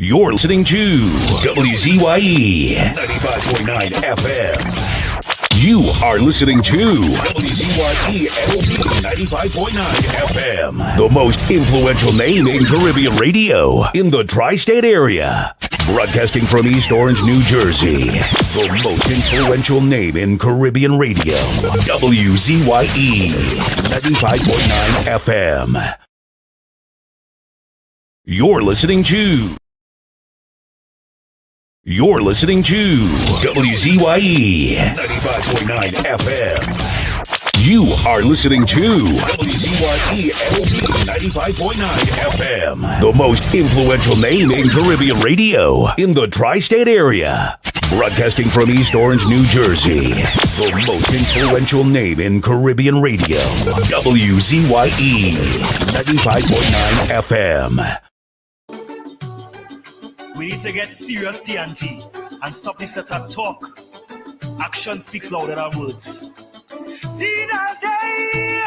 You're listening to WZYE 95.9 FM. You are listening to WZYE 95.9 FM, the most influential name in Caribbean radio in the tri-state area. Broadcasting from East Orange, New Jersey, the most influential name in Caribbean radio, WZYE 95.9 FM. You're listening to WZYE 95.9 FM. You are listening to WZYE 95.9 FM, the most influential name in Caribbean radio in the tri-state area. Broadcasting from East Orange, New Jersey, the most influential name in Caribbean radio, WZYE 95.9 FM. We need to get serious, TNT, and stop this set of talk. Action speaks louder than words. Tina Day!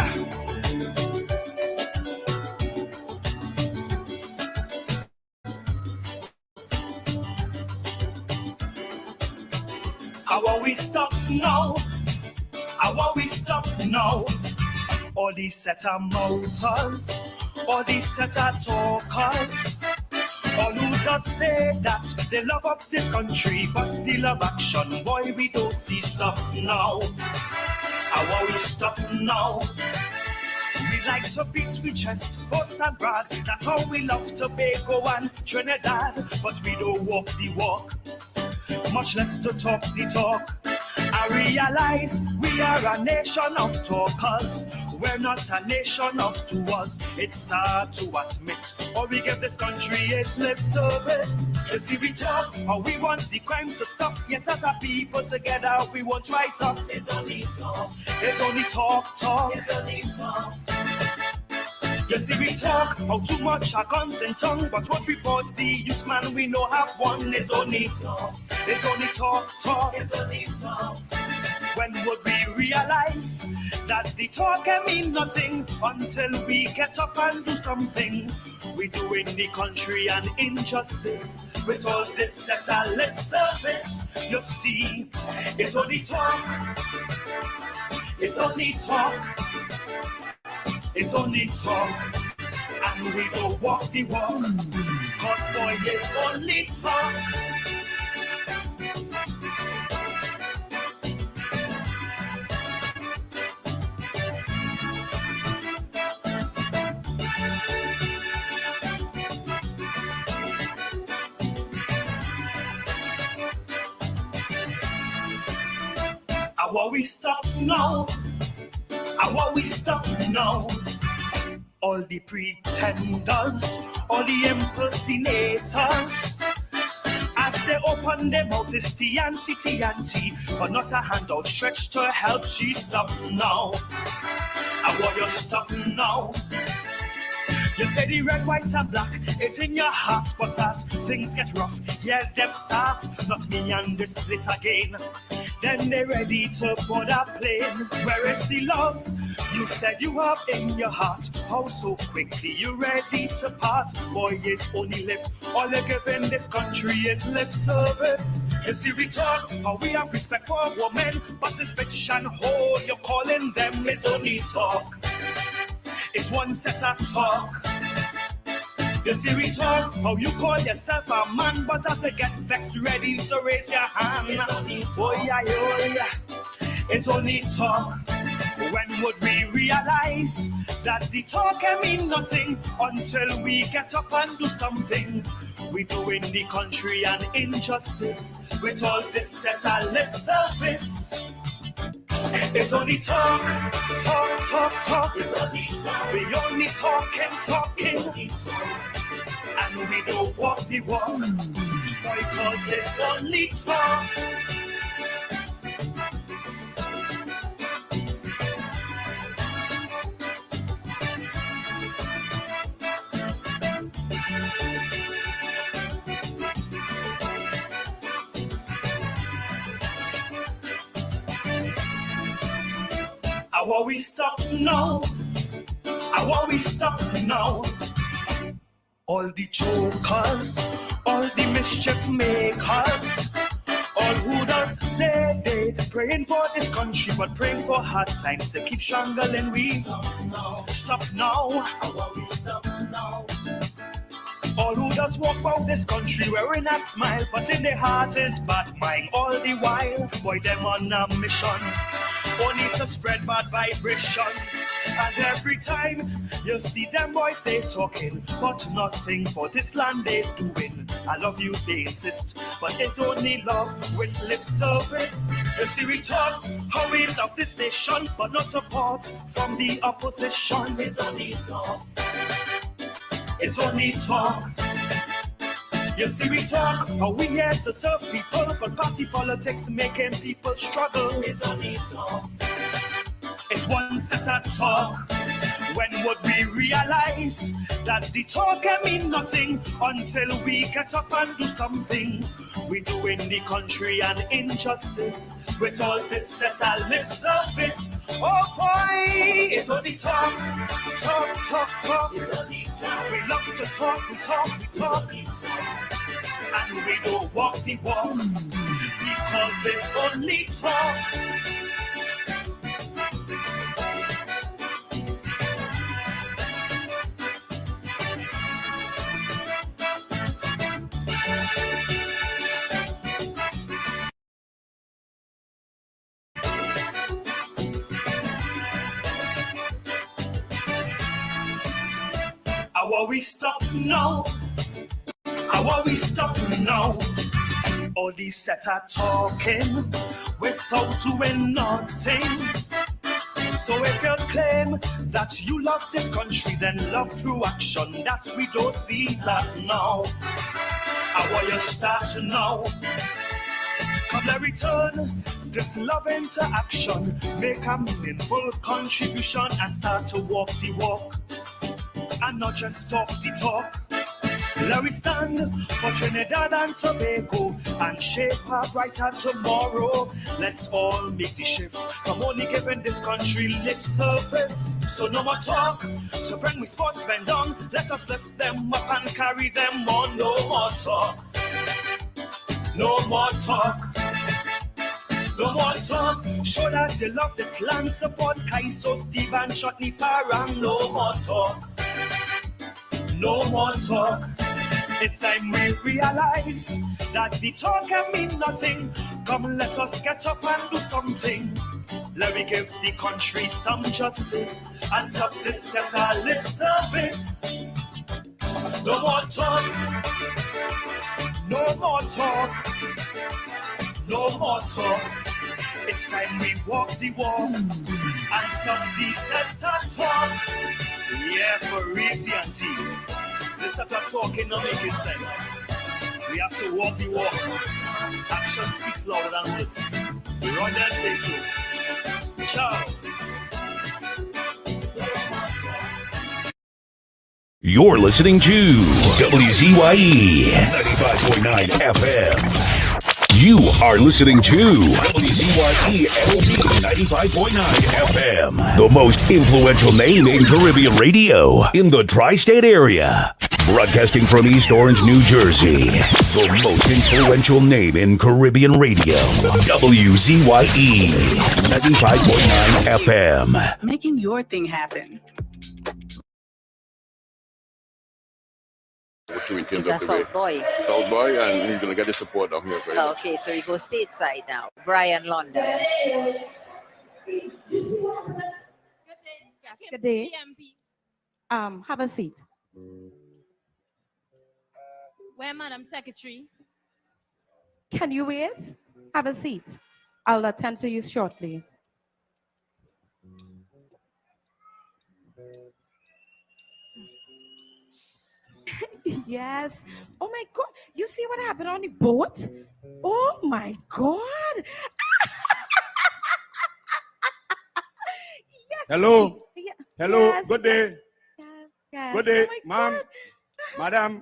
How are we stop now? How are we stop now? All these set of motors, all these set of talkers. All who does say that they love up this country, but they love action. Boy, we don't see stop now. How are we stop now? We like to beat we chest, boast and brag. That's how we love Tobago and Trinidad. But we don't walk the walk, much less to talk the talk. I realize we are a nation of talkers. We're not a nation of doers. It's hard to admit, or we give this country its lip service. You see, we talk, or we want the crime to stop. Yet as a people together, we won't rise up. It's only talk. It's only talk. It's only talk. You see, we talk how too much our guns and tongue, but what reports the youth man we know have won is only talk. It's only talk. It's only talk. When would we realize that the talk can mean nothing until we get up and do something? We doing the country an injustice with all this set of lip service. You see, it's only talk. It's only talk. It's only talk, and we don't walk the walk, cause boy, it's only talk. How are we stop now? How are we stop now? All the pretenders, all the impersonators, as they open their mouth is TNT, but not a hand outstretched to help she stop now. How are you stop now? You say the red, white, and black, it's in your heart, but as things get rough, yeah, them start, not me and this place again. Then they're ready to board a plane. Where is the love you said you have in your heart? How so quickly you ready to part? Boy, it's only lip. All they give in this country is lip service. You see, we talk how we have respect for women, but this bitch and hoe you're calling them is only talk. It's one set of talk. You see, we talk how you call yourself a man, but as they get vexed, ready to raise your hand. It's only talk. Oh yeah. It's only talk. When would we realize that the talk can mean nothing until we get up and do something? We doing the country an injustice with all this set of lip service. It's only talk. It's only talk. We only talking. And we don't walk the walk, because it's only talk. How are we stop now? How are we stop now? all the jokers, all the mischief makers, all who does say they praying for this country but praying for hard times to keep strangling we. Stop now. Stop now. All who does walk about this country wearing a smile, but in their heart is bad mind all the while. Boy, them on a mission, only to spread bad vibration. And every time you see them boys, they talking, but nothing for this land they doing. I love you, they insist, but it's only love with lip service. You see we talk how we love this nation, but no support from the opposition. It's only talk. It's only talk. You see we talk how we here to serve people, but party politics making people struggle. It's only talk. It's one set of talk. When would we realize that the talk can mean nothing until we get up and do something? We doing the country an injustice with all this set of lip service. Oh boy, it's only talk, talk, talk, talk. It's only talk. We love to talk, we talk, we talk. And we don't walk the walk because it's only talk. How we stop now? How we stop now? All these set are talking without doing nothing. So if you claim that you love this country, then love through action. That we don't see that now. How you start now? Come let return this love into action. Make a meaningful contribution and start to walk the walk. And not just talk the talk. Let we stand for Trinidad and Tobago and shape a brighter tomorrow. Let's all make the shift from only giving this country lip service. So no more talk to bring we sportsmen down. Let us lift them up and carry them on. No more talk. No more talk. No more talk. Show that you love this land. Support Kaiso, Steve and Chutney Parang. No more talk. No more talk. It's time we realize that the talk can mean nothing. Come, let us get up and do something. Let me give the country some justice and stop this set our lip service. No more talk. No more talk. No more talk. It's time we walk the walk and stop the set our talk. Yeah, for AT&T. This type of talking not making sense. We have to walk the walk. Action speaks louder than words. Run there and say so. Ciao. You're listening to WZYE 95.9 FM. You are listening to WZYE 95.9 FM, the most influential name in Caribbean radio in the tri-state area. Broadcasting from East Orange, New Jersey, the most influential name in Caribbean radio. WZYE 95.9 FM. Making your thing happen. He's a South boy. South boy, and he's going to get the support down here. Oh, okay, so you go stateside now. Brian London. Good day. Yes, good day. Have a seat. Where, Madam Secretary? Can you wait? Have a seat. I'll attend to you shortly. Yes. Oh my God. You see what happened on the boat? Oh my God. Yes. Hello. Yeah. Hello. Yes. Good day. Yes. Yes. Good day, Oh my ma'am. God. Madam,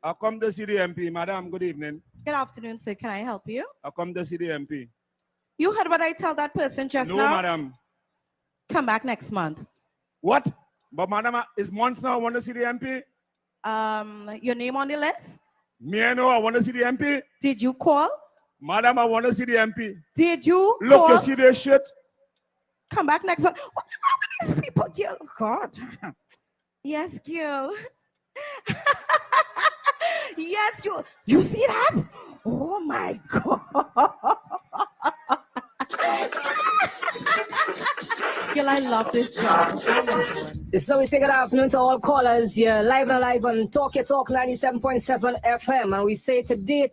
I come to see the MP. Madam, good evening. Good afternoon, sir. Can I help you? I come to see the MP. You heard what I tell that person just No, now? madam. Come back next month. What? But madam, is months now I want to see the MP? Your name on the list? Me, I know, I want to see the MP. Did you call? Madam, I want to see the MP. Did you Look, call? you see this shit? Come back next one. What's wrong with these people, girl? Oh, God. Yes, girl. Yes, you see that? Oh my God. Girl, I love this job. Oh my God. So we say good afternoon to all callers here, live and live on Talk Your Talk 97.7 FM. And we say today,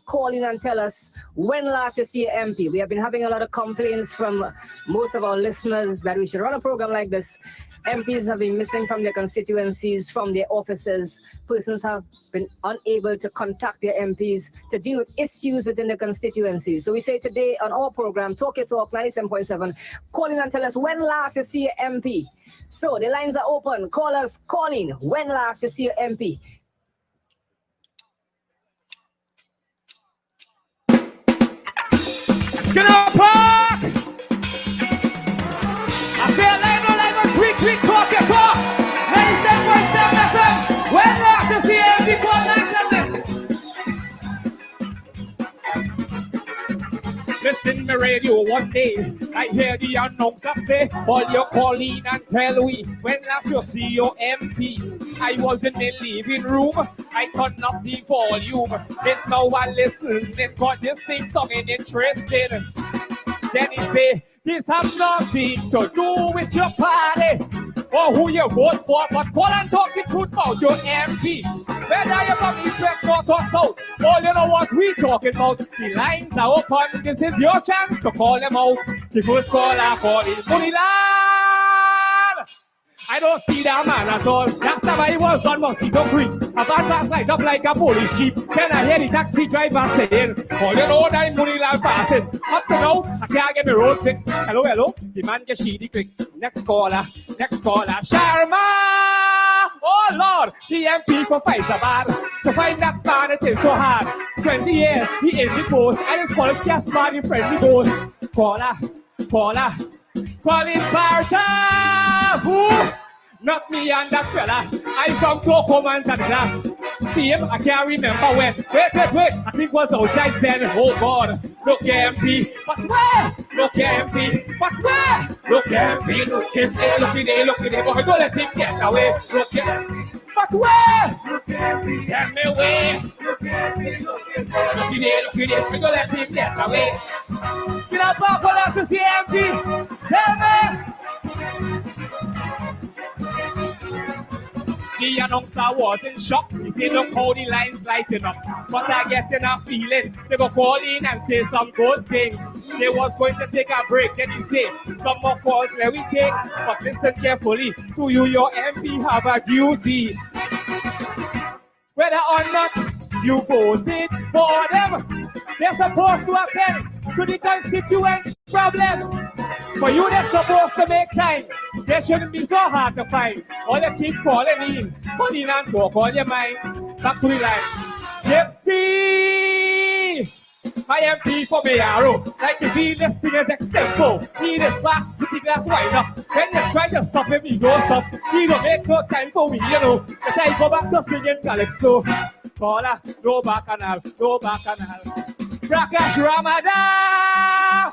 call in and tell us when last you see an MP. We have been having a lot of complaints from most of our listeners that we should run a program like this. MPs have been missing from their constituencies, from their offices. Persons have been unable to contact their MPs to deal with issues within their constituencies. So we say today on our program, Talk Your Talk 97.7, call in and tell us when last you see an MP. So the lines are open. Call us, call in. When last you see an MP? Skinner Park! I say live on quick, talk your talk. 97.7 FM. When last you see an MP? Call 9. Listen to radio one day, I hear the announcer say, all you call in and tell we, when last you see your MP. I was in the living room, I turned up the volume. There's no one listening, but this thing something interesting. Then he say, this has nothing to do with your party or who you vote for, but call and talk the truth about your MP. Whether you're from East, West, North, or South, all you know what we talking about. The lines are open, this is your chance to call them out. The first caller calling Munilan. I don't see that man at all. Last time I was on Mosquito Creek, a van pass light up like a police jeep. Then I hear the taxi driver saying, all you know that Munilan passing. Up to now, I can't get my road fixed. Hello, the man gets shady quick. Next caller, Sharma! Oh Lord, the MP for Pfizer bad. To find that man, it is so hard. 20 years, he in the post, and his podcast man in friendly ghost. Caller, calling Barta! Who? Not me and that fella. I'm from Cocoman's and Glass. See him, I can't remember when. Wait, I think it was outside then. Oh God, look MP, but where? Look MP, but where? Look MP, look MP, but don't let him get away. Look MP, but where? Look MP, tell me where? Look MP, look MP, don't let him get away. Get up, Papa, to see MP. Tell me. The announcer was in shock. He said, look how the lines lighting up. But I get in a feeling they go call in and say some good things. They was going to take a break. Then he said, some more calls let we take. But listen carefully. To you, your MP have a duty. Whether or not you voted for them, they're supposed to attend to the constituents' problem. For you, they're supposed to make time. They shouldn't be so hard to find. All they keep calling in, call in and talk on your mind. Back to the line. Gypsy! My MP for Mayaro, like the Venus fingers extempo. He is fast with the glass wine up. When you try to stop him, he don't stop. He don't make no time for me, you know. But I go back to singing Calypso. Caller, no bacchanal. Prakash Ramadan!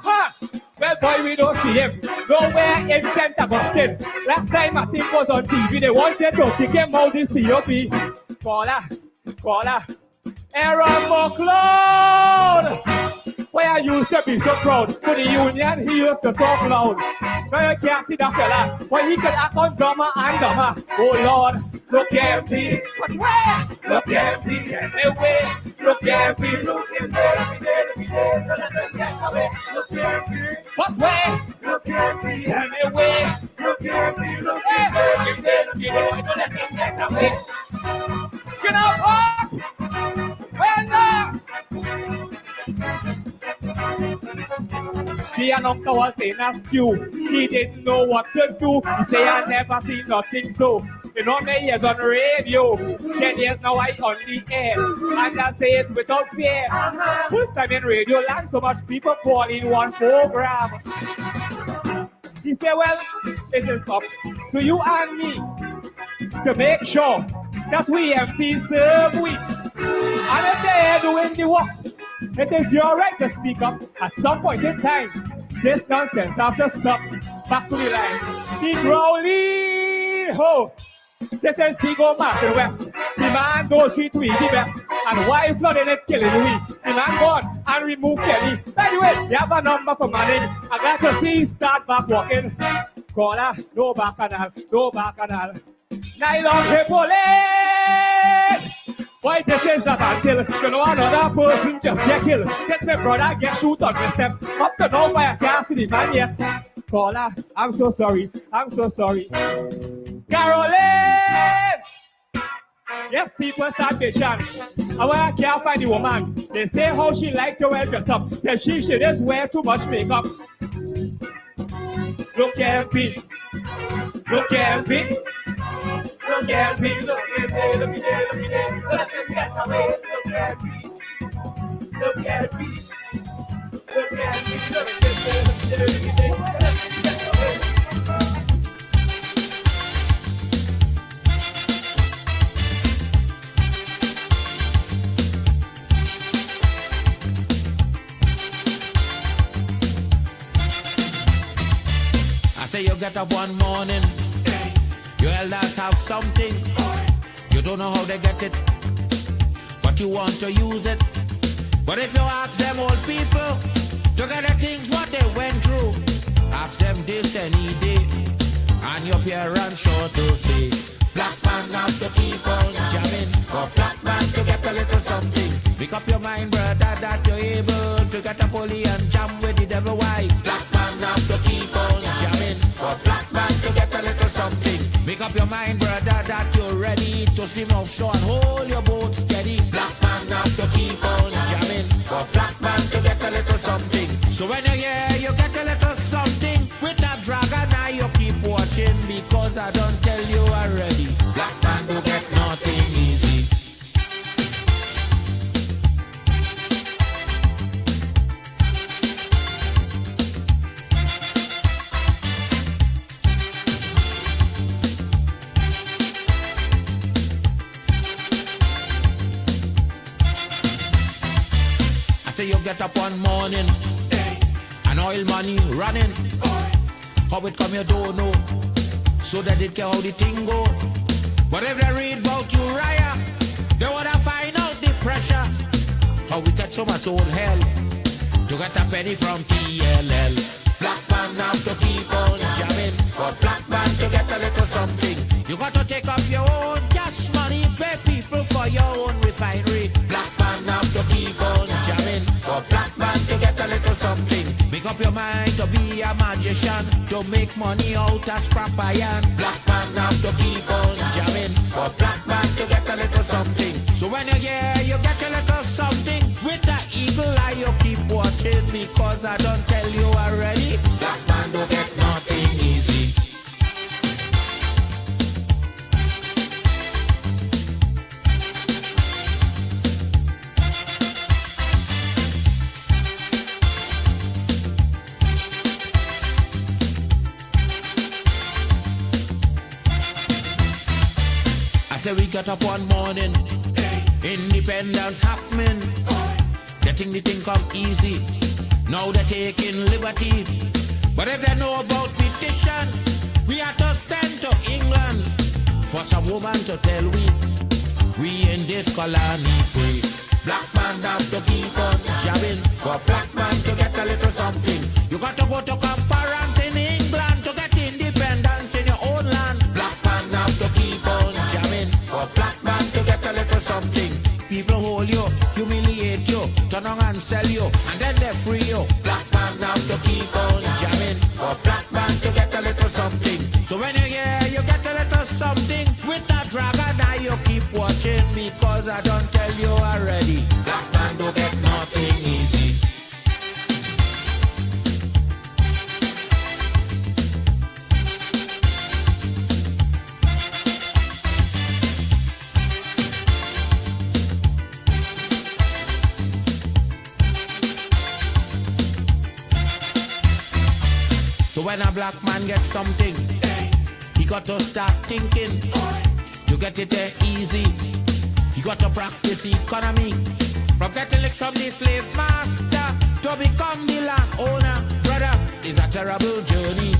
Huh. Well, boy, we don't see him nowhere in St. Augustine. Last time I think was on TV, they wanted to kick him out the COP. Caller, Aaron McLeod! Why I used to be so proud. To the union, he used to talk loud. Now you can't see that fella. Why he could act on drama and drama. Oh Lord, look at me. But where? Look at me, tell me where. Look at me, look at me, so let them get away. Look at me. But where? Look at me, tell me where. Look at me, look at me, so let them get away. Skinner Park! When last? The announcer was in a stew. He didn't know what to do. He say I never seen nothing so. You know me years on radio. 10 years now I on the air. And I say it without fear. First time in radio land, so much people call in one program. He say, well, it is up to you and me to make sure that we MP serve we. And if they're doing the work, it is your right to speak up at some point in time. This nonsense have to stop. Back to the line. He's rolling. Ho! This is Big O Martin West. The man goes street to be the best. And why is not in it killing we? The man gone and remove Kelly. Anyway, you have a number for money. I got to see start back walking. Caller, no bacchanal, no bacchanal. Nylon Hippolyte! Why this is that until you know another person just get killed. Get my brother get shoot on the step. Up to now why I can't see the man yet. Caller, I'm so sorry. I'm so sorry. Caroline! Yes, people salvation. And when I can't find the woman, they say how she like to wear dress up. That she just wear too much makeup. Look at me. Look at me. Look at me. Look at me. Look at me. Look at me. Let them get away. Look at me. Look at me. Look at me. Look at me. Look at me. Let them get away. Say you get up one morning, your elders have something. You don't know how they get it, but you want to use it. But if you ask them old people to get the things what they went through, ask them this any day, and your parents sure to say, black man have to keep on jamming, for black man to get a little something. Make up your mind, brother, that you're able to get a pulley and jam with the devil. Why? Black man have to keep on jamming, for black man to get a little something. Make up your mind, brother, that you're ready to swim offshore and hold your boat steady. Black man have to keep on jamming, for black man to get a little something. So when you're here, you get a little something. With that dragon, now you keep watching, because I don't tell you already. Black man do get nothing easy. Say you get up one morning, and oil money running. How it come you don't know, so that it can how the thing go. But if they read about Uriah, they wanna find out the pressure. How we get so much old hell to get a penny from TLL. Black man have to keep on jamming, for black man to get a little something. You got to take up your own cash money, pay people for your own refinery. Black man have to keep on jamming, for black man to get a little something. Make up your mind to be a magician, to make money out of scrap iron. Black man have to keep on jamming, for black man to get a little something. So when you're here, you get a little something. With that eagle eye, you keep watching, because I don't tell you already. Black man don't get nothing easy. Say we got up one morning, independence happening, getting the thing come easy. Now they're taking liberty, but if they know about petition, we are to send to England for some woman to tell we in this colony free. Black man have to keep on jabbing, for black man to get a little something. You got to go to conference in England to get independence in your own land. Black man have to keep on jamming, for black man to get a little something. People hold you, humiliate you, turn on and sell you, and then they free you. Black man have to keep on jamming, for black man to get a little something. So when you're here, you get a little something. With that dragon eye, you keep watching, because I don't tell you already. Black man don't get nothing easy. So when a black man gets something, he got to start thinking. to get it easy. You got to practice economy. From getting licks from the slave master to become the landowner, brother, is a terrible journey.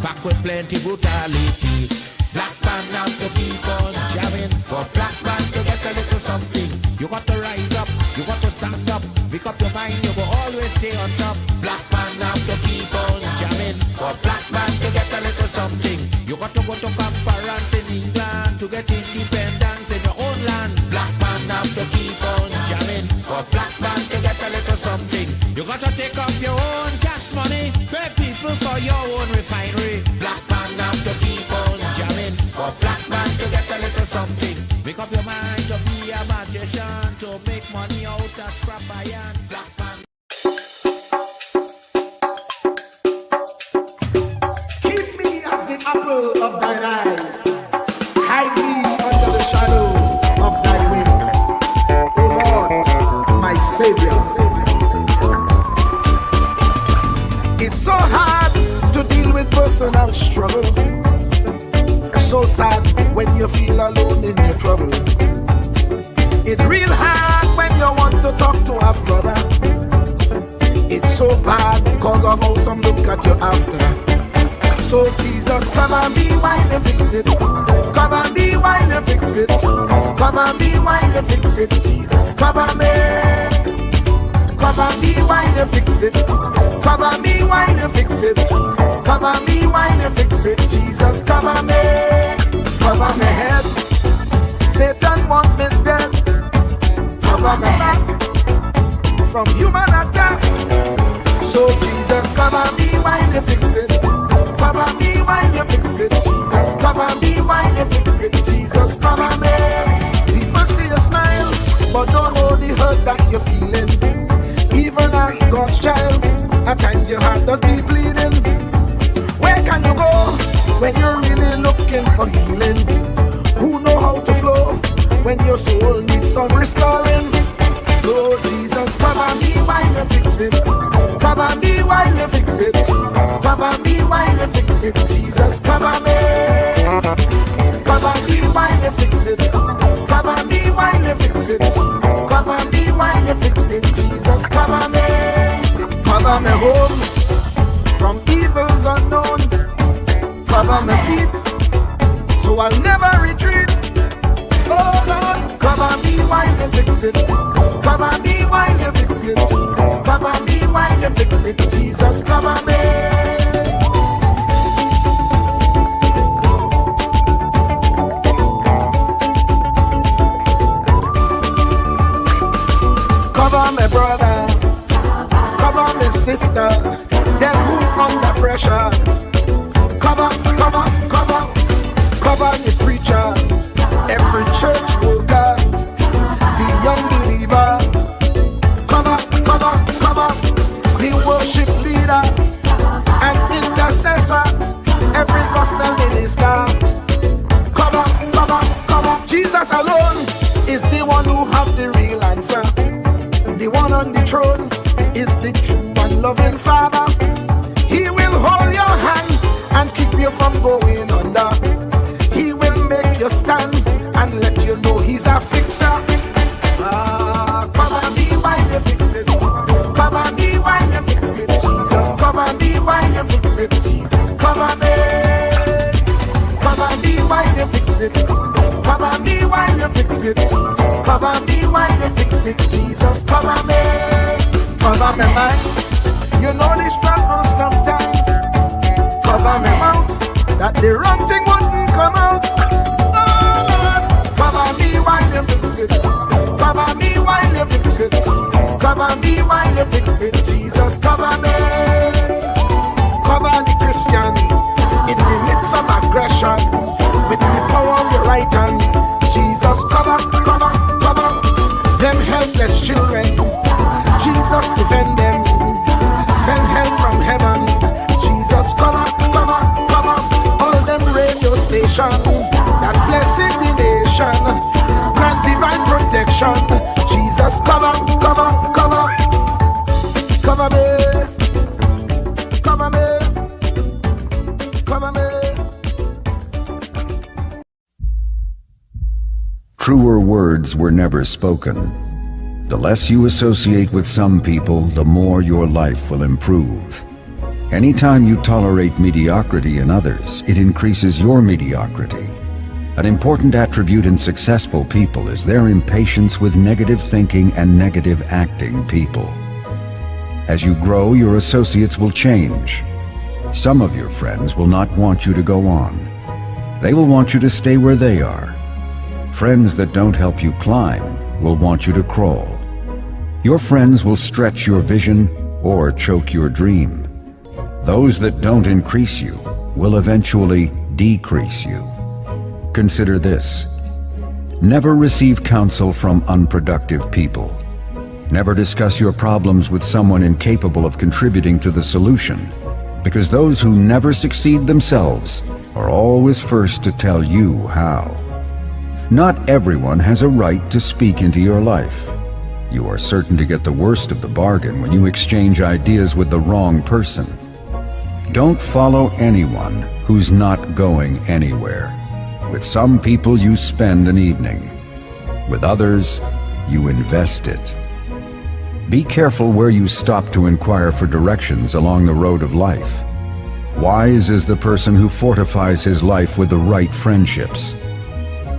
Back with plenty brutality. Black man now to keep on jamming. For black man to get a little something. You got to rise up, you got to stand up. Make up your mind, you will always stay on top. Black man now to keep on jamming. For black man to get a little something. You got to go to conference in England to get independence in your own land. Black man now to keep on jamming. For black man to get a little something. You got to take up your own cash money. Pay people for your own refinery. Black man now to keep on jamming. For black man to get a little something. Make up your mind to be a magician, to make money out of scrap iron. Black man. Keep me as the apple of thine eye. Hide me under the shadow of thy wing. O Lord, my Savior. It's so hard to deal with personal struggle. It's so sad when you feel alone in your trouble. It's real hard when you want to talk to a brother. It's so bad because of how some look at you after. So Jesus, come and be while you fix it. Come and be while you fix it. Come and be while you fix it. Jesus, come and be. Come and be while you fix it. Come and be while you fix it. Come and be while you fix it. Jesus, come and be. Cover my head. Satan want me dead. Cover my back from human attack. So Jesus, come and be while you fix it. Come and be while you fix it. Jesus, come and be while you fix it. Jesus, come and be. People see you smile, but don't know the hurt that you're feeling. Even as God's child, at times your heart does be bleeding. Where can you go when you're really looking for healing? Who know how to flow when your soul needs some restoring? So Jesus, come and be while you fix it. Come and be while you fix it. Come and be while you fix it. Jesus, come and be. Come and be while you fix it. Come and be while you fix it. Come and be while you fix it. Jesus, come and be. Cover me home from evils unknown. Cover my feet so I'll never retreat. Oh Lord, come and be while you fix it. Come and be while you fix it. Come and be while you fix it. Jesus, come and be. Cover my brother, cover my sister, them who under pressure. Cover the preacher, every church worker, the young believer. Cover the worship leader and intercessor, every gospel minister. Cover. Jesus alone is the one who have the real answer. The one on the throne is the true and loving Father. He will hold your hand and keep you from going under. He will make you stand and let you know he's a fixer. Come and be while you fix it. Come and be while you fix it. Jesus, come and be while you fix it. Jesus, come and be. Come and be while you fix it. Come and be while you fix it. Come and be while you fix it. Jesus, come and be. Cover my mind. You know this trouble sometimes. Cover my mouth, that the wrong thing wouldn't come out. Oh Lord, cover me while you fix it. Cover me while you fix it. Cover me while you fix it. Jesus, cover me. Cover the Christian in the midst of aggression with the power of your right hand. Jesus, cover them helpless children. Jesus, defend them. Send help from heaven. Jesus, cover all them radio stations that blessing the nation. Grant divine protection. Jesus, cover me. Cover me. truer words were never spoken. The less you associate with some people, the more your life will improve. Anytime you tolerate mediocrity in others, it increases your mediocrity. An important attribute in successful people is their impatience with negative thinking and negative acting people. As you grow, your associates will change. Some of your friends will not want you to go on. They will want you to stay where they are. Friends that don't help you climb will want you to crawl. Your friends will stretch your vision or choke your dream. Those that don't increase you will eventually decrease you. Consider this. Never receive counsel from unproductive people. Never discuss your problems with someone incapable of contributing to the solution, because those who never succeed themselves are always first to tell you how. Not everyone has a right to speak into your life. You are certain to get the worst of the bargain when you exchange ideas with the wrong person. Don't follow anyone who's not going anywhere. With some people you spend an evening. With others, you invest it. Be careful where you stop to inquire for directions along the road of life. Wise is the person who fortifies his life with the right friendships.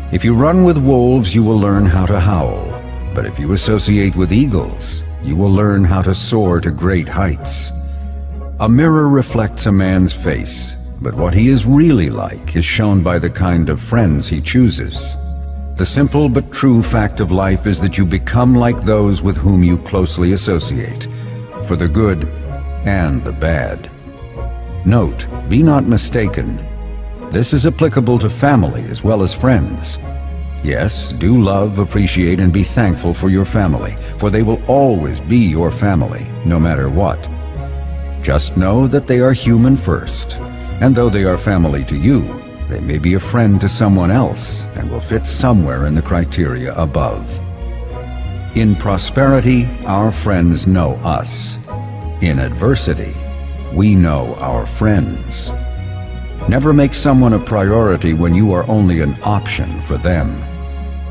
If you run with wolves, you will learn how to howl. But if you associate with eagles, you will learn how to soar to great heights. A mirror reflects a man's face, but what he is really like is shown by the kind of friends he chooses. The simple but true fact of life is that you become like those with whom you closely associate, for the good and the bad. Note, be not mistaken. This is applicable to family as well as friends. Yes, do love, appreciate, and be thankful for your family, for they will always be your family, no matter what. Just know that they are human first, and though they are family to you, they may be a friend to someone else and will fit somewhere in the criteria above. In prosperity, our friends know us. In adversity, we know our friends. Never make someone a priority when you are only an option for them.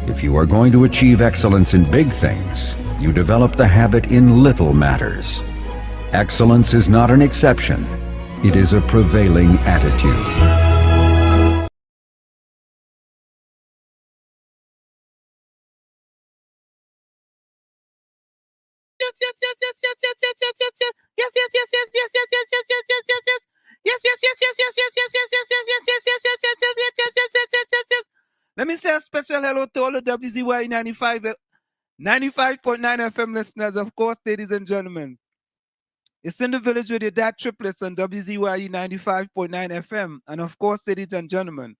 If you are going to achieve excellence in big things, you develop the habit in little matters. Excellence is not an exception. It is a prevailing attitude. Let me say a special hello to all the WZYE 95.9 FM listeners, of course, ladies and gentlemen. It's in the village with the DAT Triplets on WZYE 95.9 FM. And of course, ladies and gentlemen,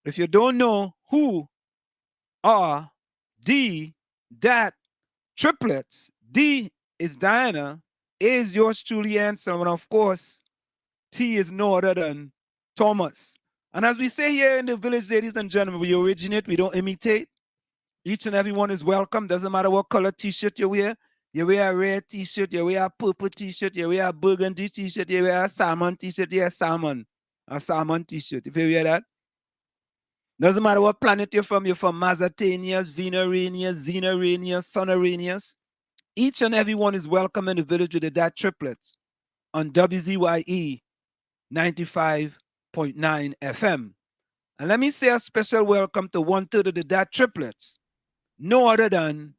if you don't know who are the DAT Triplets, D is Diana, A is yours truly, Ansel, and of course, T is no other than Thomas. And as we say here in the village, ladies and gentlemen, we originate, we don't imitate. Each and every one is welcome. Doesn't matter what color t-shirt you wear. You wear a red t-shirt, you wear a purple t-shirt, you wear a burgundy t-shirt, you wear a salmon t-shirt, you wear a salmon t-shirt. If you wear that. Doesn't matter what planet you're from Mazatanias, Venuranias, Xenuranias, Sonuranias. Each and every one is welcome in the village with the DAT Triplets on WZYE 95.9 FM. And let me say a special welcome to 1/3 of the DAT Triplets. No other than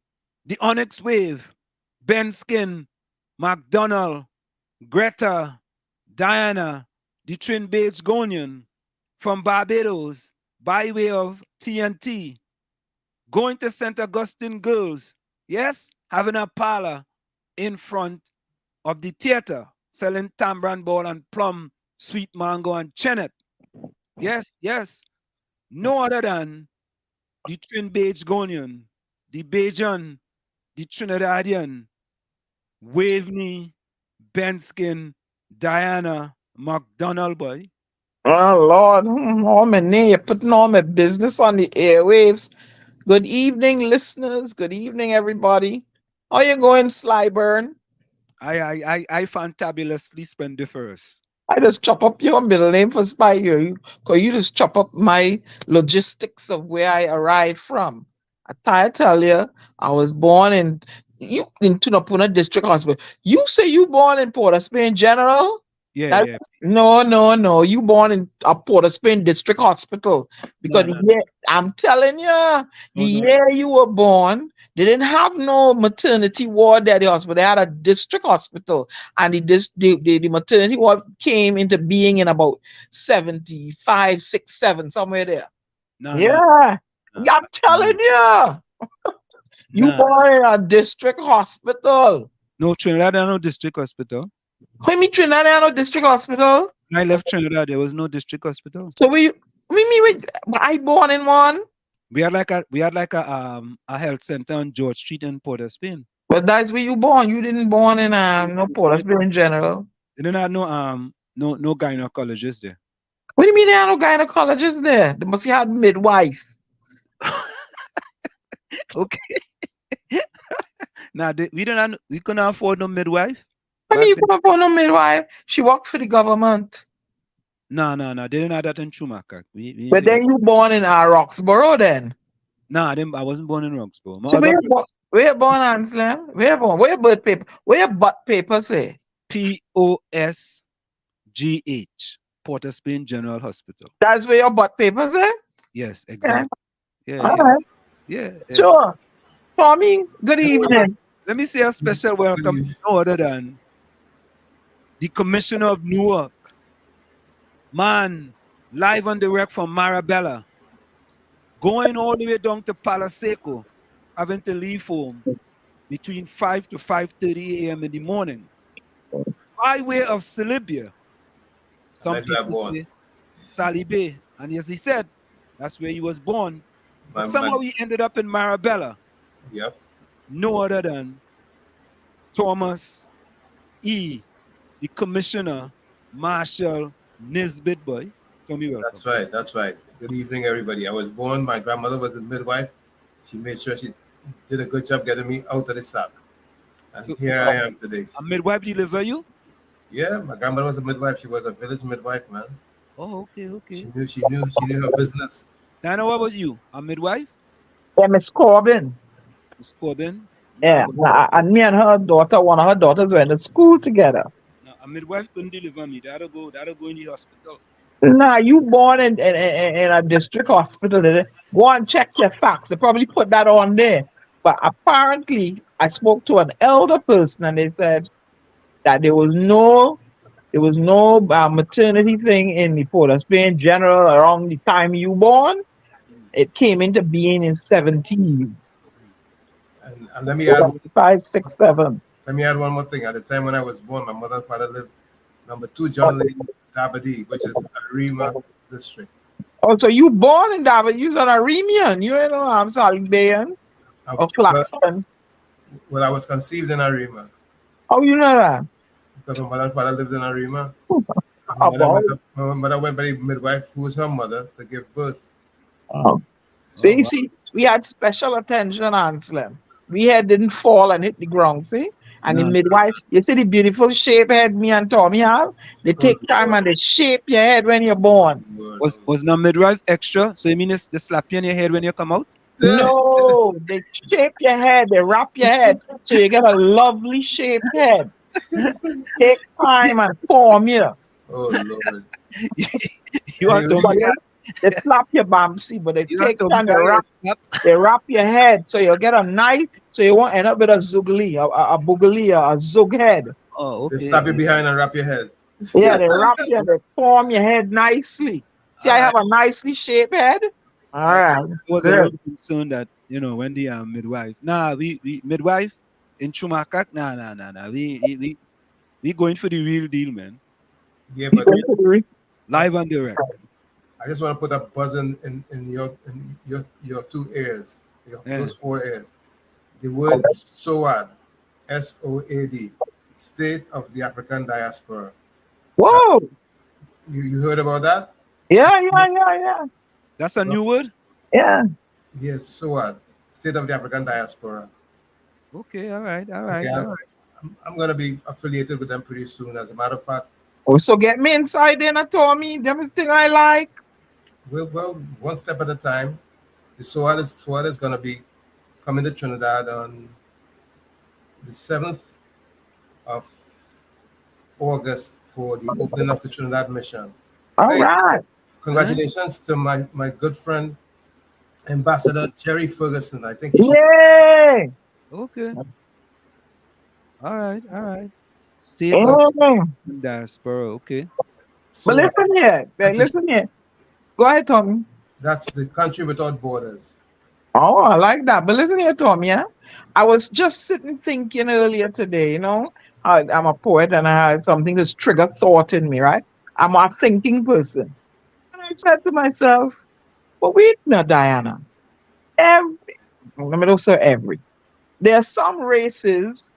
the Onyx Wave, Ben Skin, McDonald, Greta, Diana, the Trin Babes Gonian from Barbados by way of TNT, going to St. Augustine Girls, yes, having a parlor in front of the theater, selling tambran ball and plum, sweet mango and chenet. Yes, yes. No other than the Trin Babes Gonian, the Bajan, the Trinidadian, Waveney, Benskin, Diana, McDonald boy. Oh Lord, all my name, you're putting all my business on the airwaves. Good evening, listeners. Good evening, everybody. How you going, Slyburn? I fantabulously splendiferous. I just chop up your middle name for spy you, because you just chop up my logistics of where I arrived from. I tell you, I was born in Tunapuna District Hospital. You say you born in Port of Spain General? Yeah, That, yeah. no. You born in a Port of Spain District Hospital because No, no, I'm telling you, the no, no. year you were born, they didn't have no maternity ward at the hospital. They had a district hospital, and the maternity ward came into being in about 75, 6, 7, somewhere there. No, no, Yeah, no, I'm telling you. You no. born in a district hospital. No, Trinidad and no district hospital. What you mean Trinidad and no district hospital? When I left Trinidad, there was no district hospital. So I born in one? We had like a health center on George Street in Port of Spain. But that's where you born. You didn't born in no Port of Spain in general. They didn't have no gynecologist there. What do you mean there are no gynecologists there? They must have midwife. Okay. Now we couldn't afford no midwife. I mean, you couldn't afford no midwife. She worked for the government. No. They didn't have that in Chumaca. But then you born in Roxborough then? No, I wasn't born in Roxborough. So where you born, Anselm? Where you born? Where your birth paper? Where your butt paper say? POSGH, Port of Spain General Hospital. That's where your butt paper say? Yes, exactly. Yeah. All right. Yeah. Sure. Tommy, good evening. Let me say a special welcome to no other than the Commissioner of Newark. Man, live on direct from Marabella. Going all the way down to Palo Seco, having to leave home between 5 to 5:30 a.m. in the morning. By way of Celibia. Some people say Sally Bay. And as he said, that's where he was born. But somehow he ended up in Marabella. Yep. No other than Thomas E., the Commissioner Marshall Nisbet boy. Tommy, welcome. That's right. Good evening, everybody. I was born, my grandmother was a midwife. She made sure she did a good job getting me out of the sack. And here I am today. A midwife deliver you? Yeah, my grandmother was a midwife. She was a village midwife, man. Oh, okay. She knew her business. Diana, what was you? A midwife? Yeah, Miss Corbin. Miss Corbin? Yeah, and me and her daughter, one of her daughters, went to school together. No, a midwife couldn't deliver me. That'll go in the hospital. Nah, you born in a district hospital. Go and check your facts. They probably put that on there. But apparently, I spoke to an elder person, and they said that there was no maternity thing in the Port of Spain General around the time you born. It came into being in 17. And let me add 5, 6, 7. Let me add one more thing. At the time when I was born, my mother and father lived number 2 John Lane, Dabadee, which is Arima district. Oh, so you born in Dabadee? You're an Arimian. You know, I'm sorry, Bayan or Claxton. Well, I was conceived in Arima. Oh, you know that? Because my mother and father lived in Arima. My mother went by the midwife, who was her mother, to give birth. Oh. See, we had special attention, Anselm. We head didn't fall and hit the ground, see? And the midwife, you see the beautiful shape head me and Tommy have? They take time and they shape your head when you're born. Was not midwife extra? So you mean they slap you on your head when you come out? No, they shape your head, they wrap your head, so you get a lovely shaped head. Take time and form you. Oh, Lord. You want to they slap your bamsy, but they take time they wrap your head, so you'll get a knife, so you won't end up with a zugli, a boogly, a zug head. Oh, okay. They slap you behind and wrap your head. Yeah, they wrap you and they form your head nicely. See, I have a nicely shaped head. All right. I was a little concerned that, when the midwife. We midwife in Chumakak, we going for the real deal, man. Yeah, but live on direct. I just want to put a buzz in your 2 ears, those 4 ears. The word SOAD, SOAD, State of the African Diaspora. Whoa! You heard about that? Yeah. That's a new word? Yeah. Yes, SOAD, State of the African Diaspora. Okay, all right. I'm going to be affiliated with them pretty soon, as a matter of fact. Oh, so get me inside there, Tommy. Them is thing I like. Well, one step at a time. The SOAD is going to be coming to Trinidad on the 7th of August for the opening of the Trinidad mission. All right. Congratulations to my good friend, Ambassador Jerry Ferguson. I think he should. Yay! Okay. All right. State of diaspora. Okay. But listen here. Listen here. Go ahead, Tommy. That's the country without borders. Oh, I like that. But listen here, Tom, yeah? I was just sitting thinking earlier today, you know, I'm a poet and I had something that's triggered thought in me, right? I'm a thinking person. And I said to myself, well, wait now, Diana. Let me not say every. There are some races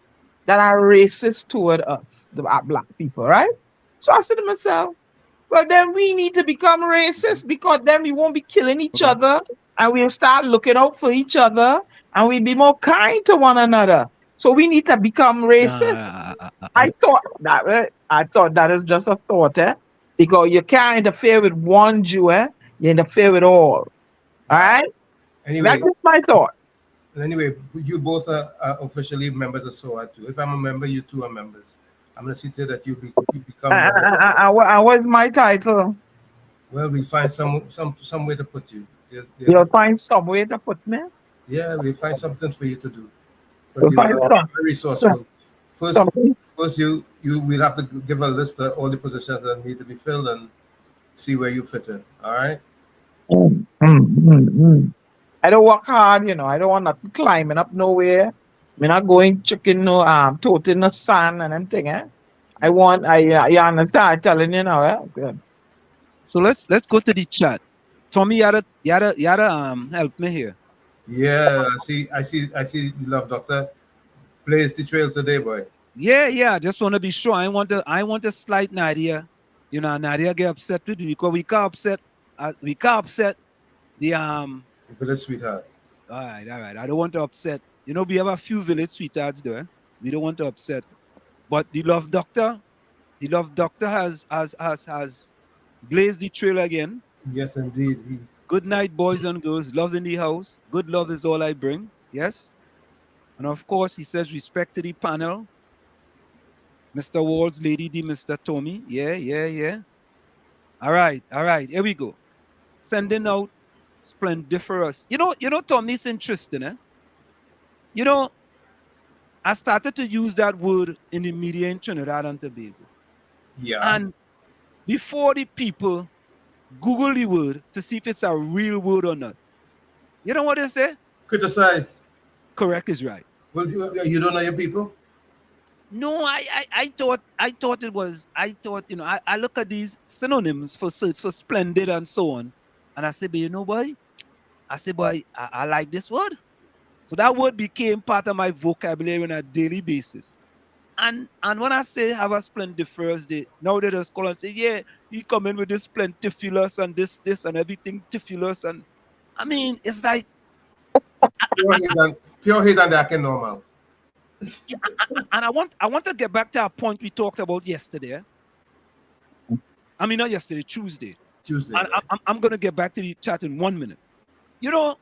that are racist toward us, the black people, right? So I said to myself, well, then we need to become racist because then we won't be killing each other and we'll start looking out for each other and we'll be more kind to one another. So we need to become racist. I thought that is just a thought, because you can't interfere with one Jew, you interfere with all. All right? Anyway, that's just my thought. Anyway, you both are officially members of SOA too. If I'm a member, you two are members. I'm going to see to that you become. What's my title? Well, we'll find some way to put you. You'll find some way to put me? Yeah, we'll find something for you to do. But you are very resourceful. First, you will have to give a list of all the positions that need to be filled and see where you fit in. All right? I don't work hard, you know. I don't want nothing climbing up nowhere. I'm not going chicken, tote in the sun and anything, you understand? I'm telling you now, Good. So let's go to the chat. Tommy, you gotta help me here. Yeah, I see you love Doctor. Plays the trail today, boy. Yeah. I just want to be sure. I want to slight Nadia. You know, Nadia get upset with you because we can't upset the village sweetheart. All right. I don't want to upset. You know, we have a few village sweethearts there. We don't want to upset. But the love doctor has blazed the trail again. Yes, indeed. Good night, boys and girls. Love in the house. Good love is all I bring. Yes. And of course, he says respect to the panel. Mr. Walls, Lady D, Mr. Tommy. Yeah. All right. Here we go. Sending out splendiferous. You know, Tommy, it's interesting, You know, I started to use that word in the media in Trinidad and Tobago. Yeah. And before the people Google the word to see if it's a real word or not. You know what they say? Criticize. Correct is right. Well, you don't know your people? No, I thought it was. I thought, you know, I look at these synonyms for search for splendid and so on. And I say, but you know, boy, I like this word. So that word became part of my vocabulary on a daily basis. And when I say have a splendiferous day, now they just call and say, yeah, he come in with this splendiferous and this and everything tifulous. And I mean, it's like pure hate and that can normal. Yeah, and I want to get back to a point we talked about yesterday. I mean, not yesterday, Tuesday. And I'm going to get back to the chat in 1 minute. You know,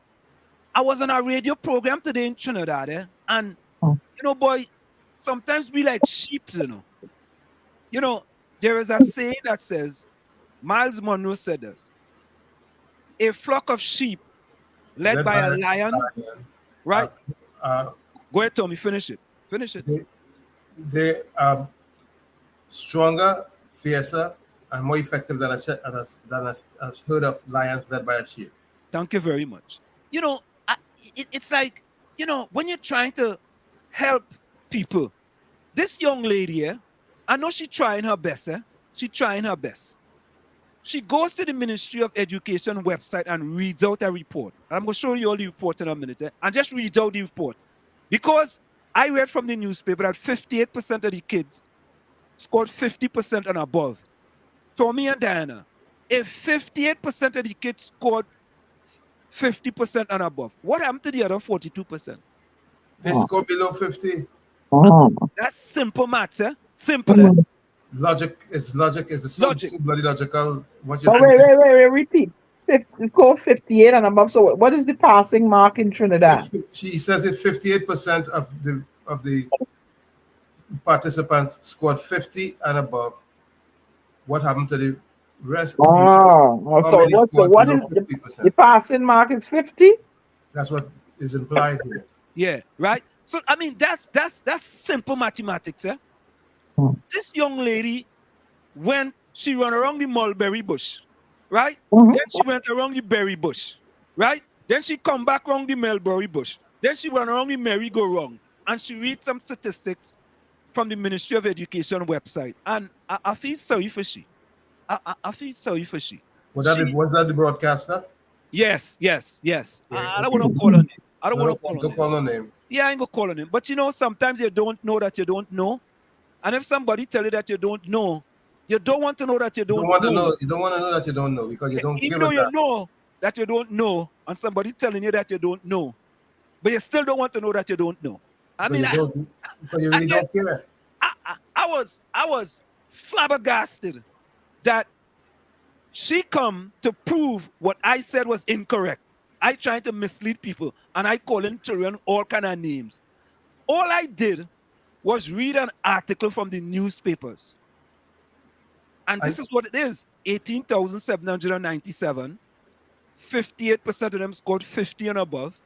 I was on a radio program today in Trinidad, and, you know, boy, sometimes we like sheep, you know. You know, there is a saying that says, Miles Monroe said this, a flock of sheep led by a lion, right? Go ahead, Tommy, finish it. They are stronger, fiercer, and more effective than a herd of lions led by a sheep. Thank you very much. You know, it's like, you know, when you're trying to help people, this young lady, I know she's trying her best. She's trying her best. She goes to the Ministry of Education website and reads out a report. I'm going to show you all the report in a minute, and just read out the report. Because I read from the newspaper that 58% of the kids scored 50% and above. Tommy and Diana, if 58% of the kids scored 50% and above, what happened to the other 42%? They scored below 50. That's simple maths, Simple. Logic is so bloody logical. Wait, repeat. score 58 and above. So what is the passing mark in Trinidad? She says if 58% of the participants scored 50 and above, what happened to the rest? Oh, so what is the passing mark is 50? That's what is implied here. Yeah, right. So I mean that's simple mathematics, eh? This young lady when she ran around the mulberry bush, right? Then she went around the berry bush, right? Then she come back around the mulberry bush. Then she ran around the merry-go-round, and she read some statistics from the Ministry of Education website, and I feel sorry for she. I feel sorry for she. Was that the broadcaster? Yes. Yeah, I don't want to call her name. I don't want to call her name. Don't call her name. Yeah, I ain't gonna call her name. But you know, sometimes you don't know that you don't know. And if somebody tell you that you don't know, you don't want to know that you don't know. You don't want to know that you don't know because you don't even give though it you that. know that you don't know, and somebody telling you that you don't know, but you still don't want to know that you don't know. I mean, because you really don't care. I was flabbergasted that she come to prove what I said was incorrect. I tried to mislead people, and I calling children all kind of names. All I did was read an article from the newspapers. And this is what it is. 18,797. 58% of them scored 50 and above.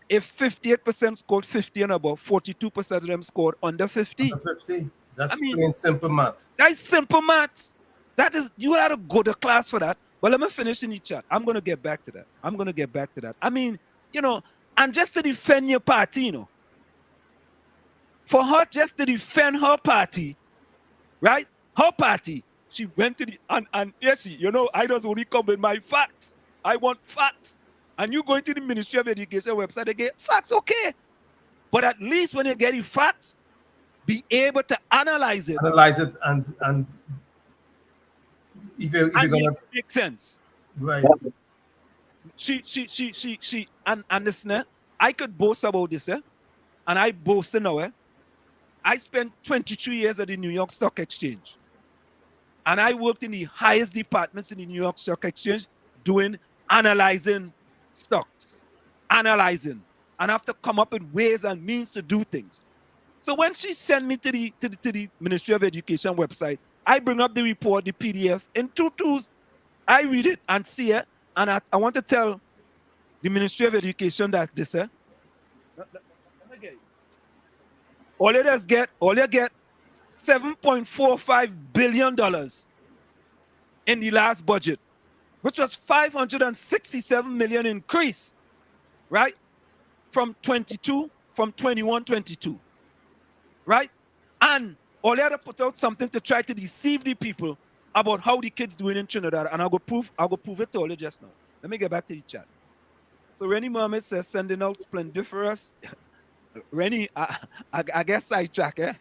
If 58% scored 50 and above, 42% of them scored under 50. Under 50. That's plain simple math. That's simple math. That is, you had to go to class for that. But let me finish in the chat. I'm going to get back to that. I mean, you know, and just to defend your party, you know, for her just to defend her party, right? Her party, she went to the, and yes, you know, I just only come with my facts. I want facts. And you go into the Ministry of Education website, they get facts, okay. But at least when you get the facts, be able to analyze it. Analyze it and if you're gonna make sense. Right. She and listen, I could boast about this, and I boast now. I spent 22 years at the New York Stock Exchange. And I worked in the highest departments in the New York Stock Exchange doing analyzing stocks. And have to come up with ways and means to do things. So when she sent me to the Ministry of Education website, I bring up the report, the PDF, in 2 tools. I read it and see it, and I want to tell the Ministry of Education that this, all you get $7.45 billion in the last budget, which was 567 million increase, right? From 21-22, right? And all you had to put out something to try to deceive the people about how the kids doing in Trinidad, and I'll go prove it to all you just now. Let me get back to the chat. So Rennie Mohammed says sending out splendiferous. Rennie, I guess sidetrack, eh?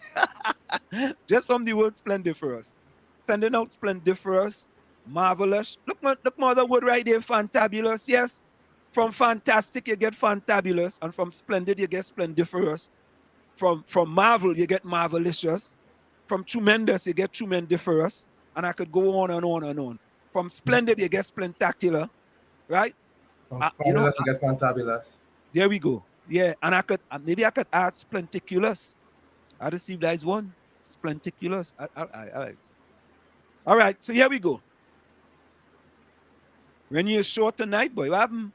Just from the word splendiferous. Sending out splendiferous, marvelous. Look more the word right there, fantabulous. Yes. From fantastic, you get fantabulous, and from splendid, you get splendiferous. From marvel, you get marvelicious. From tremendous, you get tremendiferous. And I could go on and on and on. From splendid, you get splentacular, right? From fabulous, you get fantabulous. There we go. Yeah, and maybe I could add splenticulous. I received that as one. Splenticulous. All right, so here we go. When you're short tonight, boy, what happened?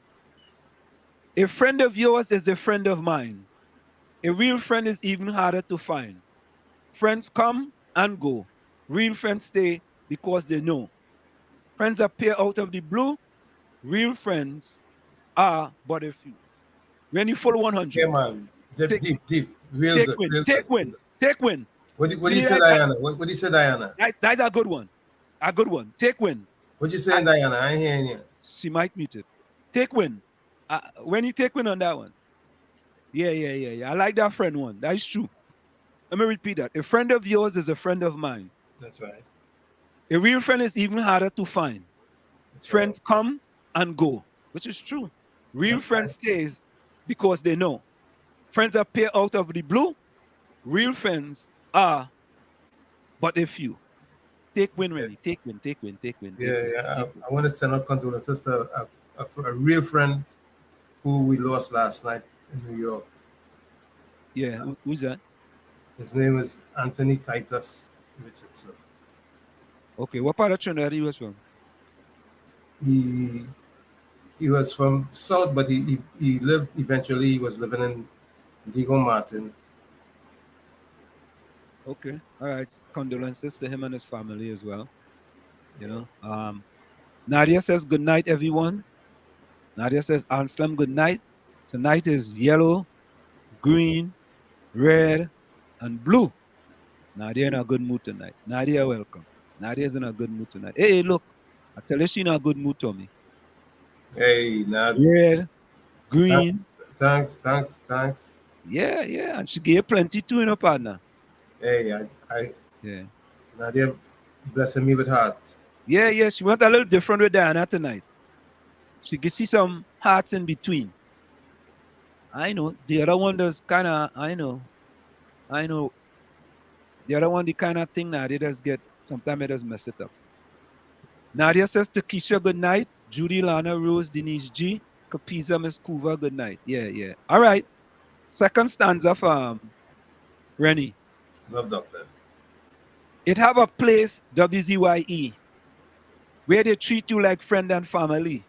A friend of yours is a friend of mine. A real friend is even harder to find. Friends come and go. Real friends stay because they know. Friends appear out of the blue. Real friends are but a few. When you follow 100. Yeah, man. Deep. Real take good. Win. Real take good. win. Take win. What do you say, Diana? What do you say, Diana? That's a good one. A good one. Take win. What you saying, Diana? I ain't hearing you. She might mute it. Take win. When you take win on that one. Yeah. I like that friend one. That is true. Let me repeat that. A friend of yours is a friend of mine. That's right. A real friend is even harder to find. Friends come and go, which is true. Real friends stays because they know. Friends appear out of the blue. Real friends are but a few. take win, really. Take win. I want to send out condolences to a real friend who we lost last night in New York. Yeah, who's that? His name is Anthony Titus Richardson. Okay, what part of Trinidad he was from? He was from South, but he lived eventually. He was living in Diego Martin. Okay, all right. Condolences to him and his family as well. You know, Nadia says good night, everyone. Nadia says Anselm, good night. Tonight is yellow, green, red, and blue. Nadia in a good mood tonight. Nadia, welcome. Nadia's in a good mood tonight. Hey, look, I tell you she in a good mood, Tommy. Hey, Nadia. Red, green. Thanks. Yeah, and she gave plenty too, in her partner. Hey, yeah. Nadia blessing me with hearts. Yeah, she went a little different with Diana tonight. She could see some hearts in between. I know. The other one does kind of, I know. The other one, the kind of thing Nadia does get, sometimes it does mess it up. Nadia says to Keisha, good night. Judy, Lana, Rose, Denise G. Capiza, Miss Kuva, good night. Yeah. All right. Second stanza for Rennie. Love, doctor. It have a place, WZYE, where they treat you like friend and family.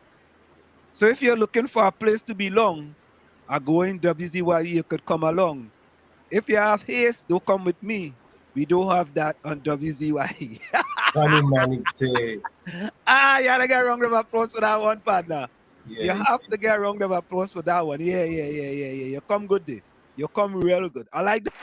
So if you're looking for a place to belong, I go in WZYE, you could come along. If you have haste, don't come with me. We don't have that on WZYE. You gotta get a round of applause for that one, partner. Yeah, you have to get a round of applause for that one. Yeah. You come good day. You come real good. I like that.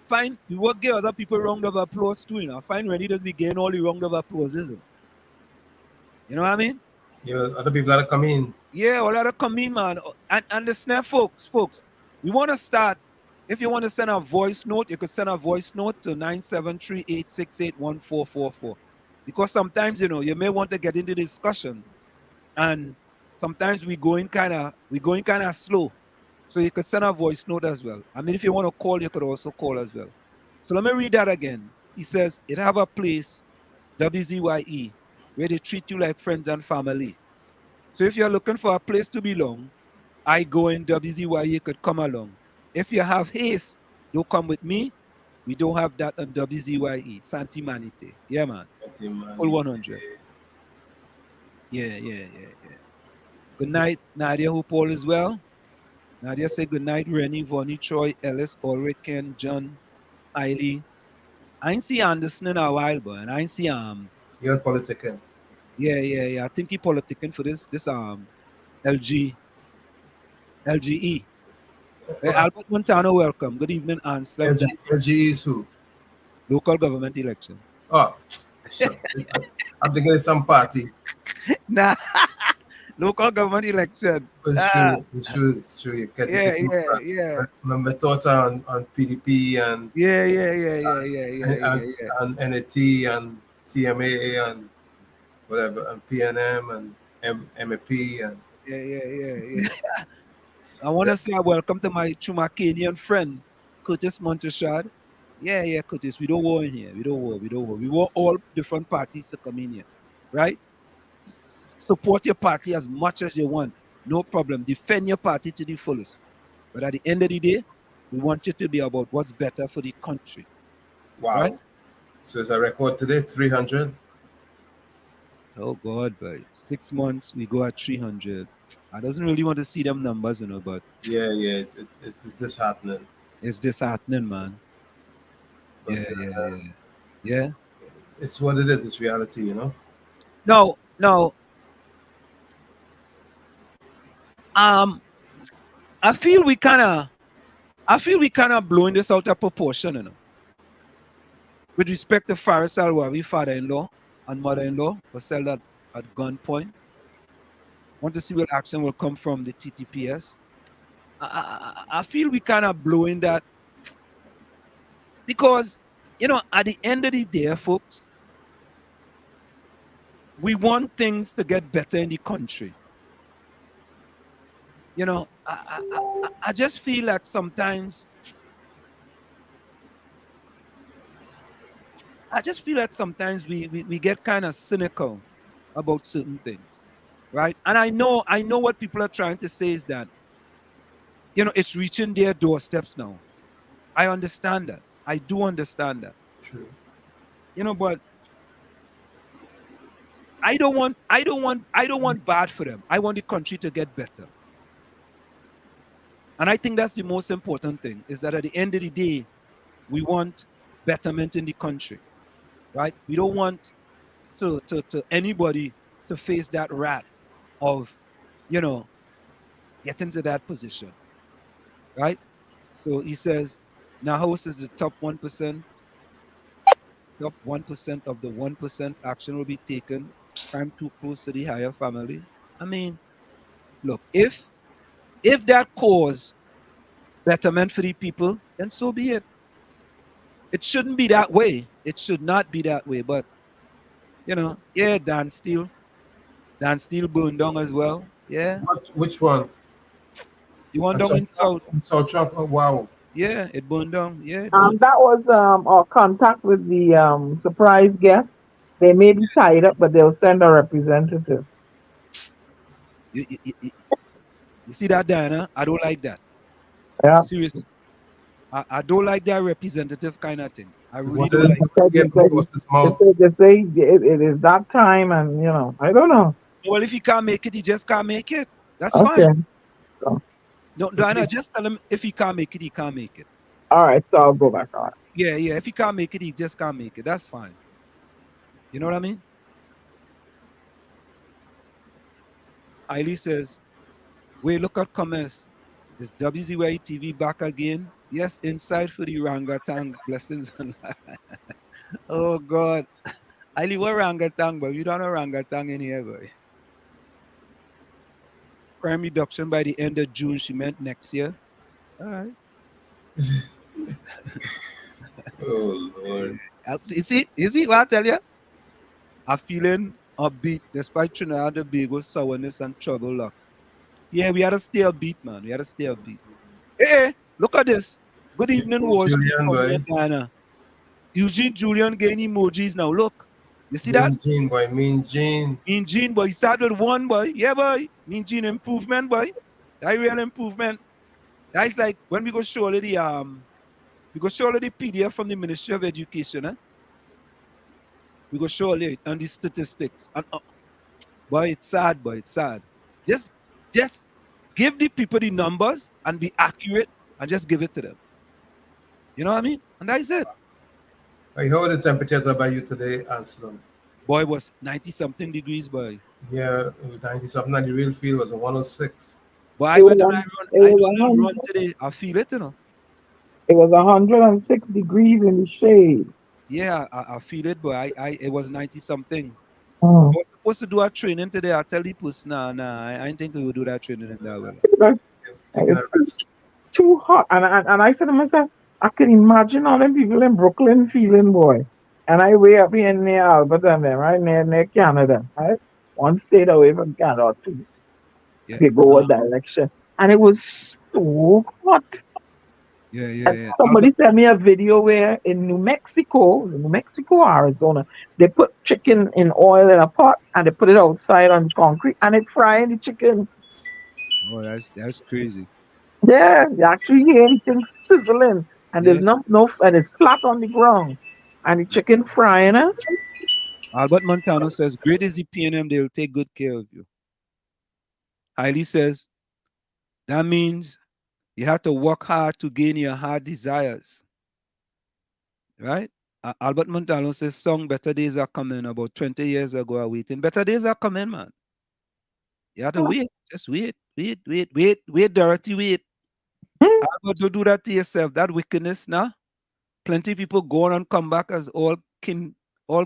Fine, we work get other people round of applause too, you know. Fine, Rennie does be getting all the round of applause, isn't it? You know what I mean? Yeah, other people that come in. Yeah, all that come in, man. And the snare, folks, we want to start. If you want to send a voice note, you could send a voice note to 973-868-1444. Because sometimes, you know, you may want to get into discussion, and sometimes we going kind of slow. So you could send a voice note as well. I mean, if you want to call, you could also call as well. So let me read that again. He says, it have a place, WZYE, where they treat you like friends and family. So if you're looking for a place to belong, I go in WZYE, you could come along. If you have haste, don't come with me. We don't have that on WZYE. Santi Manite. Yeah, man. Full 100. Yeah. Good night, Nadia, who Paul as well. Nadia say good night, Rennie, Vonnie, Troy, Ellis, Ulrich, Ken, John, Eiley. I ain't see Anderson in a while, but I ain't see You're politicking. Yeah. I think he politicking for this LGE. Albert Montano, welcome. Good evening, Ansel. LGE is who? Local government election. Oh, sure. I'm thinking it's some party. Nah. Local government election. It's true. You get Yeah. My thoughts are on PDP and and NAT and TMA and whatever and PNM and MAP and yeah. I want to say welcome to my Chumacanian friend Curtis Monteshad. Yeah, Curtis. We don't war in here. We don't war. We want all different parties to come in here, right? Support your party as much as you want. No problem. Defend your party to the fullest. But at the end of the day, we want you to be about what's better for the country. Wow. Right? So it's a record today, 300. Oh, God, boy. 6 months, we go at 300. I doesn't really want to see them numbers, you know, but... Yeah, it's disheartening. It's disheartening, man. But, yeah. It's what it is. It's reality, you know? No. I feel we kind of blowing this out of proportion, you know. With respect to Faris Alwawi, father-in-law and mother-in-law, was held at gunpoint. Want to see what action will come from the TTPS. I feel we kind of blowing that because, at the end of the day, folks, we want things to get better in the country. I just feel that sometimes we get kind of cynical about certain things, right? And I know what people are trying to say is that, it's reaching their doorsteps now. I understand that. I do understand that. True. But I don't want bad for them. I want the country to get better. And I think that's the most important thing, is that at the end of the day, we want betterment in the country, right? We don't want to anybody to face that rat of, getting to that position, right? So he says, now host is the top 1%. Top 1% of the 1% action will be taken. Crime too close to the higher family. I mean, look, if that cause betterment for the people, then so be it. It shouldn't be that way. It should not be that way. But yeah, Dan Steele burned down as well. Yeah. Which one? You want down in South? South Trump. Oh, wow. Yeah, it burned down. Yeah. That was our contact with the surprise guest. They may be tied up, but they'll send a representative. You see that, Diana? I don't like that. Yeah. Seriously. I don't like that representative kind of thing. I really don't like it. They say it is that time, and I don't know. Well, if he can't make it, he just can't make it. That's okay. fine. So. No, Diana, just tell him if he can't make it, he can't make it. All right, so I'll go back on it. Yeah. If he can't make it, he just can't make it. That's fine. You know what I mean? Hailey says, wait, look at comments. Is WZYE TV back again? Yes, inside for the orangutans. Blessings. Oh, God. Hailey, what orangutan, boy? You don't know orangutan in here, boy. Crime reduction by the end of June, she meant next year. All right. Oh, Lord. You see what I tell you? I'm feeling upbeat despite Trinidad and Tobago sourness and trouble luck. Yeah, we had to stay upbeat, man. We had to stay upbeat. Hey, look at this. Good evening, Wall Street, Diana. Eugene Julian getting emojis now. Look. You see that? Mean Gene. Mean Gene, boy. He started with one, boy. Yeah, boy. Mean Gene improvement, boy. That real improvement. That's like when we go show all the PDF from the Ministry of Education, eh? We go show all it on the statistics. And, boy, it's sad, boy. It's sad. Just give the people the numbers and be accurate and just give it to them. You know what I mean? And that's it. I heard the temperatures are by you today, Anselm. Boy, it was 90-something degrees, boy. Yeah, it was 90-something, and the real feel was 106. But I went on a run today. I feel it, you know. It was 106 degrees in the shade. Yeah, I feel it, but it was 90-something. Oh. I was supposed to do a training today. I tell the puss, nah, I didn't think we would do that training in that way. It's too hot. And I said to myself, I can imagine all them people in Brooklyn feeling, boy. And I way up here near Alberta, right near Canada, right? One state away from Canada or two. Yeah. They go a direction. And it was so hot. Yeah. Somebody sent me a video where in New Mexico, Arizona, they put chicken in oil in a pot and they put it outside on concrete and it frying the chicken. Oh, that's crazy. Yeah, you actually hear anything sizzling, and there's no, and it's flat on the ground, and the chicken frying it. Albert Montano says, "Great is the PNM; they will take good care of you." Hailey says, "That means you have to work hard to gain your heart desires." Right? Albert Montano says, "Song Better Days Are Coming." About 20 years ago, I waiting. Better days are coming, man. You have to wait. Just wait, Dorothy, wait. Albert, don't do that to yourself. That wickedness now. Plenty of people go on and come back as all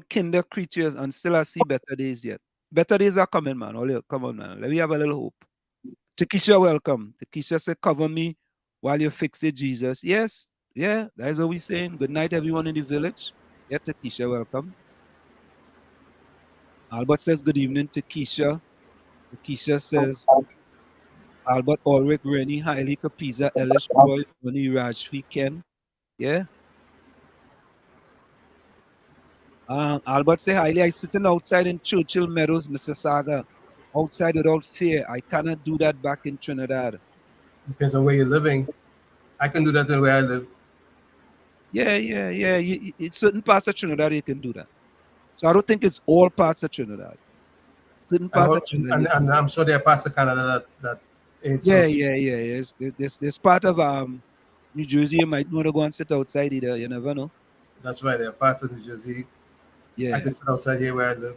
kinder creatures and still I see better days yet. better days are coming, man. Come on, man. Let me have a little hope. Takesha, welcome. Takesha said, cover me while you fix it, Jesus. Yes, yeah, that is what we're saying. Good night, everyone in the village. Yeah, Takesha, welcome. Albert says, good evening, Takesha. Takesha says, Albert, Ulrich, Rennie, Hailey, Kapiza, Elish, Roy, Tony, Rajvi, Ken. Yeah. Albert say, Hailey, I sitting outside in Churchill Meadows, Mississauga. Outside without fear. I cannot do that back in Trinidad. Depends on where you're living. I can do that in where I live. Yeah. It's certain parts of Trinidad you can do that. So I don't think it's all parts of Trinidad. Certain parts of Trinidad. And I'm sure there are parts of Canada that ain't yeah. There's part of New Jersey you might want to go and sit outside either. You never know. That's right. There are parts of New Jersey. Yeah. I can sit outside here where I live.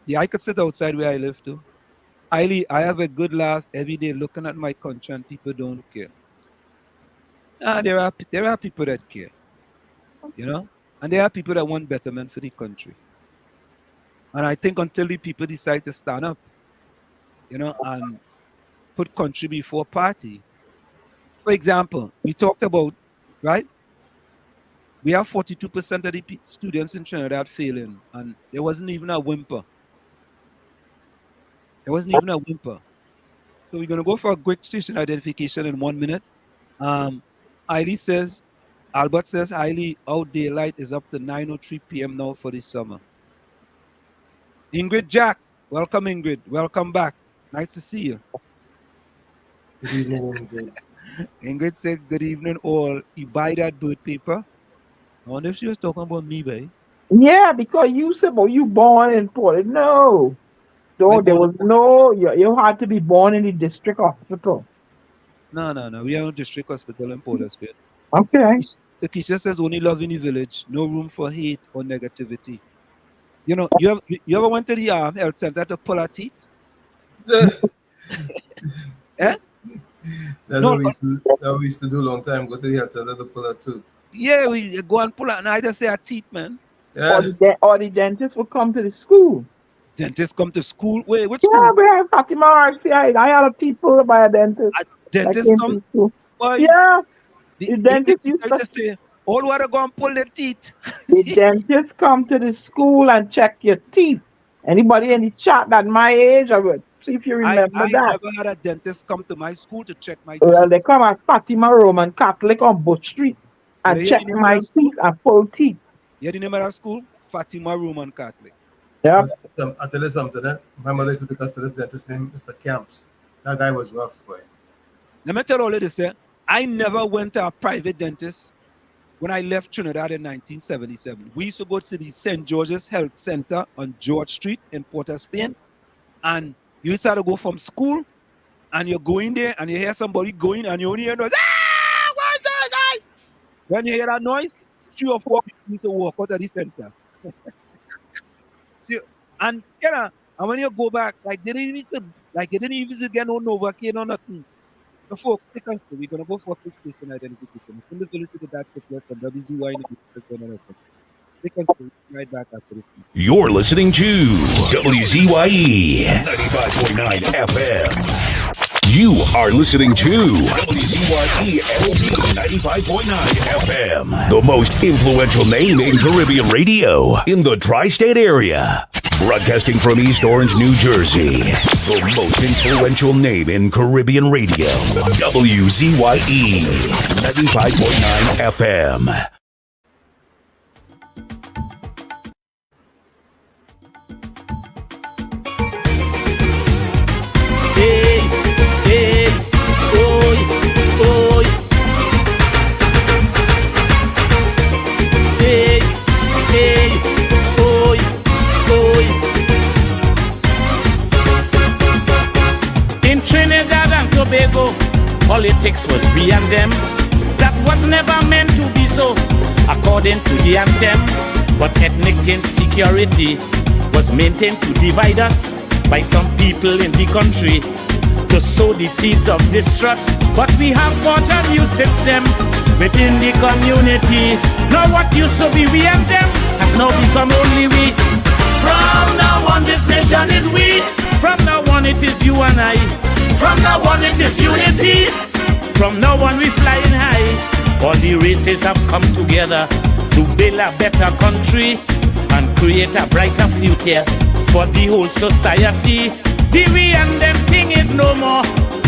Yeah, I could sit outside where I live too. I have a good laugh every day looking at my country and people don't care. There are people that care, you know, and there are people that want betterment for the country. And I think until the people decide to stand up, you know, and put country before party. For example, we talked about, right? We have 42% of the students in Trinidad failing, and there wasn't even a whimper. There wasn't even a whimper. So we're going to go for a quick station identification in 1 minute. Albert says, our daylight is up to 9:03 p.m. now for this summer. Ingrid Jack, welcome Ingrid. Welcome back. Nice to see you. Good evening, Ingrid. Ingrid said, good evening all. You buy that bird paper? I wonder if she was talking about me, babe. Yeah, because you said, well, you born in Port. No. There was no, you had to be born in the district hospital. No. We are in district hospital in Portersfield. Okay. Takesha says only love in the village, no room for hate or negativity. You know, you ever went to the health center to pull a teeth? Eh? That's what we used to do a long time. Go to the health center to pull a tooth. Yeah, we go and pull out, and I just say a teeth, man. Yeah. Or the dentist would come to the school. Dentists come to school? Wait, which school? Yeah, we have Fatima RC. I had a teeth pulled by a dentist. A dentist come? Yes. The dentist used to say, all water go and pull the teeth. The dentist come to the school and check your teeth. Anybody in the chat that my age, I would see if you remember I that. never had a dentist come to my school to check my teeth. Well, they come at Fatima Roman Catholic on Butch Street and check my teeth and pull teeth. You hear the name of that school? Fatima Roman Catholic. Yeah. I'll tell you something. My mother used to take us to this dentist named Mr. Camps. That guy was rough, boy. Let me tell all of this. I never went to a private dentist when I left Trinidad in 1977. We used to go to the St. George's Health Center on George Street in Port of Spain. And you used to go from school and you're going there and you hear somebody going and you only hear noise. When you hear that noise, 3 or 4 people used to walk out of the center. And you know, and when you go back, you didn't even get no Novocaine or nothing. So folks, stick and stay. We're gonna go for a quick station identification. It's in the village with the DAT Triplets and WZYE 95.9 FM. Stick and stay. Right back after this. You're listening to WZYE 95.9 FM. You are listening to WZYE 95.9 FM, the most influential name in Caribbean radio in the tri-state area. Broadcasting from East Orange, New Jersey, the most influential name in Caribbean radio. WZYE 95.9 FM. Politics was we and them. That was never meant to be so, according to the anthem. But ethnic insecurity was maintained to divide us by some people in the country to sow the seeds of distrust. But we have bought a new system within the community. Now what used to be we and them has now become only we. From now on, this nation is we. From now on, it is you and I. From now on, it is unity. From now on, we flying high. All the races have come together to build a better country and create a brighter future for the whole society. The we and them thing is no more,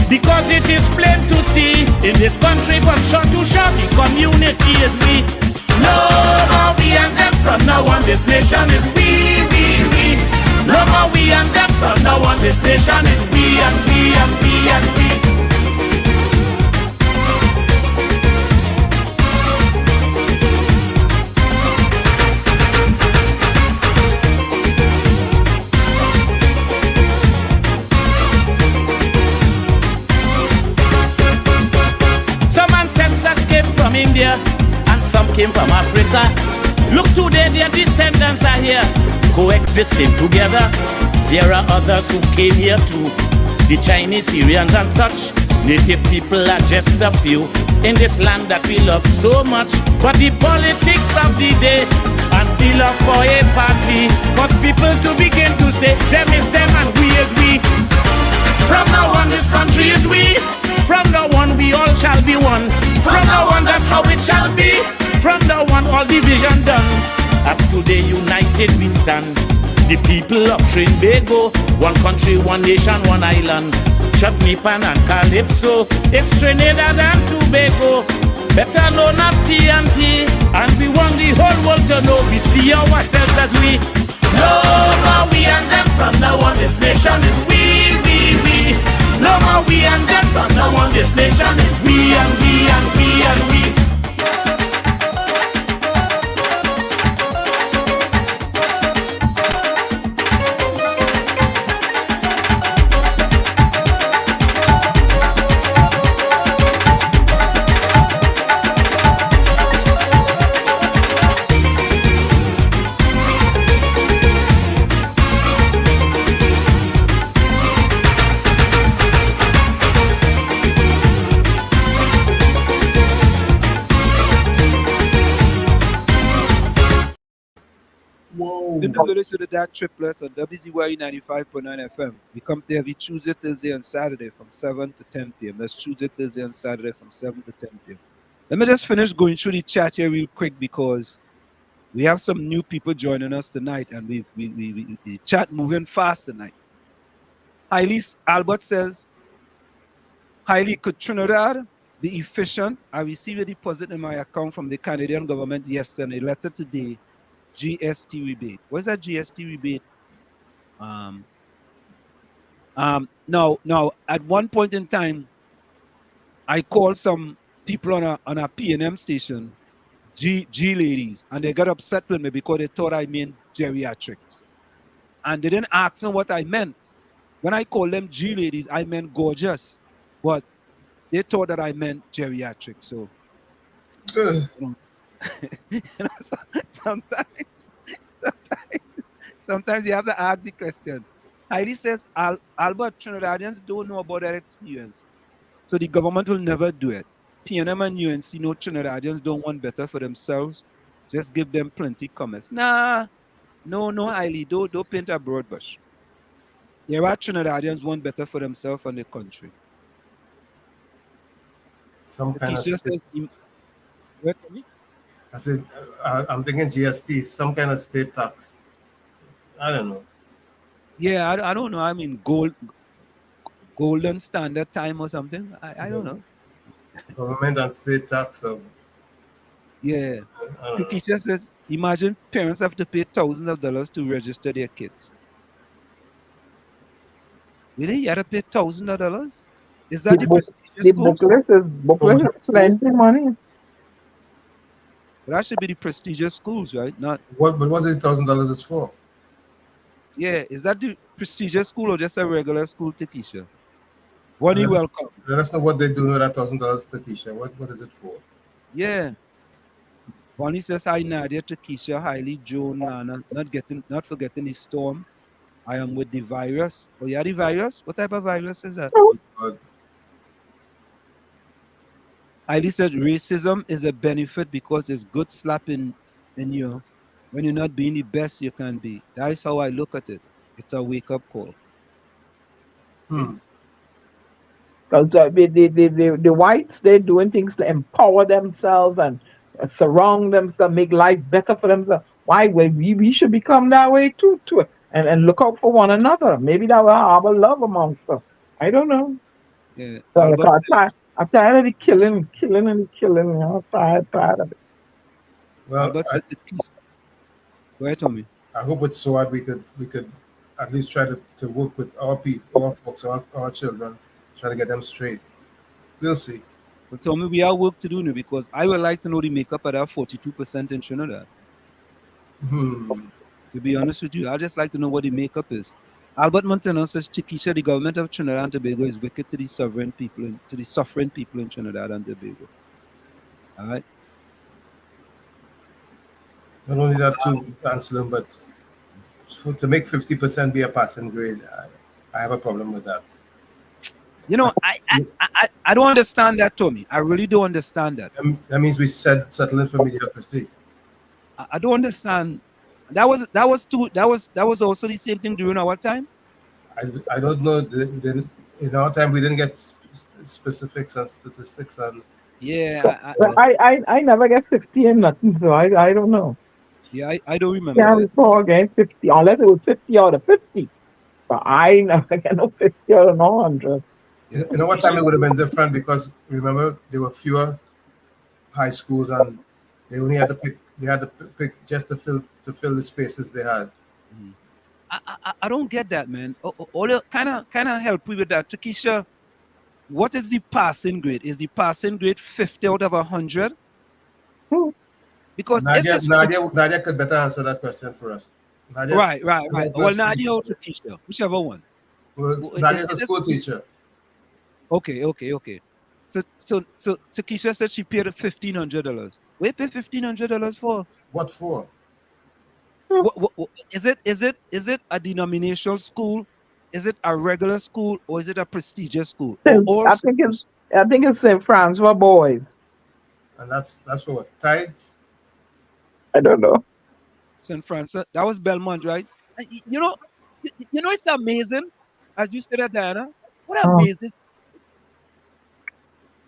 because it is plain to see in this country from shore to shore the community is we. No more we and them. From now on, this nation is we. No more we and them. From now on, this nation is we and we and we and we. Some ancestors came from India and some came from Africa. Look today, their descendants are here, coexisting together. There are others who came here too, the Chinese, Syrians and such. Native people are just a few in this land that we love so much. But the politics of the day and the love for a party cause people to begin to say, them is them and we is we. From now on, this country is we. From now on, we all shall be one. From now on, that's how it shall be. From now on, all division done. As today united we stand, the people of Trinbago, one country, one nation, one island. Chutney Pan and Calypso, it's Trinidad and Tobago, better known as TNT. And we want the whole world to know we see ourselves as we. No more we and them. From now on, this nation is we. No more we and them. From now on, this nation is we and we and we and we. In the village with the DAT Triplets on WZYE 95.9 FM. We come there every Tuesday, Thursday, and Saturday from 7 to 10 p.m. That's Tuesday, Thursday, and Saturday from 7 to 10 p.m. Let me just finish going through the chat here real quick because we have some new people joining us tonight, and the chat moving fast tonight. Hailey Albert says, Hailey, could Trinidad be efficient? I received a deposit in my account from the Canadian government yesterday, a letter today. GST rebate. What's that GST rebate? Now, at one point in time, I called some people on a P&M station, G ladies, and they got upset with me because they thought I meant geriatrics. And they didn't ask me what I meant. When I called them G ladies, I meant gorgeous. But they thought that I meant geriatrics. So sometimes you have to ask the question. Heidi says Albert, Trinidadians don't know about that experience, so the government will never do it. PNM and UNC know Trinidadians don't want better for themselves. Just give them plenty comments. Nah, no, Heidi, don't paint a broad brush. There are Trinidadians want better for themselves and the country. Some kind of. Wait for me. I said, I'm thinking GST, some kind of state tax. I don't know. Yeah, I don't know. I mean, golden standard time or something. I don't know. Government and state tax. So yeah. The teacher says, imagine parents have to pay thousands of dollars to register their kids. Really? You have to pay thousands of dollars? Is that the prestigious school? Booklet is plenty money. That should be the prestigious schools, right? Not what? But what's $1,000 is for? Yeah, is that the prestigious school or just a regular school, Takesha? What you welcome. Let us know what they do with that $1,000, Takesha. What is it for? Yeah. Bonnie says, hi Nadia, Takesha, Hailey, Joe, Nana. Not forgetting the storm. I am with the virus. Oh yeah, the virus? What type of virus is that? Hailey said racism is a benefit because there's good slap in you. when you're not being the best you can be. That's how I look at it. It's a wake-up call. Because the whites, they're doing things to empower themselves and surround themselves, make life better for themselves. Why? Well, we should become that way too, and look out for one another. Maybe that will have a love amongst us. I don't know. Yeah, So Albert I'm tired of the killing. You know, tired of it. Well, Albert said, go ahead, Tommy. I hope with SWAT we could at least try to work with our people, our folks, our children, try to get them straight. We'll see. But Tommy, we have work to do now because I would like to know the makeup of that 42% in Trinidad. To be honest with you, I'd just like to know what the makeup is. Albert Montano says, Chiquisha, the government of Trinidad and Tobago is wicked to the suffering people in Trinidad and Tobago. All right. Not only that, too, Anselm, but to make 50% be a passing grade, I have a problem with that. You know, I don't understand that, Tommy. I really don't understand that. That means we settling for mediocrity. I don't understand. That was also the same thing during our time. I don't know. In our time, we didn't get specifics and statistics and. Yeah, I never get 50 and nothing, so I don't know. Yeah, I don't remember. Can't recall getting 50 unless it was 50 out of 50. But I never get no 50 out of 100. You know what time it would have been different because remember there were fewer high schools and they only had to pick. They had to pick just to fill the spaces they had. I don't get that, man. All kind of help me with that, Takisha. What is the passing grade? Is the passing grade 50 out of 100? Because Nadia could better answer that question for us. Nadia, right. Well, Nadia or Takisha, whichever one. Well, Nadia's a school teacher. Okay. So Takisha said she paid $1,500. What you pay $1,500 for? What for? What, is it a denominational school? Is it a regular school or is it a prestigious school? I think it's St. Francois boys. And that's what tithes. I don't know. St. Francis. That was Belmont, right? You know, it's amazing. As you said, Diana. What amazing.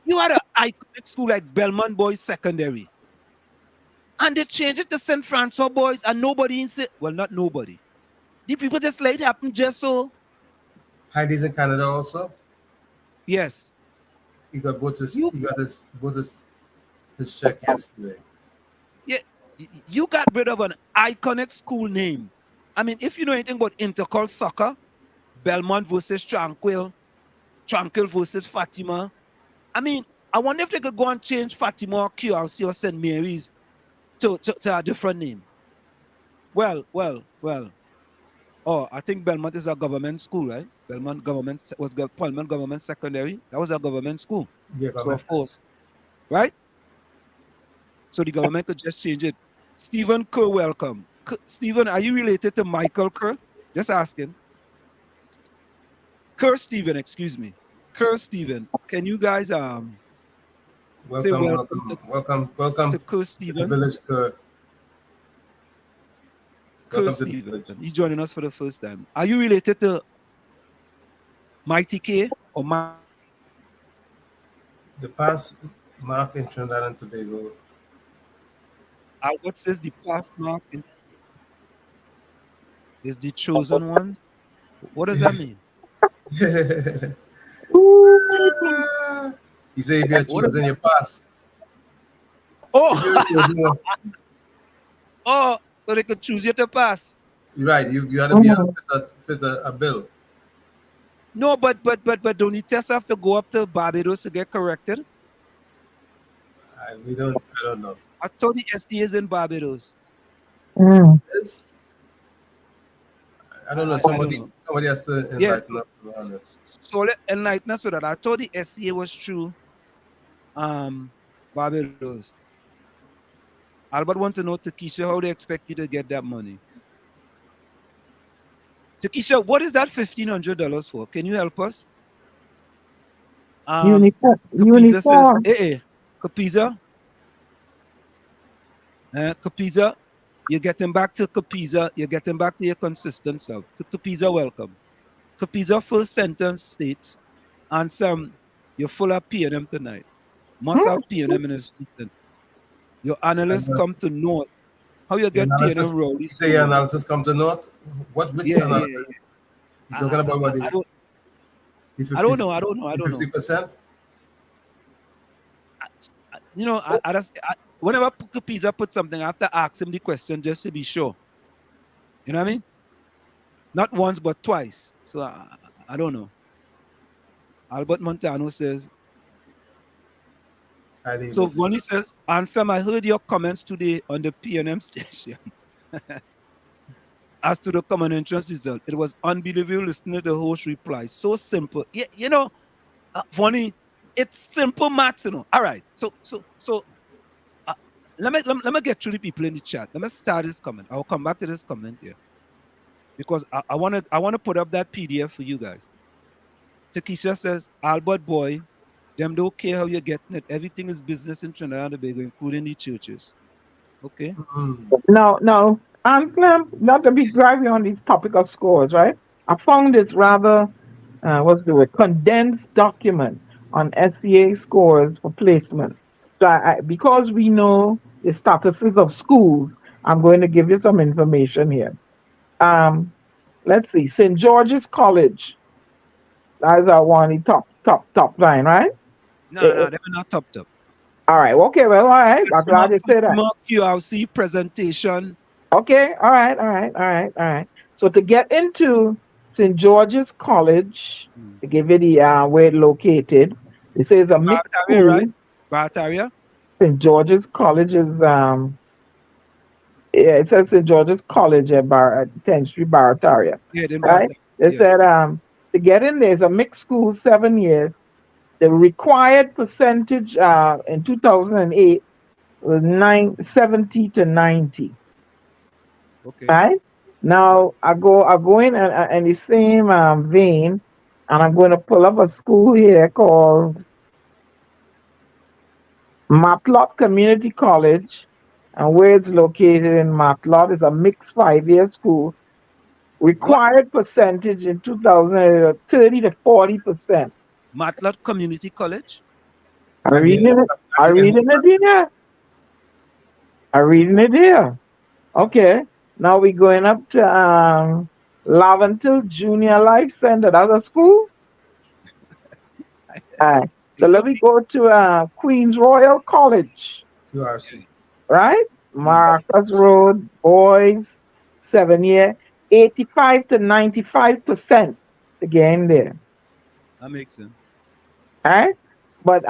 You had an iconic school like Belmont Boys Secondary. And they changed it to St. Francois Boys and nobody insisted. Well, not nobody. The people just let it happen just so. Heidi's in Canada also? Yes. He got his check yesterday. Yeah. You got rid of an iconic school name. I mean, if you know anything about intercol soccer, Belmont versus Tranquil versus Fatima. I mean, I wonder if they could go and change Fatima or QRC or St. Mary's to a different name. Well. Oh, I think Belmont is a government school, right? Belmont Government Secondary. That was a government school. Yeah, so of course, right? So the government could just change it. Stephen Kerr, welcome. Stephen, are you related to Michael Kerr? Just asking. Kerr Stephen, excuse me. Kerr Stephen, can you guys welcome to Kerr Stephen? Village Kerr. Kerr Stephen. He's joining us for the first time. Are you related to Mighty K or Mark? The past Mark in Trinidad and Tobago. What says the past Mark is the chosen one? What does that mean? He said if you're chosen your past. Oh, oh, so they could choose you to pass. Right, you got to be able to fit a bill. No, but don't the tests have to go up to Barbados to get corrected? I don't know. I thought the STA is in Barbados. Yes. I don't know. Somebody has to enlighten us on it. So enlighten us so that I thought the SCA was true. Barbados. Albert wants to know, Takisha, how they expect you to get that money. Takisha, what is that $1,500 for? Can you help us? Capiza says, Capiza. Capiza, You're getting back to Capiza. You're getting back to your consistent self. To Capiza, welcome. Capiza first sentence states, Ansem, you're full of P&M tonight. Must have P&M in his sentence. Your analysts come to note how you get P&M Rowley. Say your analysis come to note? Which analysis? Yeah. He's talking about what I don't know. 50%? You know, I just, whenever Capiza put something, I have to ask him the question just to be sure. You know what I mean? Not once, but twice. So I don't know. Albert Montano says, so Vonnie says, Ansem, I heard your comments today on the P&M station. As to the common entrance result, it was unbelievable listening to the host reply. So simple. You know, Vonnie, it's simple maths, you know. All right. So let me get through the people in the chat. Let me start this comment. I'll come back to this comment here. Because I wanna put up that PDF for you guys. Takesha says, Albert boy, them don't care how you're getting it. Everything is business in Trinidad and Tobago, including the churches. Okay. No. Anselm, not to be driving on this topic of scores, right? I found this rather, what's the word, condensed document on SCA scores for placement. So because we know the statuses of schools, I'm going to give you some information here. Let's see, St. George's College. That's our one, top line, right? No, they're not top. All right. Okay. Well, all right. I'm glad you said that. QRC presentation. Okay. All right. So to get into St. George's College, to give you the where it's located, it says a mixed school. Right? Barataria. St. George's College is it says St. George's College at 10th Street, Barataria. Yeah, right? They said to get in there is a mixed school, 7 years. The required percentage in 2008 was 70 to 90. Okay. Right? Now I go in the same vein, and I'm going to pull up a school here called Matlot Community College, and where it's located in Matlot is a mixed 5-year school. Required percentage in 2000 30 to 40%. Matlot Community College. I'm reading it here. Okay. Now we're going up to Laventil Junior Life Center. That's a school. All right. So let me go to Queens Royal College. QRC. Right? Marcus Road, boys, 7-year, 85 to 95% to get in there. That makes sense. All right? But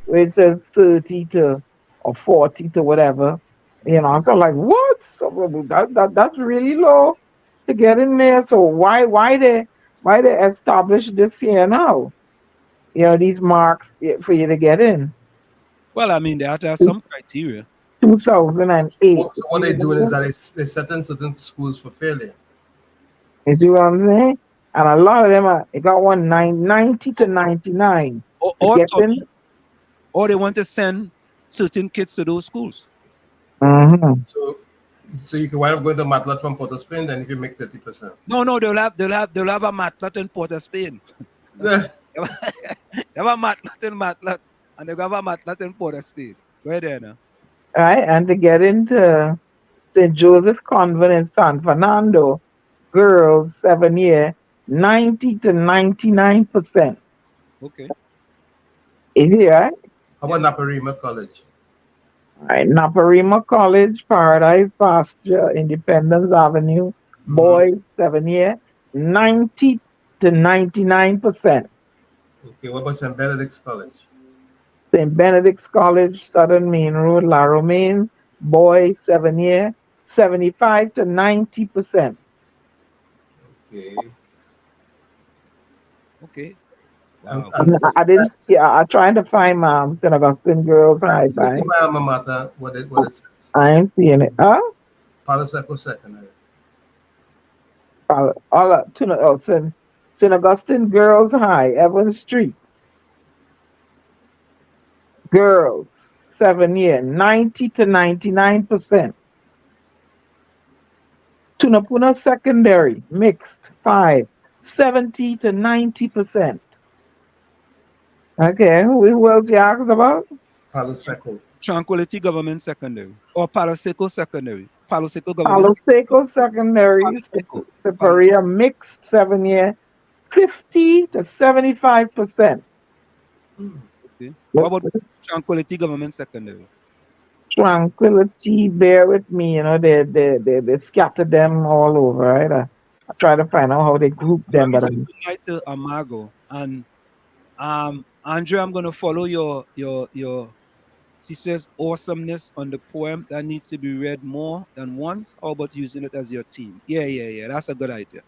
it says 30 to or 40 to whatever, you know, so like, what? So that's really low to get in there. So why they establish this here now? You know, these marks for you to get in. Well, I mean, they have to have some criteria. 2008. So what they're doing is that they're setting certain schools for failure. You see what I'm saying? And a lot of them they got one 90 to 99. Or they want to send certain kids to those schools. Mm-hmm. So you can wind up going to Matlot from Port of Spain, then if you make 30%. No, they'll have a Matlot in Port of Spain. They have a Matlot in Matlot, and they have a Matlot in Port of Spain. Go ahead there now. All right, and to get into St. Joseph Convent in San Fernando, girls, 7-year, 90 to 99%. Okay. Is it right? How about Naparima College? All right, Naparima College, Paradise Pasture, Independence Avenue, boys, 7-year, 90 to 99%. Okay, what about St. Benedict's College? St. Benedict's College, Southern Main Road, La Romaine, boys, 7-year, 75 to 90%. Okay. Wow. I didn't see. I'm trying to find St. Augustine Girls High. My alma mater, what it says. I ain't seeing it. Huh? Palo Seco Secondary. St. Augustine Girls High, Evans Street. Girls, 7 year, 90 to 99%. Tunapuna secondary, mixed, 5, 70 to 90%. Okay, who else you asked about? Palo Seco. Tranquility Government Secondary or Palo Seco Secondary. Palo Seco Government Palo Seco secondary, Superior, mixed, 7 year, 50 to 75%. Okay. What about Tranquility Government Secondary? Tranquility, bear with me, you know, they scatter them all over, right? I try to find out how they group them, but Good night to Amago. And Andrea, I'm gonna follow your she says awesomeness on the poem that needs to be read more than once. How about using it as your team? Yeah. That's a good idea.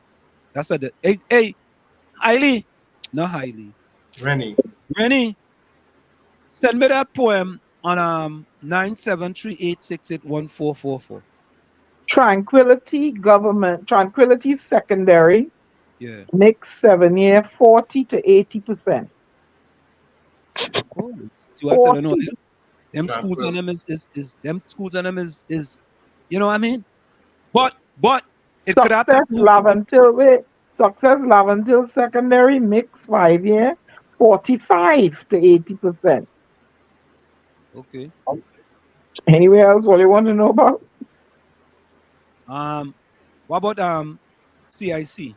That's a hey, Hailey. Not Hailey. Rennie. Send me that poem on 973-868-1444. Tranquility secondary, Yeah. mixed, 7 year, 40 to 80%. Oh, see what I know. Them schools on them is them schools on them is you know what I mean? But it could happen. Success Laventille secondary, mixed, 5 year, 45 to 80%. Okay. Anywhere else what you want to know about? What about CIC?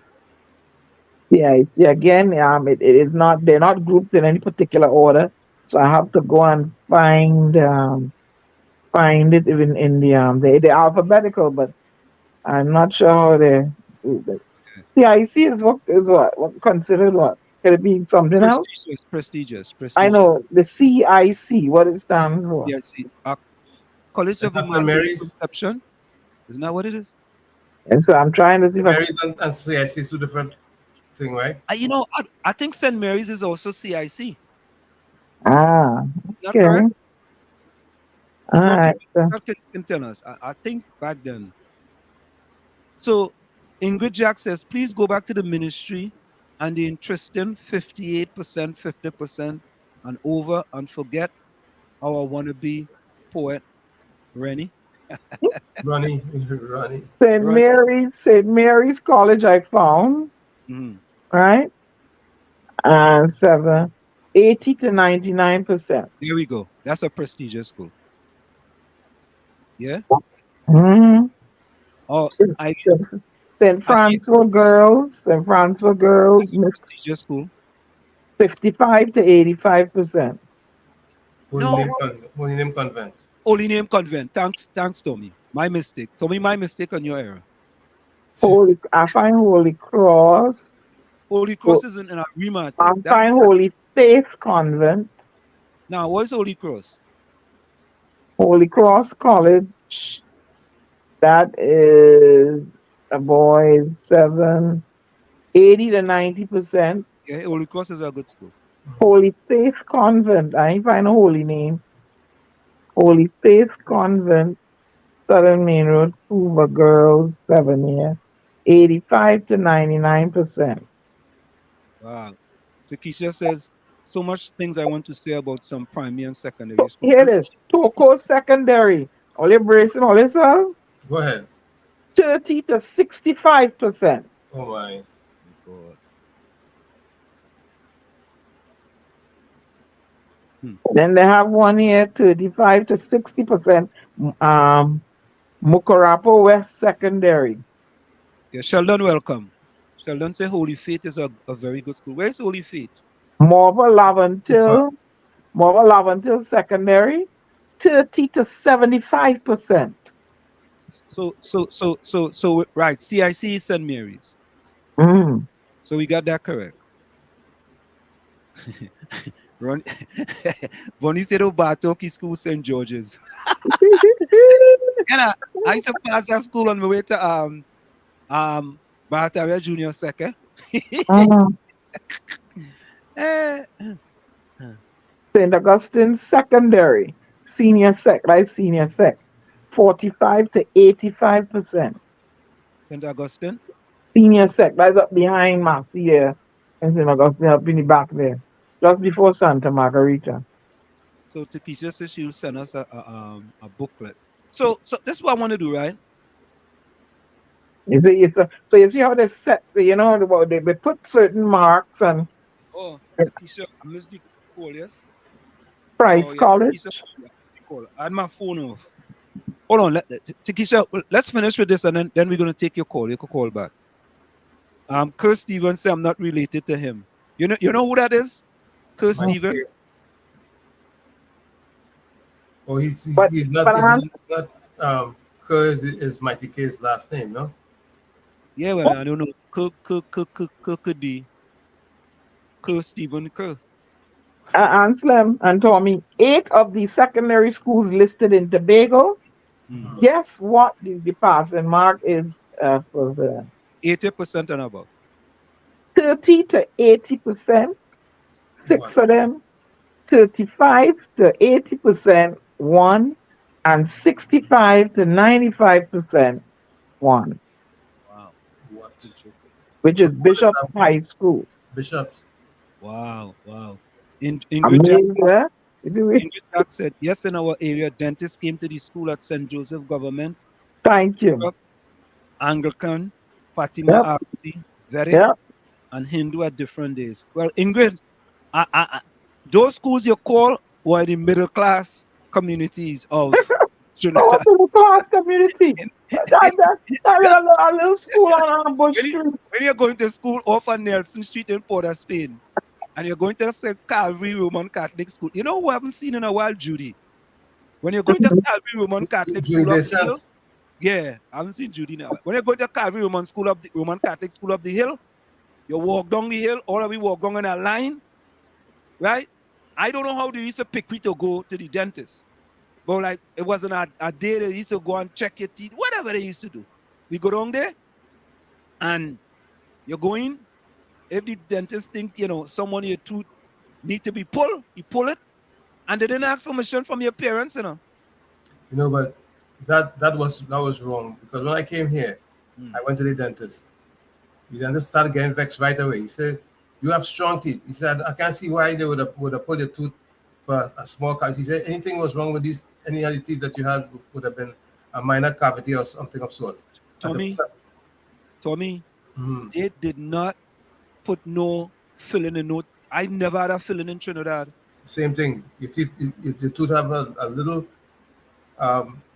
Yeah, it's again, it is not, they're not grouped in any particular order. So I have to go and find it even in they're alphabetical, but I'm not sure how they. CIC is what considered what? Can it be something else? Prestigious. I know the CIC, what it stands for. CIC, College of Immaculate Conception. Isn't that what it is? And so I'm trying to see if Mary's and CIC is two different thing, right? You know, I think St. Mary's is also CIC. Ah, okay. Correct? All right. Can tell us. I think back then. So Ingrid Jack says, please go back to the ministry and the interesting 58%, 50% and over and forget our wannabe poet, Rennie. Ronnie. St. Mary's College I found. Right? And 80 to 99%. There we go. That's a prestigious school. Yeah? Mm-hmm. Oh, St. Francois Girls. That's a prestigious school. 55 to 85%. Holy Name Convent. Holy Name Convent. Thanks, Tommy. My mistake. Tommy, my mistake on your error. I find Holy Cross. Holy Cross is in agreement. I find Holy Faith Convent. Now, what is Holy Cross? Holy Cross College. That is a boys 80 to 90%. Yeah, Holy Cross is a good school. Holy Faith Convent. I find a holy name. Holy Faith Convent, Southern Main Road, Hoover Girls, 7 year, 85 to 99%. Wow. So Keisha says, so much things I want to say about some primary and secondary school. Here it is. Toko Secondary. All your bracing, all yourself? Go ahead. 30 to 65%. Oh my God. Then they have one here, 35 to 60%. Mukarapo West Secondary. Yeah, Sheldon, welcome. Sheldon say Holy Faith is a very good school. Where's Holy Faith? Morva Laventille Secondary, 30 to 75%. So right, CIC is St. Mary's. So we got that correct. Bonnie said Batoki School, St. George's. And I used to pass that school on my way to Barataria Junior Second. St. Augustine Secondary, Senior Sec, 45 to 85%. St. Augustine? Senior Sec, right up behind Marcia and St. Augustine, up in the back there, just before Santa Margarita. So Takesha says she'll send us a booklet. So this is what I want to do, right? So you see how they set, they put certain marks and Oh, Takesha, I missed the call, yes? Oh, Price yeah, College. Takesha, yeah, the call. I had my phone off. Hold on, Takesha, let's finish with this and then we're going to take your call. You can call back. Kurt Stevens said I'm not related to him. You know who that is? Kurt Stevens? Oh, he's But not Kerr is Mighty K's last name, no? Yeah, well, I don't know. Could be Kurt Stephen Kerr. Anselm and Tommy, 8 of the secondary schools listed in Tobago. Guess what the passing mark is for the 80% and above. 30 to 80%. 6 of them, 35 to 80%, 1, and 65 to 95%, 1. Wow. What? Which is Bishop's High School. Bishop's. Wow. Amazing, Ingrid Jack said, yes, in our area, dentists came to the school at St. Joseph Government. Thank you. Anglican, Fatima RC, Vedic, and Hindu at different days. Well, Ingrid, those schools you call were the middle class communities of Trinidad. Middle class community. A little school on Bush Street. When you're going to school off on Nelson Street in Port of Spain, and you're going to St. Calvary Roman Catholic School, you know who I haven't seen in a while, Judy? When you're going to Calvary Roman Catholic School up the hill, yeah, I haven't seen Judy now. When you're going to Calvary Roman Catholic School up the hill, you walk down the hill, all of we walk down in a line, right? I don't know how they used to pick me to go to the dentist. But like, it wasn't a day they used to go and check your teeth, whatever they used to do. We go down there, and you're going, if the dentist think, someone in your tooth need to be pulled, he pull it, and they didn't ask permission from your parents, But that was wrong, because when I came here, I went to the dentist. The dentist started getting vexed right away. He said, "You have strong teeth." He said, "I can't see why they would have pulled your tooth for a small cavity." He said, "Anything was wrong with any other teeth that you had would have been a minor cavity or something of sorts." Tommy, they did not put no filling in. No, I never had a filling in Trinidad. Same thing. Your tooth have a little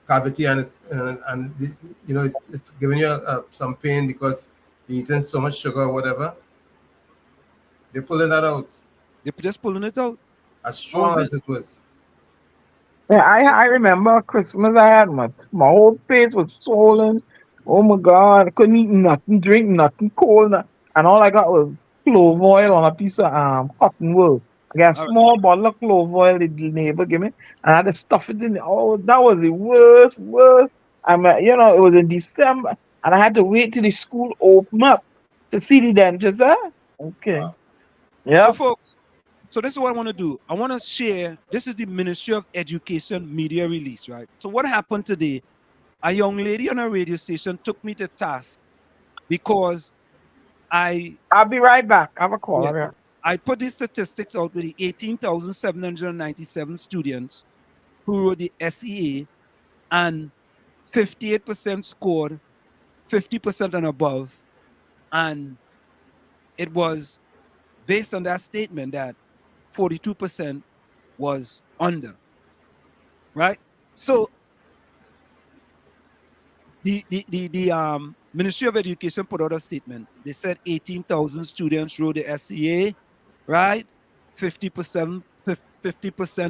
cavity, and it's giving you some pain because you're eating so much sugar or whatever. They're pulling that out. They're just pulling it out. As strong as it was. Yeah, I remember Christmas. I had my whole face was swollen. Oh my God, I couldn't eat nothing, drink nothing cold, and all I got was clove oil on a piece of cotton wool. I got a small bottle of clove oil the neighbor gave me, and I had to stuff it in. Oh, that was the worst. It was in December, and I had to wait till the school open up to see the dentist. Okay. Wow. Yeah. So folks, so this is what I want to do. I want to share, this is the Ministry of Education media release, right? So what happened today, a young lady on a radio station took me to task because I'll be right back. I have a call. Yeah, I put these statistics out with the 18,797 students who wrote the SEA, and 58% scored 50% and above. And it was based on that statement that 42% was under, right? So the Ministry of Education put out a statement. They said 18,000 students wrote the SEA, right? 50%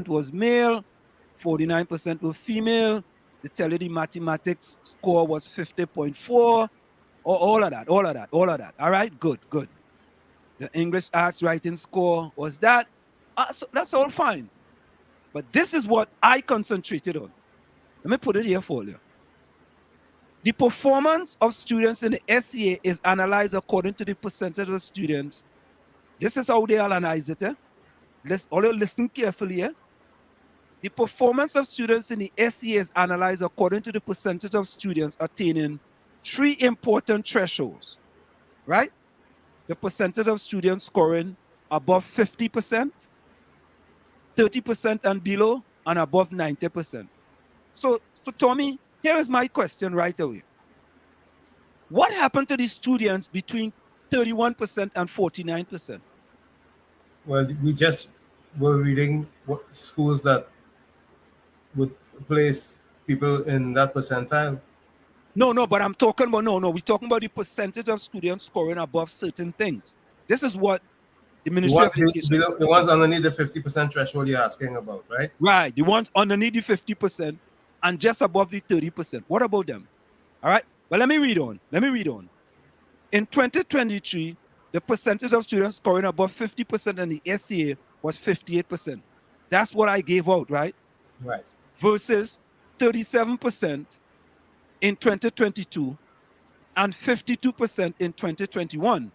was male, 49% were female. They tell you the mathematics score was 50.4, all of that. All right, good. The English arts writing score was that. So that's all fine. But this is what I concentrated on. Let me put it here for you. The performance of students in the SEA is analyzed according to the percentage of students. This is how they analyze it. Let's all listen carefully. The performance of students in the SEA is analyzed according to the percentage of students attaining 3 important thresholds, right? The percentage of students scoring above 50%, 30% and below, and above 90%. So Tommy, here is my question right away. What happened to the students between 31% and 49%? Well, we just were reading what schools that would place people in that percentile. No, but I'm talking about, we're talking about the percentage of students scoring above certain things. This is what the Ministry of Education is the ones underneath the 50% threshold you're asking about, right? Right, the ones underneath the 50% and just above the 30%. What about them? All right, but let me read on. In 2023, the percentage of students scoring above 50% in the SCA was 58%. That's what I gave out, right? Right. Versus 37% in 2022 and 52% in 2021.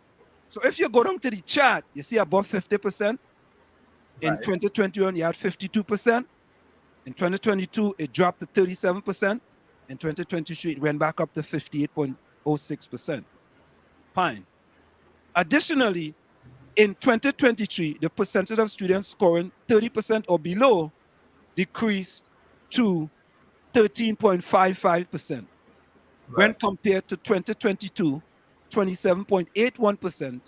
So if you go down to the chart, you see above 50%. In 2021, you had 52%. In 2022, it dropped to 37%. In 2023, it went back up to 58.06%. Fine. Additionally, in 2023, the percentage of students scoring 30% or below decreased to 13.55%. When compared to 2022, 27.81%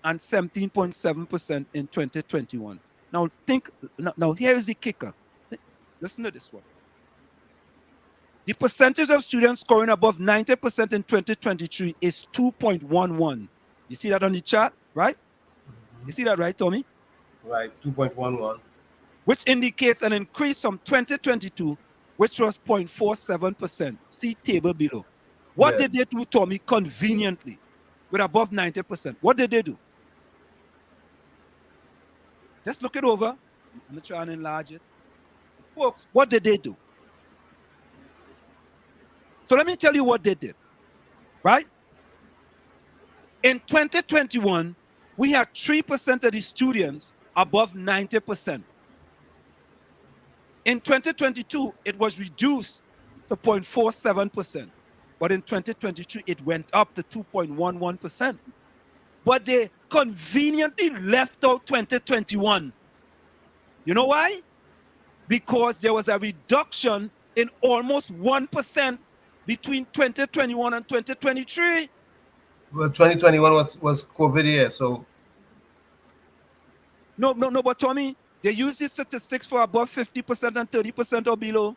and 17.7% in 2021. Now here is the kicker. Listen to this one. The percentage of students scoring above 90% in 2023 is 2.11. You see that on the chart, right? You see that, right, Tommy? Right, 2.11. Which indicates an increase from 2022, which was 0.47%. See table below. What did they do, Tommy, conveniently with above 90%? What did they do? Just look it over. I'm going to try and enlarge it. Folks, what did they do? So let me tell you what they did, right? In 2021, we had 3% of the students above 90%. In 2022, it was reduced to 0.47%. But in 2023, it went up to 2.11%. But they conveniently left out 2021. You know why? Because there was a reduction in almost 1% between 2021 and 2023. Well, 2021 was COVID year, so. No, but Tommy, they use these statistics for above 50% and 30% or below.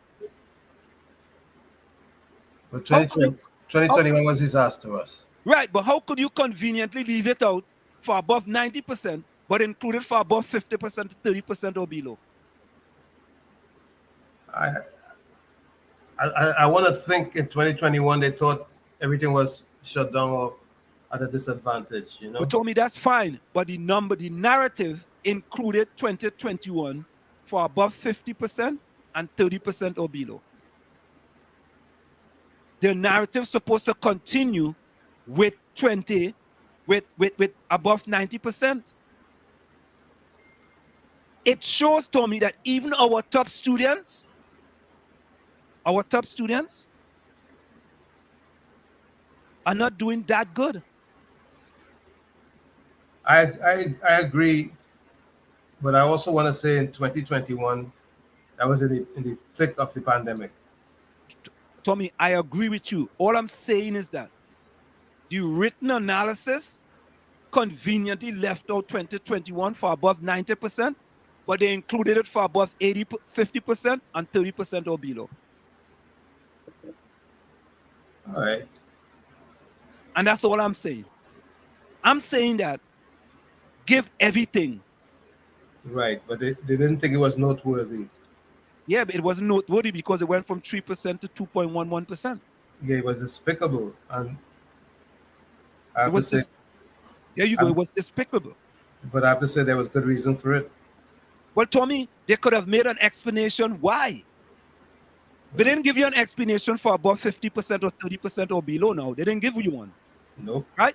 But 2021 was disastrous. Right, but how could you conveniently leave it out for above 90%, but include it for above 50% to 30% or below? I want to think in 2021 they thought everything was shut down or at a disadvantage, you know. But Tommy, that's fine. But the narrative included 2021 for above 50% and 30% or below. The narrative supposed to continue with above 90%. It shows, Tommy, that even our top students are not doing that good. I agree, but I also want to say in 2021, that was in the thick of the pandemic. Tommy, I agree with you. All I'm saying is that the written analysis conveniently left out 2021 for above 90%, but they included it for above 50% and 30% or below. All right. And that's all I'm saying. I'm saying that give everything. Right, but they didn't think it was noteworthy. Yeah, but it wasn't noteworthy because it went from 3% to 2.11%. Yeah, it was despicable. And there you go, it was despicable. But I have to say there was good reason for it. Well, Tommy, they could have made an explanation why. They didn't give you an explanation for above 50% or 30% or below now. They didn't give you one. No. Right?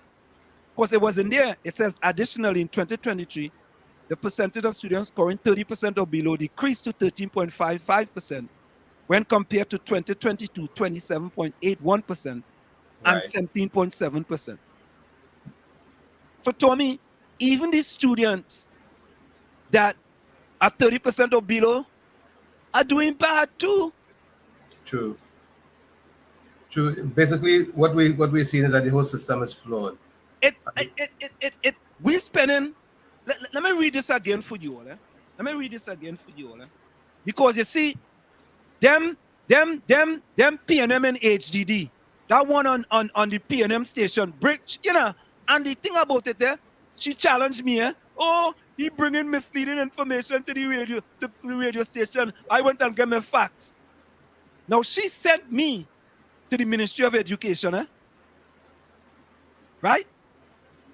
Because it was in there. It says additionally in 2023, the percentage of students scoring 30% or below decreased to 13.55% when compared to 2022, 27.81% and 17.7%. So Tommy, even the students that at 30% or below are doing bad too. True. Basically, what we're seeing is that the whole system is flawed. We're spending. Let me read this again for you all. Let me read this again for you all. Because you see, them PNM and HDD, that one on the PNM station, bridge, and the thing about it, she challenged me, oh, he bringing misleading information to the radio station. I went and got my facts. Now she sent me to the Ministry of Education, right?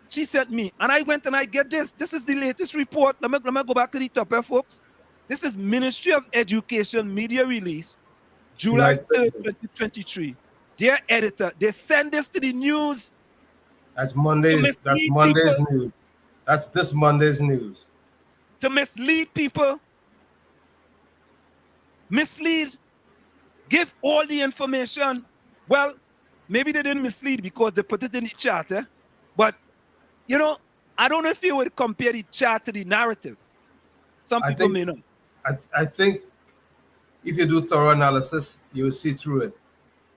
She sent me, and I went and I get this. This is the latest report. Let me go back to the top here, folks. This is Ministry of Education media release, July 3rd, 2023. Dear editor, they send this to the news. That's Monday's news. That's this Monday's news. To mislead people. Mislead. Give all the information. Well, maybe they didn't mislead because they put it in the chat, but I don't know if you would compare the chat to the narrative. Some people may not. I think if you do thorough analysis, you'll see through it.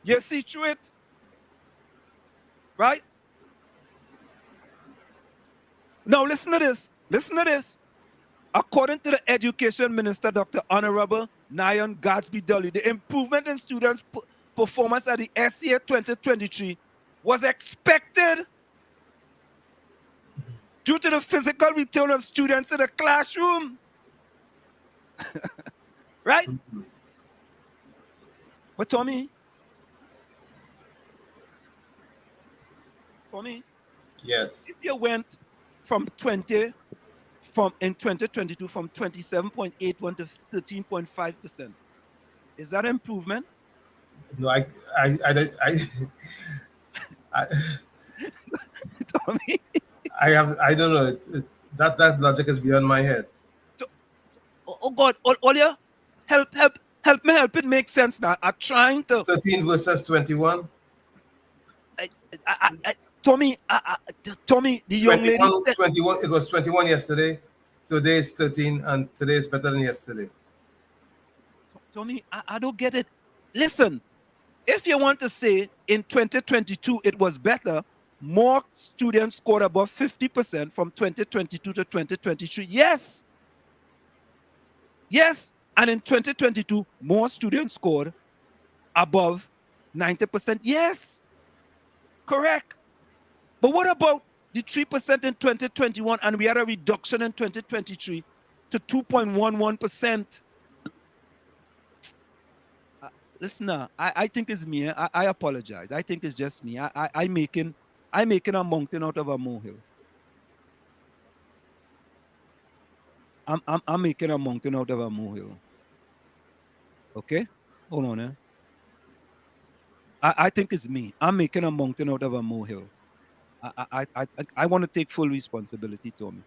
You see through it? Right? Now listen to this. Listen to this. According to the Education Minister, Dr. Honorable Nyan Gadsby-Dolly, the improvement in students' performance at the SCA 2023 was expected due to the physical return of students to the classroom. Right? But Tommy, yes. If you went in 2022 from 27.81 to 13.5%, is that improvement? No, I Tommy, I don't know. That logic is beyond my head. Oh God, Olia, help it make sense now. I'm trying to 13 versus 21. Tommy, the young lady said 21. It was 21 yesterday. Today is 13, and today is better than yesterday. Tommy, I don't get it. Listen, if you want to say in 2022 it was better, more students scored above 50% from 2022 to 2023. Yes. Yes. And in 2022, more students scored above 90%. Yes. Correct. But what about the 3% in 2021 and we had a reduction in 2023 to 2.11%? Listen, I think it's me. I apologize. I think it's just me. I'm making a mountain out of a molehill. I'm making a mountain out of a molehill. Okay? Hold on. I think it's me. I'm making a mountain out of a molehill. I want to take full responsibility, Tommy.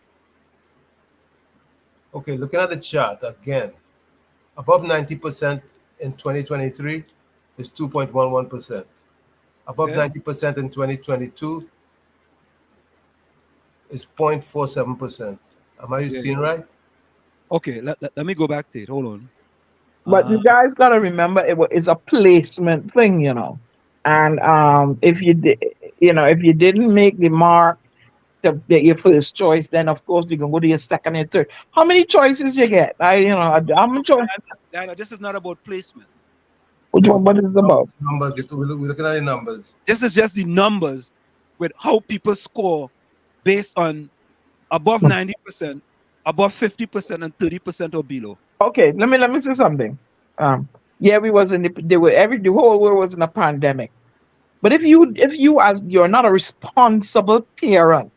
Okay, looking at the chart again, above 90% in 2023 is 2.11%. Above 90% in 2022 is 0.47%. Am I seeing right? Okay, let me go back to it. Hold on. But you guys got to remember, it's a placement thing, And if you didn't make the mark to get your first choice, then of course you can go to your second and third. How many choices you get? How many choices? This is not about placement. Which one? What is it about? Numbers. We're looking at the numbers. This is just the numbers with how people score based on above 90%, above 50%, and 30% or below. Okay, let me say something. We was the whole world was in a pandemic. But if you're not a responsible parent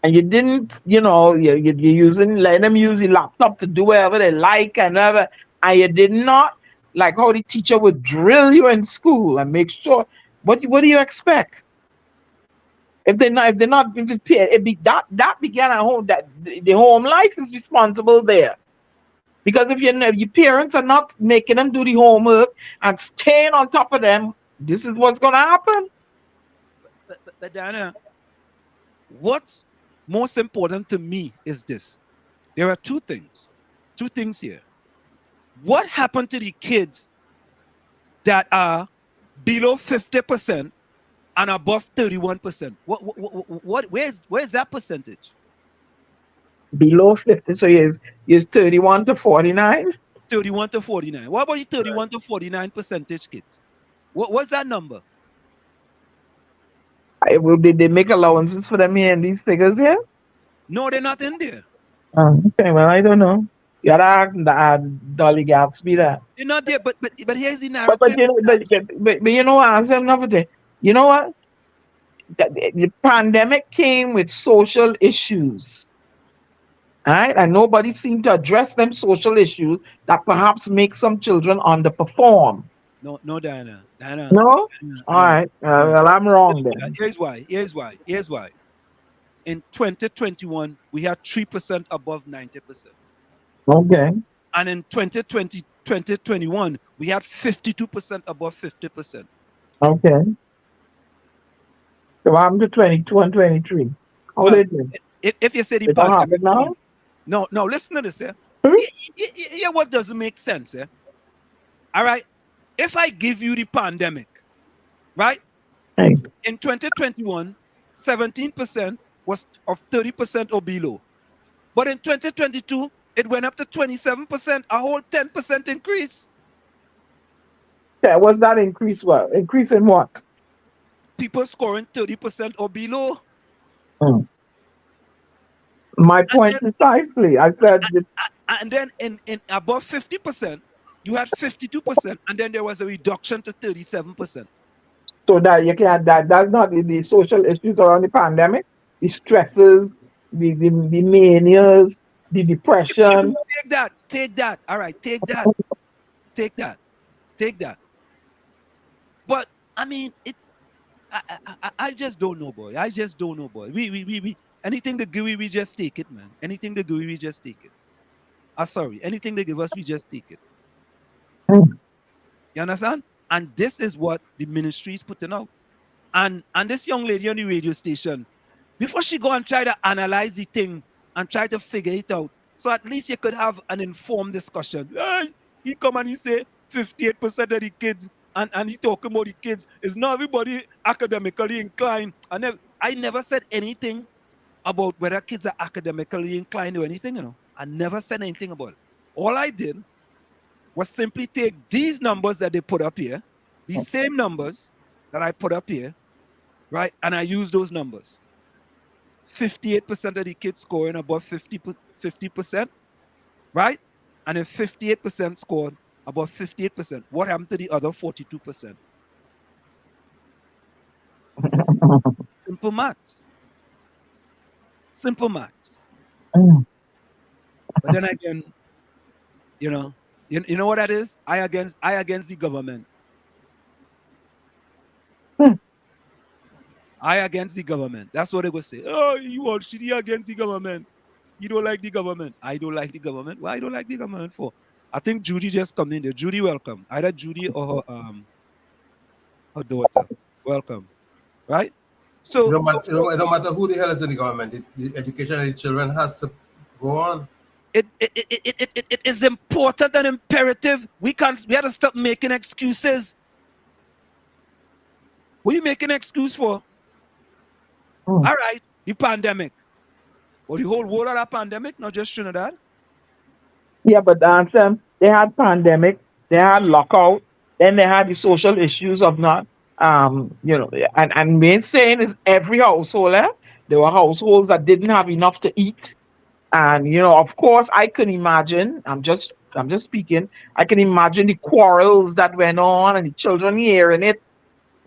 and you didn't, you're letting them use the laptop to do whatever they like and whatever, and you did not, like how the teacher would drill you in school and make sure, what do you expect? If they're not prepared, that began at home. That the home life is responsible there. Because if your parents are not making them do the homework and staying on top of them, this is what's going to happen. But Diana, what's most important to me is this. There are two things. two things here. What happened to the kids that are below 50% and above 31%? Where's that percentage? Below 50, so is 31 to 49? 31 to 49. What about the 31 to 49 percentage kids? What's that number? Did they make allowances for them here in these figures here? No, they're not in there. Okay, well, I don't know. You gotta ask Dolly Gatsby that. They're not there, but here's the But narrative. you know what? Answer another. You know what? The pandemic came with social issues, right? And nobody seemed to address them social issues that perhaps make some children underperform. No, Diana. No? All right. Well, I'm wrong then. Here's why. In 2021, we had 3% above 90%. Okay. And in 2021, we had 52% above 50%. Okay. So I'm to 22 and 23. How Well, they do? if you say the They don't have it pandemic, now? no, listen to this, yeah. What doesn't make sense, yeah? All right. If I give you the pandemic, right? Hey. In 2021, 17% was of 30% or below. But in 2022, it went up to 27%, a whole 10% increase. Yeah, what's that increase? What? Increase in what? People scoring 30% or below. My point precisely. I said, and then in above 50%, you had 52%, and then there was a reduction to 37%. so that you can't. That's not the social issues around the pandemic, the stresses, the manias, the depression. Take that. All right, take that. But I mean, I just don't know, boy. I just don't know, boy. We anything they give we just take it, man. Anything they give we just take it. Sorry, anything they give us, we just take it. You understand? And this is what the ministry is putting out. And this young lady on the radio station, before she go and try to analyze the thing and try to figure it out, so at least you could have an informed discussion. He come and he say 58% of the kids, and he talking about the kids, is not everybody academically inclined. I never said anything about whether kids are academically inclined or anything, you know. I never said anything about it. All I did was simply take these numbers that they put up here, these same numbers that I put up here, right? And I use those numbers. 58% of the kids scoring above 50%, right? And if 58% scored above 58%, what happened to the other 42%? Simple maths. But then again, you know what that is? I against the government. I against the government. That's what they would say. Oh, you all shitty against the government. You don't like the government. I don't like the government. Why I don't like the government for? I think Judy just come in there. Judy, welcome. Either Judy or her daughter. Welcome. Right? So it don't matter who the hell is in the government. The education of the children has to go on. It is important and imperative. We have to stop making excuses. What are you making an excuse for? All right, the pandemic. Or the whole world of that pandemic, not just Trinidad. Yeah, but they had pandemic, they had lockout, then they had the social issues of not, and main saying is every household, there were households that didn't have enough to eat. And, of course, I can imagine, I'm just speaking, I can imagine the quarrels that went on and the children hearing it,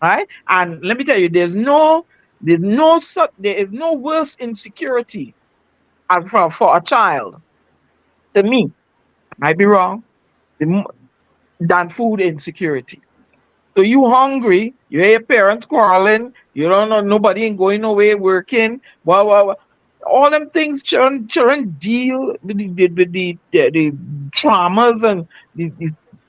right? And let me tell you, there is no worse insecurity for a child, to me, might be wrong, than food insecurity. So you hungry, you hear your parents quarreling, you don't know, nobody ain't going nowhere working, all them things children deal with the traumas and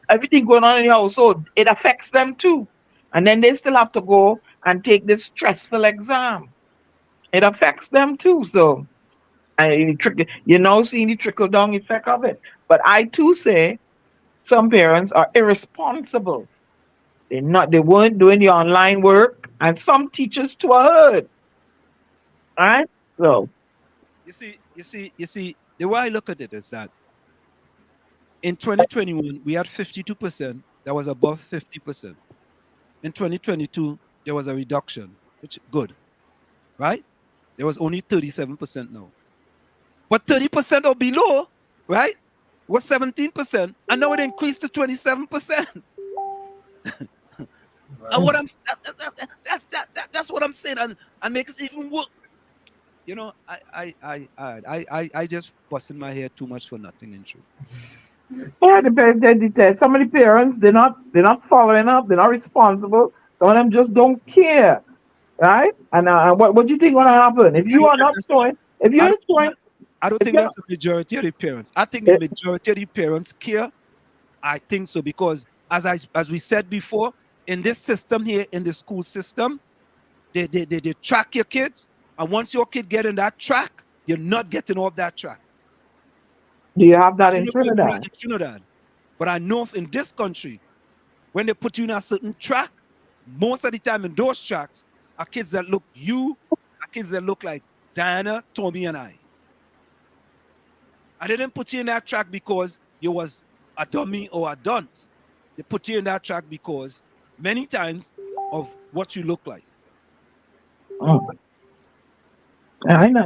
everything going on in the household. It affects them too. And then they still have to go and take this stressful exam. It affects them too. So And you now seeing the trickle down effect of it. But I too say some parents are irresponsible. They weren't doing the online work, and some teachers too are hurt. All right? So You see, the way I look at it is that in 2021, we had 52% that was above 50%. In 2022, there was a reduction, which good, right? There was only 37% now. But 30% or below, right, was 17%, and now it increased to 27%. And what that's what I'm saying, and makes it even worse. You know, I just busting my hair too much for nothing in truth. yeah, some of the parents they're not following up, they're not responsible. Some of them just don't care. Right? And what do you think gonna happen? If you are not showing, if I you're don't, showing, I don't if think you're that's the majority of the parents. I think the majority of the parents care. I think so because as we said before, in this system here, in the school system, they track your kids, and once your kid get in that track, you're not getting off that track. do you have I that don't in know if they do that Trinidad? in Trinidad, but I know in this country, when they put you in a certain track, most of the time in those tracks are kids that look kids that look like Diana, Tommy, and I. I didn't put you in that track because you was a dummy or a dunce. They put you in that track because many times of what you look like. Mm.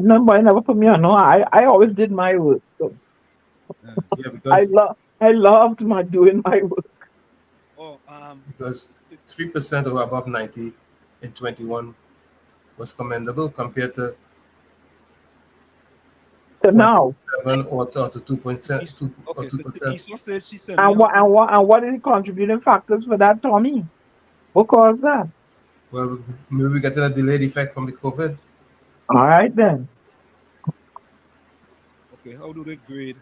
Nobody never put me on. No, I always did my work. So Yeah, because I loved my doing my work. Oh, because 3% or above 90 in 21 was commendable compared to So now, 0.7 or to 2%. Okay, so 2%. Esau says she sent me what are the contributing factors for that, Tommy? What caused that? Well, maybe we getting a delayed effect from the COVID. All right then. Okay, how do they grade?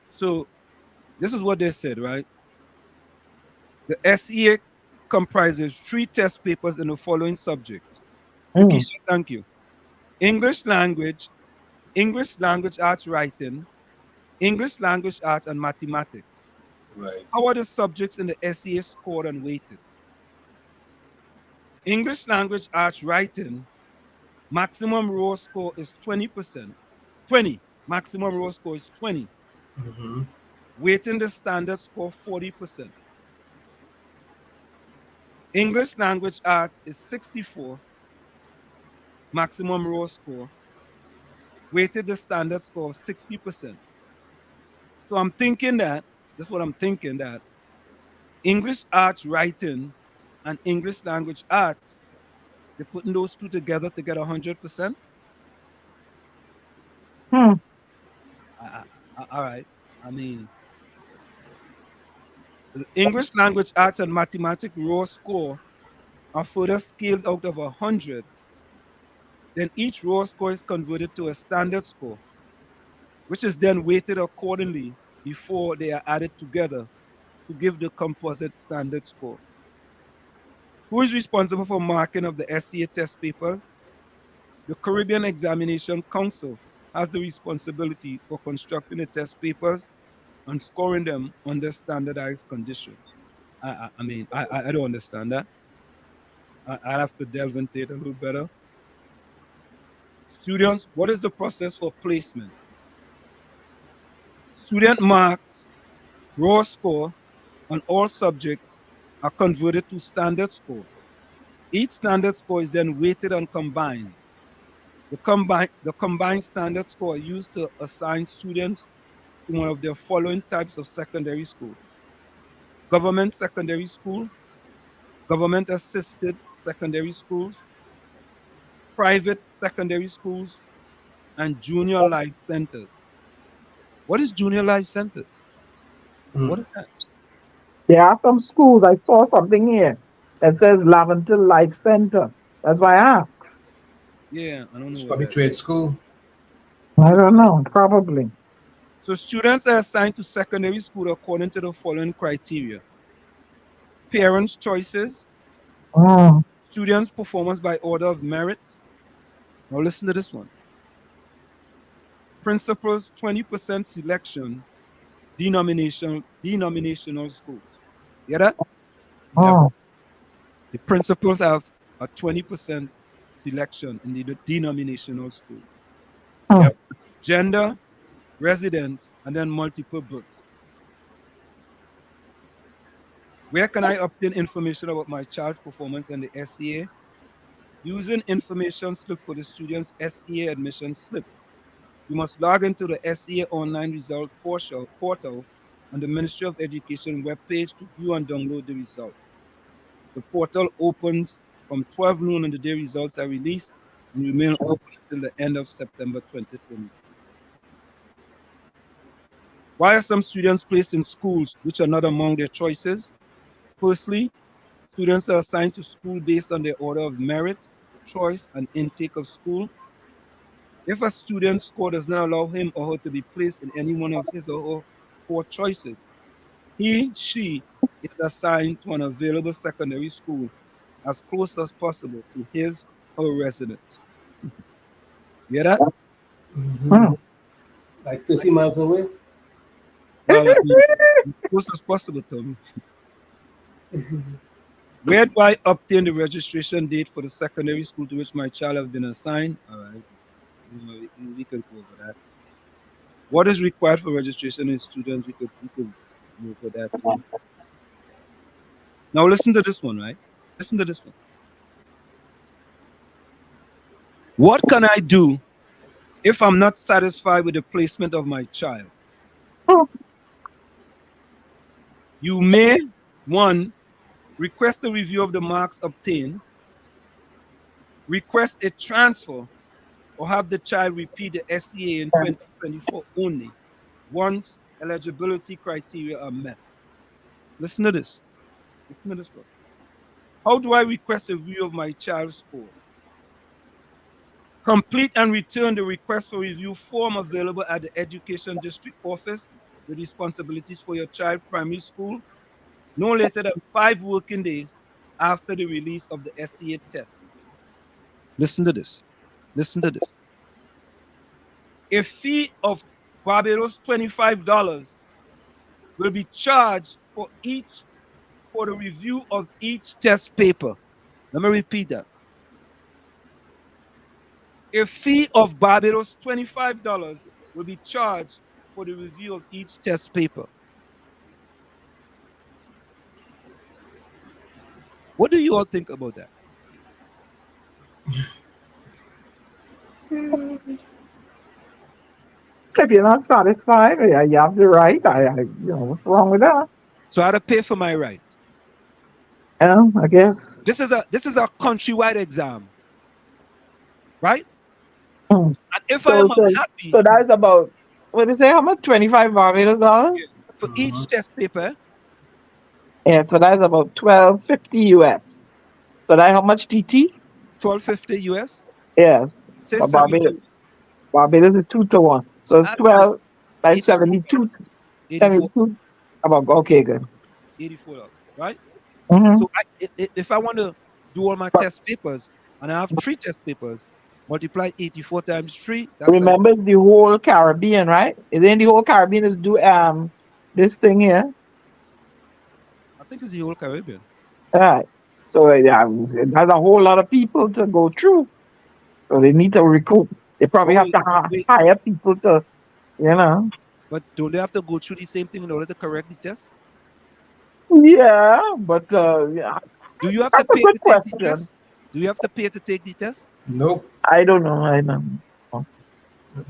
So this is what they said, right? The SEA comprises 3 test papers in the following subjects. Takesha, thank you. English language arts writing, English language arts, and mathematics. Right. How are the subjects in the SEA scored and weighted? English language arts writing, maximum raw score is 20%. 20. Maximum raw score is 20. Mm-hmm. Weighting the standard score 40%. English language arts is 64. Maximum raw score. Weighted the standard score of 60%. So I'm thinking that, that's what I'm thinking, that English arts writing and English language arts, they're putting those two together to get 100%. All right. I mean, the English language arts and mathematics raw score are further scaled out of 100. Then each raw score is converted to a standard score, which is then weighted accordingly before they are added together to give the composite standard score. Who is responsible for marking of the SCA test papers? The Caribbean Examination Council has the responsibility for constructing the test papers and scoring them under standardized conditions. I don't understand that. I have to delve into it a little better. Students, what is the process for placement? Student marks, raw score on all subjects are converted to standard scores. Each standard score is then weighted and combined. The combined standard score used to assign students to one of the following types of secondary schools: government secondary school, government assisted secondary schools, private secondary schools, and junior life centers. What is junior life centers? What is that? There are some schools. I saw something here that says Laventil Life Center. That's why I asked. Yeah, I don't know. It's probably trade school. I don't know. Probably. So students are assigned to secondary school according to the following criteria: parents' choices, Students' performance by order of merit. Now listen to this one. Principals 20% selection, denominational schools. You hear that? The principals have a 20% selection in the denominational school. Yep. Gender, residence, and then multiple birth. Where can I obtain information about my child's performance in the SEA? Using information slip for the student's SEA admission slip. You must log into the SEA online result portal on the Ministry of Education webpage to view and download the result. The portal opens from 12 noon on the day results are released and remain open until the end of September 2023. Why are some students placed in schools which are not among their choices? Firstly, students are assigned to school based on their order of merit, choice, and intake of school. If a student's score does not allow him or her to be placed in any one of his or her 4 choices, she is assigned to an available secondary school as close as possible to his or her residence. You hear that? Like 30 miles away? Well, I mean, as close as possible, Tommy. Where do I obtain the registration date for the secondary school to which my child has been assigned? All right. We could go over that. What is required for registration in students? We could go over that too. Now listen to this one, right? Listen to this one. What can I do if I'm not satisfied with the placement of my child? You may, 1, request a review of the marks obtained, request a transfer, or have the child repeat the SEA in 2024 only, once eligibility criteria are met. Listen to this. Listen to this one. How do I request a review of my child's scores? Complete and return the request for review form available at the Education District Office with responsibilities for your child primary school no later than 5 working days after the release of the SEA test. Listen to this. Listen to this. A fee of Barbados $25 will be charged for the review of each test paper. Let me repeat that. A fee of Barbados $25 will be charged for the review of each test paper. What do you all think about that? If you're not satisfied, you have the right. What's wrong with that? So I had to pay for my right. Yeah, I guess. This is a countrywide exam, right? And if I am unhappy, so that's about, what do you say? How much? $25 Barbados? For each test paper. Yeah, so that's about $12.50 US. So that's how much TT? $12.50 US. Yes. Say But Barbados is 2 to 1. So it's 12 by 72. 72. About, okay, good. $84, right? Mm-hmm. So if I want to do all my test papers and I have 3 test papers, multiply 84 times 3. That's remember, it's the whole Caribbean, right? Isn't the whole Caribbean is do this thing here? I think it's the whole Caribbean. Right. So yeah, there's a whole lot of people to go through. So they need to recruit. They probably have to hire people to, But don't they have to go through the same thing in order to correct the test? Yeah, but yeah. Do you have to pay to take the test? Do you have to pay to take the test? Nope. I don't know.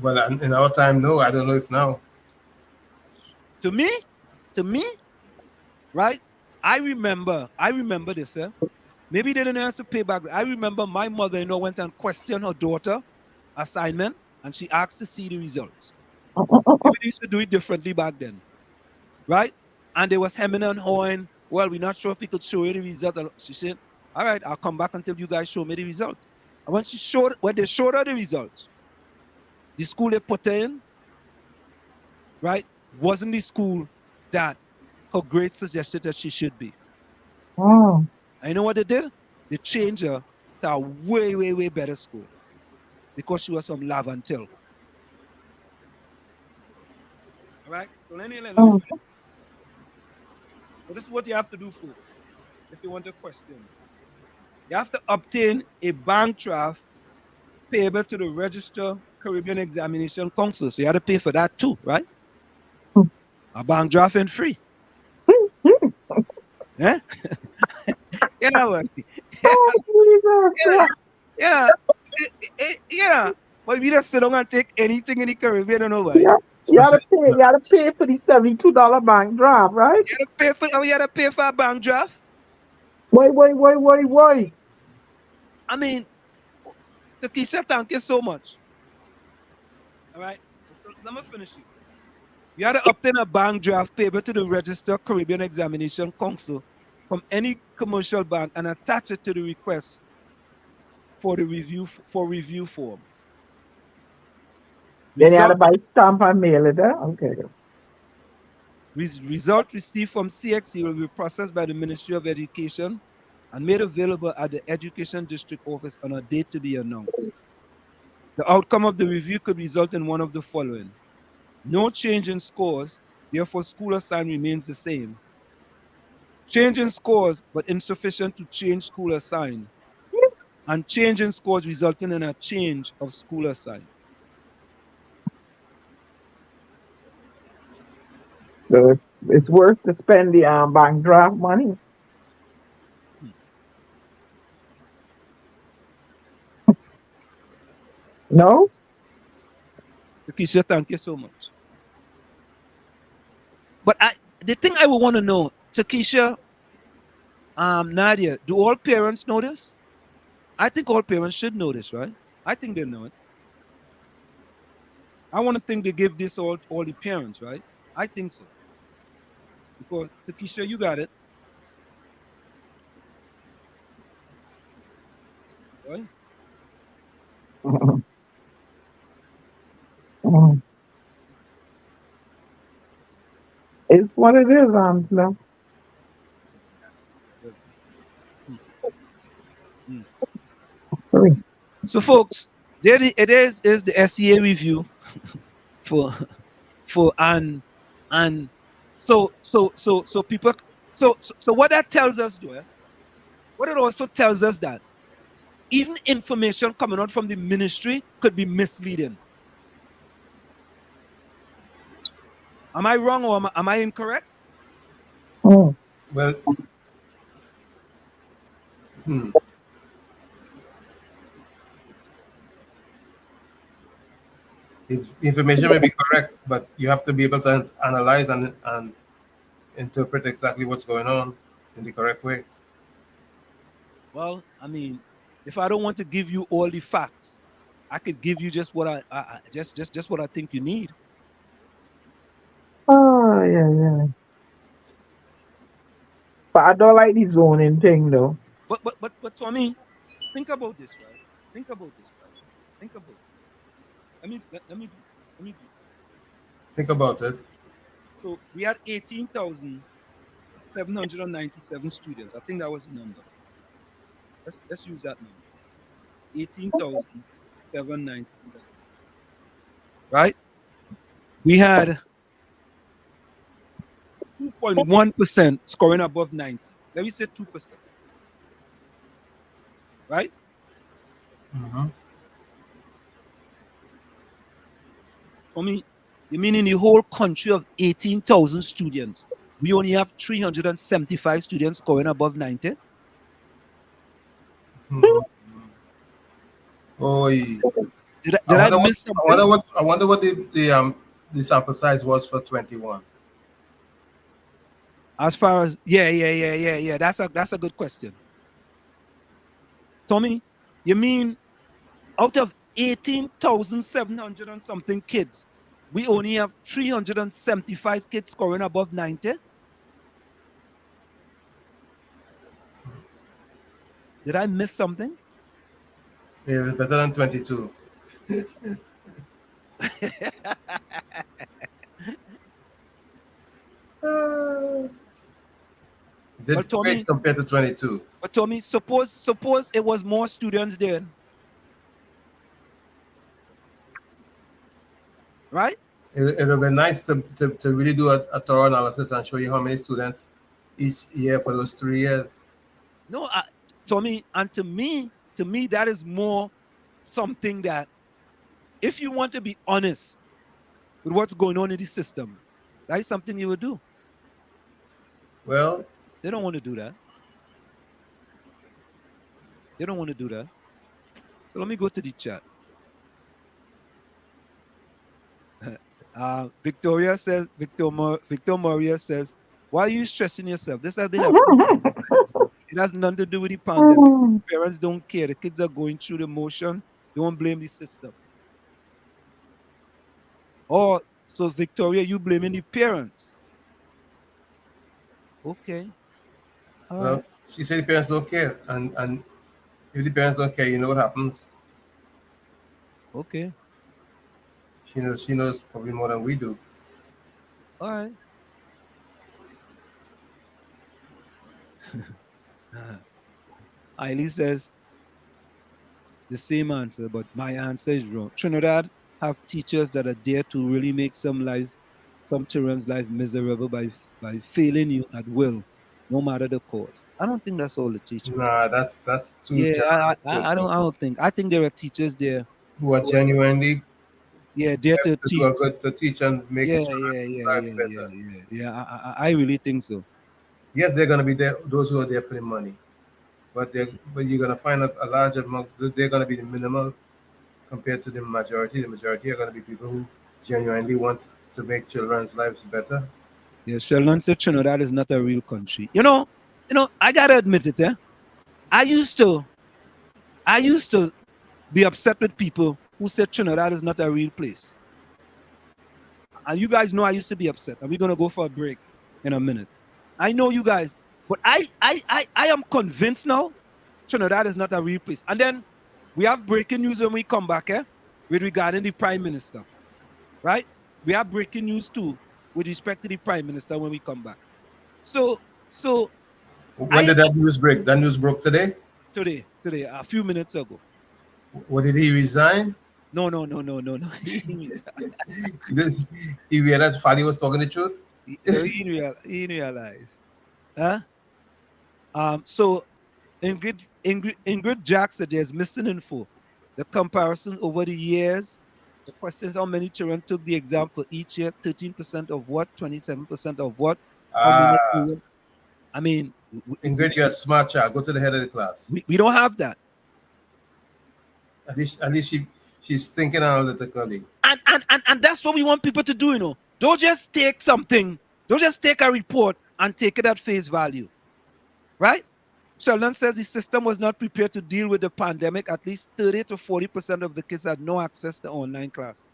Well, in our time, no. I don't know if now. To me, right? I remember this, Maybe they didn't have to pay back. I remember my mother-in-law went and questioned her daughter assignment, and she asked to see the results. Maybe they used to do it differently back then, right? And they was hemming and hawing. Well, we're not sure if we could show you the result. She said, all right, I'll come back until you guys show me the results. And when they showed her the results, the school they put her in, right, wasn't the school that her grades suggested that she should be. Oh. And you know what they did? they changed her to a way, way, way better school because she was from Lavantil. All right? So let me finish. So this is what you have to do, folks, if you want a question. You have to obtain a bank draft payable to the Register Caribbean Examination Council. So you have to pay for that too, right? A bank draft ain't free. Yeah? You know what? Yeah. Yeah. But we just sit down and take anything in the Caribbean, you know why? You gotta pay for the $72 bank draft, right? You gotta pay for a bank draft. Why? I mean, Takisha, thank you so much. All right. So let me finish it. You had to obtain a bank draft payable to the Register Caribbean Examination Council from any commercial bank and attach it to the request for the review form. Then you had to buy stamp and mail it, Okay. Result received from CXE will be processed by the Ministry of Education and made available at the Education District Office on a date to be announced. The outcome of the review could result in one of the following: no change in scores, therefore school assigned remains the same. Change in scores, but insufficient to change school assigned. And change in scores resulting in a change of school assigned. So it's worth to spend the bank draft money. No? Takisha, thank you so much. But the thing I would want to know, Takisha, Nadia, do all parents know this? I think all parents should know this, right? I think they know it. I want to think they give this all the parents, right? I think so. Because Takisha, you got it. Right? It's what it is, Angela. So, folks, there it is the SEA review for and so people so what that tells us, Joel, what it also tells us that even information coming out from the ministry could be misleading. Am I wrong or am I incorrect? Well, information may be correct, but you have to be able to analyze and interpret exactly what's going on in the correct way. Well, I mean, if I don't want to give you all the facts, I could give you just what I just what I think you need. Oh, yeah. But I don't like the zoning thing, though. But so I mean, think about this, right? Think about this, right? Think about it. Let me Think about it. So we had 18,797 students. I think that was the number. Let's use that number. 18,797. Right? We had 2.1% scoring above 90. Let me say 2%. Right? I mean, you mean in the whole country of 18,000 students, we only have 375 students scoring above 90? Did I miss something? I wonder what the sample size was for 21. As far as yeah. That's a good question. Tommy, you mean out of 18,700 and something kids, we only have 375 kids scoring above 90? Did I miss something? Yeah, better than 22. Did great compared to 22. But Tommy, suppose it was more students there. Right? It would be nice to really do a thorough analysis and show you how many students each year for those 3 years. No, Tommy, and to me, that is more something that, if you want to be honest with what's going on in the system, that is something you would do. Well, they don't want to do that. They don't want to do that. So let me go to the chat. Victoria says, Victor Maria says, why are you stressing yourself? This has been it has nothing to do with the pandemic. Parents don't care. The kids are going through the motion. Don't blame the system. Oh, so Victoria, you blaming the parents? Okay. Well, she said the parents don't care, and if the parents don't care, you know what happens. Okay. She knows probably more than we do. All right. Eileen says the same answer, but my answer is wrong. Trinidad have teachers that are there to really make some children's life miserable by failing you at will, no matter the cause. I don't think that's all the teachers. Nah, that's too. Yeah, I don't think. I think there are teachers there who are genuinely. Yeah, there to teach. To teach and make. Yeah. I really think so. Yes, they're going to be there. Those who are there for the money, but you're going to find a large amount. They're going to be the minimal compared to the majority. The majority are going to be people who genuinely want to make children's lives better. Yeah, Sheldon said Trinidad is not a real country. You know, I gotta admit it. I used to be upset with people who said Trinidad is not a real place. And you guys know I used to be upset. And we're gonna go for a break in a minute. I know you guys, but I am convinced now Trinidad is not a real place. And then we have breaking news when we come back, with regarding the Prime Minister, right? We have breaking news too with respect to the Prime Minister when we come back. So when did that news break? That news broke today? Today, a few minutes ago. What, did he resign? No. He realized Fadi was talking the truth? He realized. So Ingrid Jackson, there's missing info. The comparison over the years, the question is how many children took the exam for each year, 13% of what, 27% of what? I mean, Ingrid, you're a smart child. Go to the head of the class. We don't have that. At least she's thinking analytically. And that's what we want people to do, Don't just take something, don't just take a report and take it at face value. Right? Sheldon says the system was not prepared to deal with the pandemic. At least 30 to 40% of the kids had no access to online classes.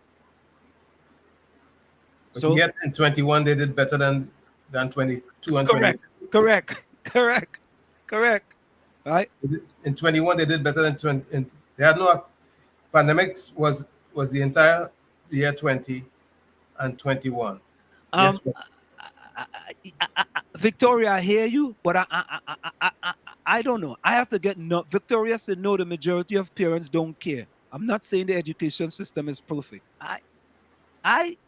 But so yet in 21 they did better than 22 and 22. Correct. Right? In 21 they did better than 20. They had no pandemic was the entire year 20 and 21. Yes, Victoria, I hear you, but I don't know. I have to get no. Victoria said no. The majority of parents don't care. I'm not saying the education system is perfect. I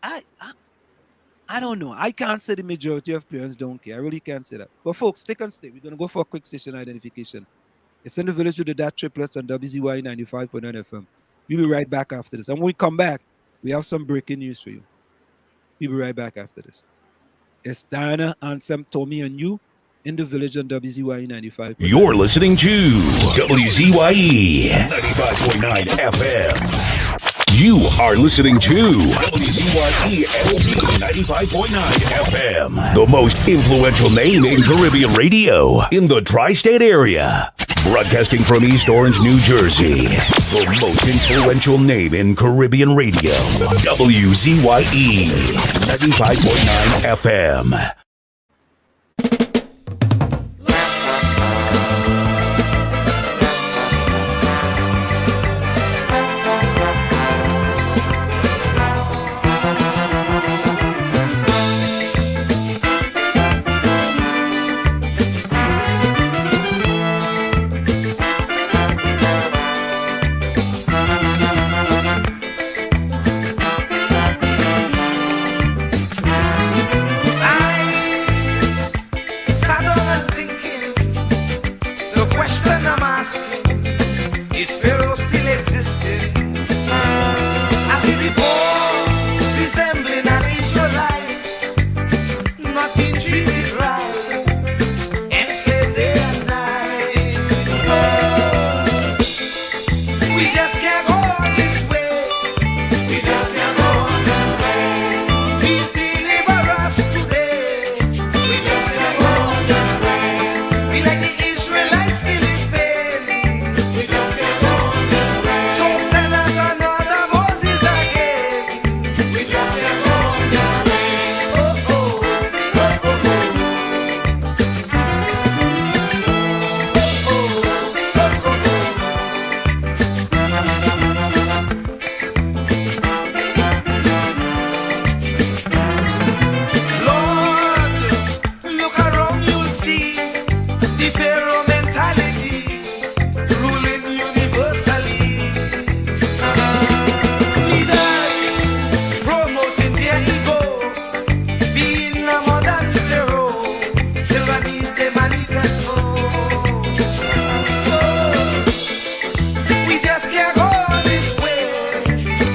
don't know. I can't say the majority of parents don't care. I really can't say that. But folks, stick and stay. We're gonna go for a quick station identification. It's in the village with the DAT Triplets on WZYE 95.9 FM. We'll be right back after this. And when we come back, we have some breaking news for you. We'll be right back after this. It's Diana, Ansem, Tommy, and you in the village on WZYE 95. You're listening to WZYE 95.9 FM. You are listening to WZYE 95.9 FM, the most influential name in Caribbean radio in the tri-state area. Broadcasting from East Orange, New Jersey, the most influential name in Caribbean radio, WZYE 95.9 FM. treated right, enslaved day and night. Oh, we just can't go on this way. We just can't go on this way. Please deliver us today. We just can't go on this way. We like the Israelites still in pain. We just can't go on this way. So send us another Moses again. We just can't go on this way. Oh, oh, oh, oh, oh. Lord, look around, you'll see the Pharaoh mentality ruling universally. Leaders promoting their ego, being a modern Pharaoh, tyrannies they manifest. We just can't go on this way.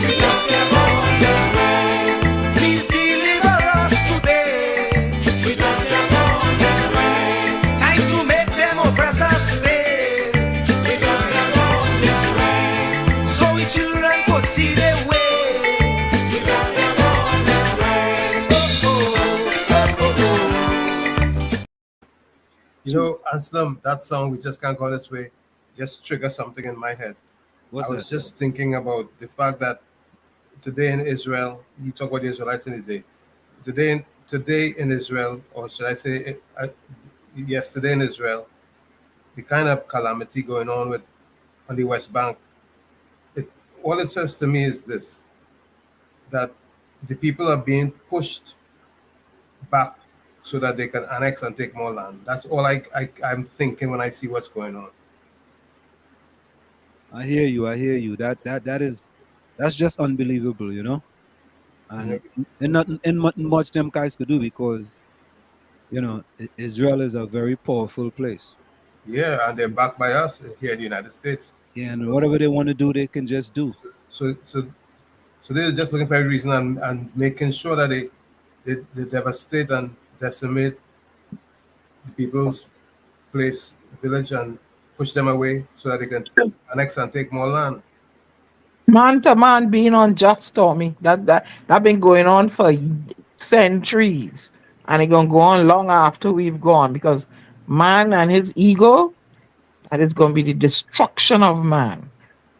We just can't go on this way. Please deliver us today. We just can't go on this way. Time to make them oppress us pay. We just can't go on this way. So we children could see their way. We just can't go on this way. You know, Anselm, that song, We Just Can't Go This Way, just triggered something in my head. What's I was that? just thinking about the fact that today in Israel, you talk about the Israelites in the day. Today in Israel, or should I say, yesterday in Israel, the kind of calamity going on the West Bank, all it says to me is this, that the people are being pushed back so that they can annex and take more land. That's all I'm thinking when I see what's going on. I hear you. That's just unbelievable, you know. And nothing much them guys could do because, you know, Israel is a very powerful place. Yeah, and they're backed by us here in the United States. Yeah, and whatever they want to do, they can just do. So they're just looking for every reason and making sure that they devastate and decimate the people's village and push them away so that they can annex and take more land. Man to man being unjust, Tommy. That been going on for centuries. And it gonna go on long after we've gone because man and his ego, and it's gonna be the destruction of man.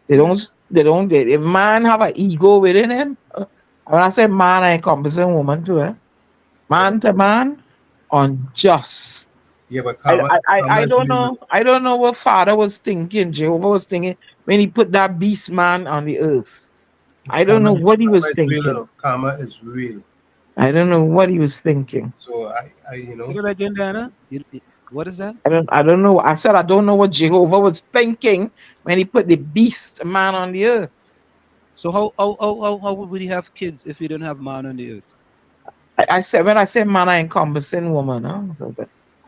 If man have an ego within him, when I say man, I encompassing woman too, eh? Man to man, unjust. Yeah, but I don't know. I don't know what Father was thinking, Jehovah was thinking when he put that beast man on the earth. I don't know what he was thinking. Karma is real. I don't know what he was thinking. So I you know. Look at that again, Diana. What is that? I don't know. I said I don't know what Jehovah was thinking when he put the beast man on the earth. So how would he have kids if he didn't have man on the earth? I said when I say man, I encompassing woman. Huh?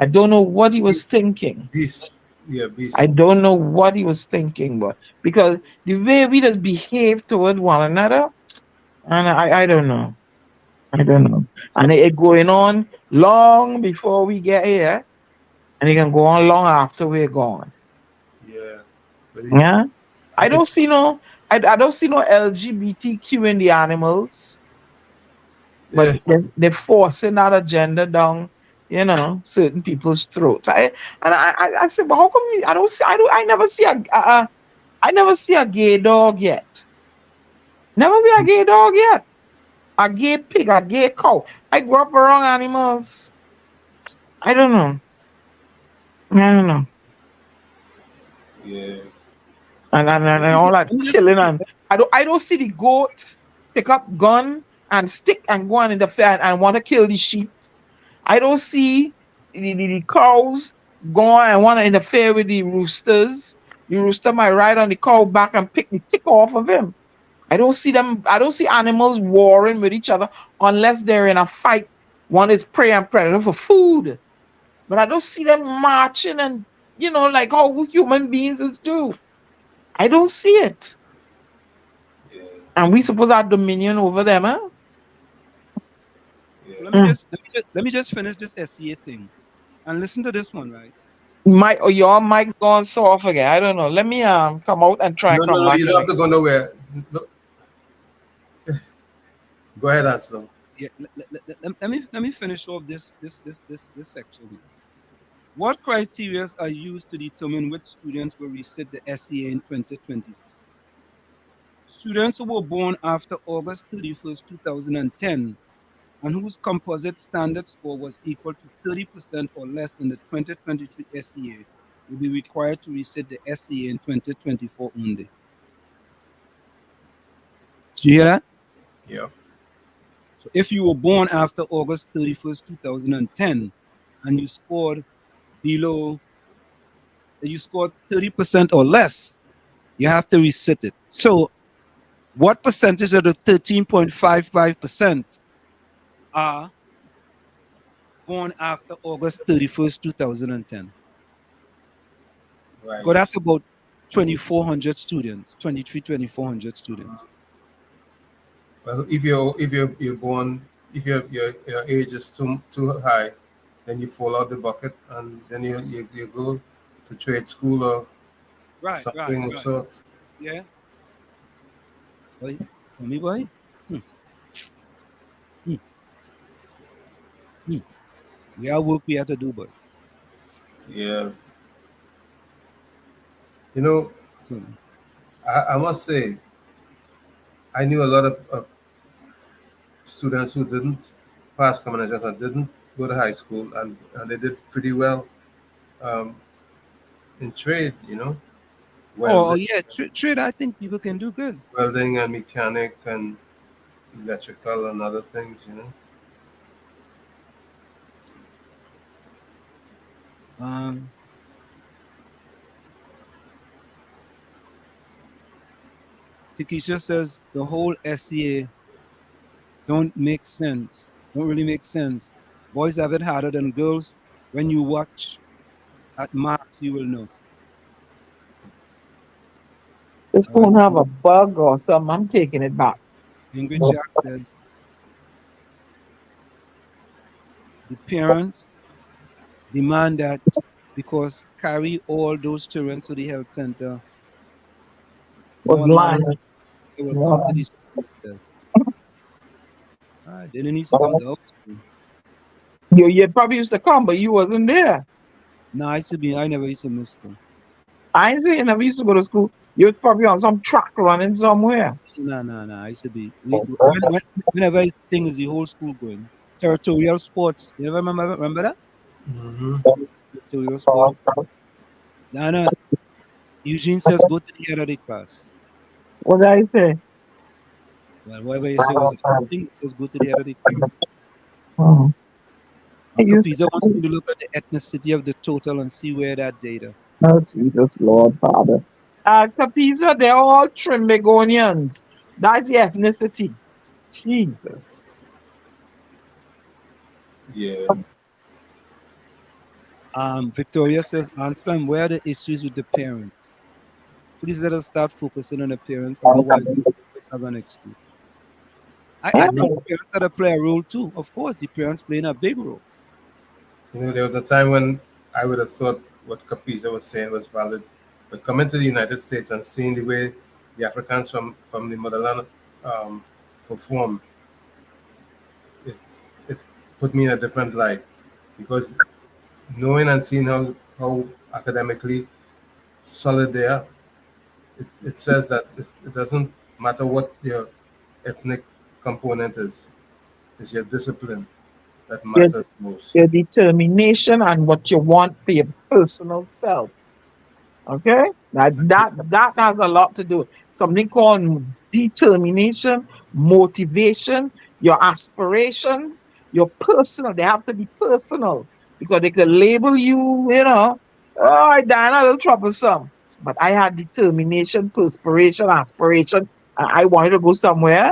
I don't know what he was thinking. Beast. Yeah, beast. I don't know what he was thinking, but because the way we just behave toward one another, and I don't know. I don't know. And it going on long before we get here, and it can go on long after we're gone. Yeah. Yeah. I don't see no LGBTQ in the animals. But they're forcing that agenda down, you know, certain people's throats. I said, but how come I never see a gay dog yet. Never see a gay dog yet. A gay pig, a gay cow. I grew up around animals. I don't know. Yeah. And all that killing and I don't see the goats pick up gun and stick and go on in the fair and want to kill the sheep. I don't see the cows go on and want to interfere with the roosters. The rooster might ride on the cow back and pick the tick off of him. I don't see animals warring with each other unless they're in a fight. One is prey and predator for food. But I don't see them marching and, you know, like how human beings do. I don't see it. And we supposed to have dominion over them, huh? So let me just finish this SCA thing, and listen to this one, right? Your mic's gone soft again. I don't know. Let me come out and try and come No, back you in don't have to again. go nowhere. No. Go ahead, Aslam. Yeah, let me finish off this section here. What criteria are used to determine which students will resit the SEA in 2024? Students who were born after August 31st, 2010, and whose composite standard score was equal to 30% or less in the 2023 SEA will be required to resit the SEA in 2024 only. Did you hear that? Yeah. So if you were born after August 31st, 2010, and you scored 30% or less, you have to resit it. So what percentage of the 13.55% are born after August 31st, 2010? Right. Because that's about 2,400 students, 2,400 students. Well, if you're born, if your age is too high, then you fall out the bucket, and then you go to trade school or something of sorts. Yeah. Boy, tell me, boy. We have work we have to do, boy. Yeah. You know, I must say, I knew a lot of students who didn't pass common adjustment, didn't go to high school, and they did pretty well in trade, welding, Yeah, trade. I think people can do good. welding and mechanic and electrical and other things. Tikisha says the whole SCA don't make sense. Don't really make sense. Boys have it harder than girls. When you watch at marks, you will know. This phone have a bug or something. I'm taking it back. Ingrid Jack says the parents demand that because carry all those children to the health center, more likely they will come to the school instead. They didn't need to come to us. You probably used to come, but you wasn't there. No, I never used to miss school. I ain't saying you never used to go to school. You was probably on some track running somewhere. No. I used to be. Whenever I think is the whole school going. Territorial sports. You ever remember that? Mm-hmm. Territorial sport. Dana, Eugene says go to the head of the class. What did I say? Well, whatever you say was the thing. It says go to the head of the class. Capiza wants me to look at the ethnicity of the total and see where that data. Oh, Jesus, Lord, Father. Capiza, they're all Trimbegonians. That's the ethnicity. Jesus. Yeah. Victoria says, Anselm, where are the issues with the parents? Please let us start focusing on the parents, otherwise we have an excuse. I think the parents had to play a role too. Of course, the parents playing a big role. There was a time when I would have thought what Capiza was saying was valid, but coming to the United States and seeing the way the Africans from the motherland perform, it put me in a different light, because knowing and seeing how academically solid they are, it says that it doesn't matter what your ethnic component is, it's your discipline that matters most. Your determination and what you want for your personal self. Okay? Now that has a lot to do. Something called determination, motivation, your aspirations, your personal. They have to be personal, because they could label you, oh, Diana, a little troublesome. But I had determination, perspiration, aspiration. I wanted to go somewhere.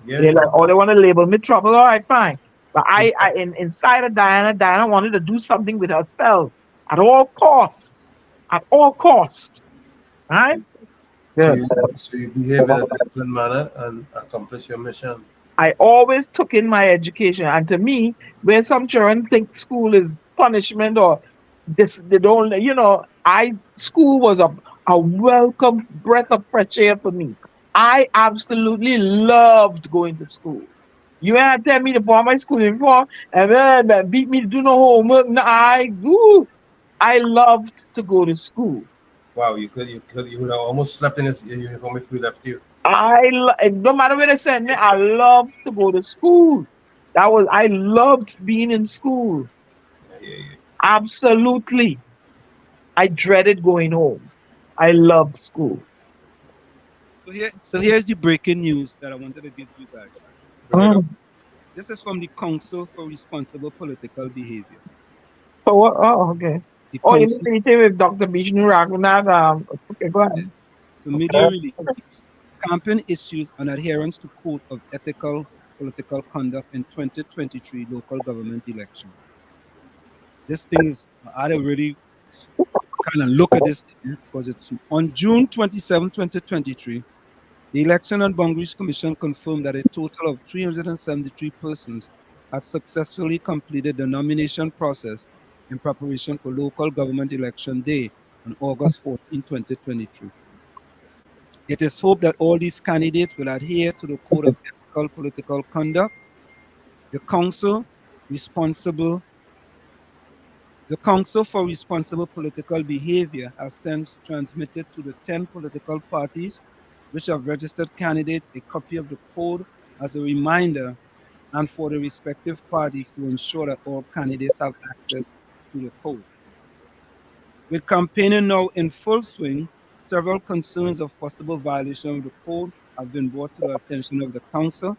Yeah. They want to label me trouble. All right, fine. But inside of Diana wanted to do something with herself at all cost. At all cost. Right? So you behave in a disciplined manner and accomplish your mission. I always took in my education. And to me, where some children think school is punishment or this, they don't, school was a welcome breath of fresh air for me. I absolutely loved going to school. You ain't tell me to put on my school uniform and then beat me to do no homework. No, I loved to go to school. Wow, you would have almost slept in your uniform if we left you. No matter where they send me, I loved to go to school. I loved being in school. Absolutely. I dreaded going home. I loved school. So here's the breaking news that I wanted to give you guys. This is from the Council for Responsible Political Behavior. Okay. The You council, mean with Dr. Vishnu Raghunath? Okay, go ahead. so media release campaign issues on adherence to code of ethical political conduct in 2023 local government election. This thing is, I had to really kind of look at this thing because it's on June 27, 2023. The Election and Boundaries Commission confirmed that a total of 373 persons had successfully completed the nomination process in preparation for local government election day on August 14, 2023. It is hoped that all these candidates will adhere to the Code of Ethical Political Conduct. The Council for Responsible Political Behavior has since transmitted to the 10 political parties which have registered candidates a copy of the code as a reminder and for the respective parties to ensure that all candidates have access to the code. With campaigning now in full swing, several concerns of possible violation of the code have been brought to the attention of the Council.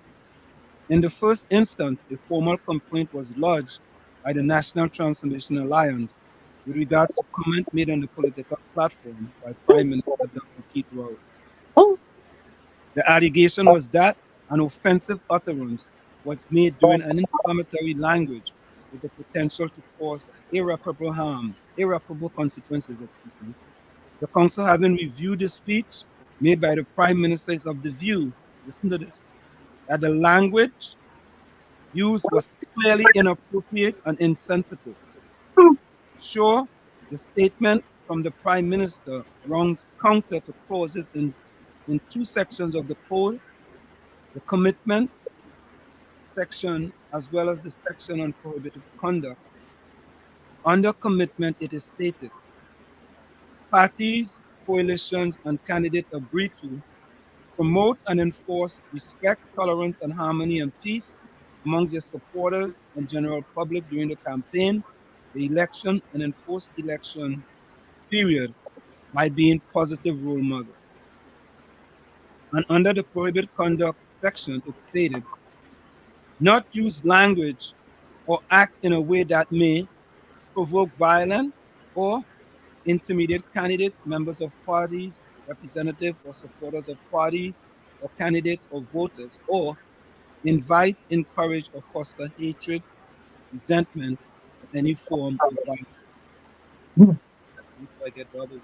In the first instance, a formal complaint was lodged by the National Transformation Alliance with regards to comment made on the political platform by Prime Minister Dr. Keith Rowley. The allegation was that an offensive utterance was made during an inflammatory language with the potential to cause irreparable consequences. The Council, having reviewed the speech made by the Prime Minister, is of the view, listen to this, that the language used was clearly inappropriate and insensitive. Sure, the statement from the Prime Minister runs counter to clauses in two sections of the code, the commitment section as well as the section on prohibited conduct. Under commitment, it is stated, parties, coalitions, and candidates agree to promote and enforce respect, tolerance, and harmony and peace amongst their supporters and general public during the campaign, the election, and in post-election period by being positive role models. And under the prohibited conduct section, it stated, not use language or act in a way that may provoke violence or intimidate candidates, members of parties, representatives or supporters of parties or candidates or voters, or invite, encourage, or foster hatred, resentment, or any form of violence. I get double.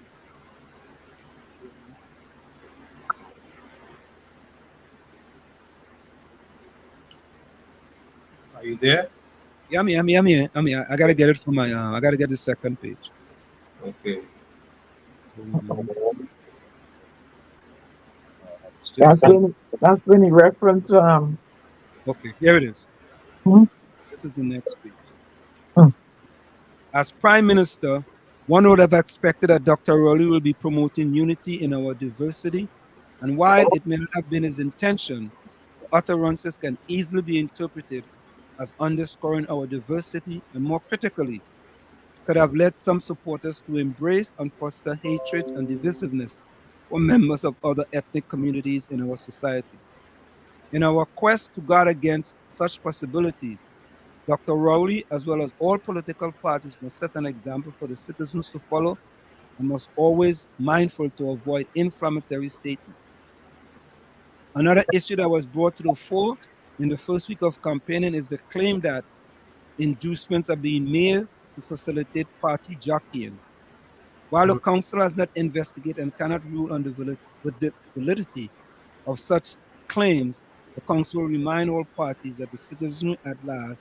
Are you there? Yeah, I'm here. I gotta get it from my. I gotta get the second page. Okay. That's when he referenced. Okay, here it is. Hmm? This is the next page. As Prime Minister, one would have expected that Dr. Rowley will be promoting unity in our diversity, and while it may not have been his intention, the utterances can easily be interpreted as underscoring our diversity and, more critically, could have led some supporters to embrace and foster hatred and divisiveness for members of other ethnic communities in our society. In our quest to guard against such possibilities, Dr. Rowley, as well as all political parties, must set an example for the citizens to follow and must always mindful to avoid inflammatory statements. Another issue that was brought to the fore in the first week of campaigning is the claim that inducements are being made to facilitate party jockeying. While the council has not investigated and cannot rule on the validity of such claims, The council will remind all parties that the citizenry at large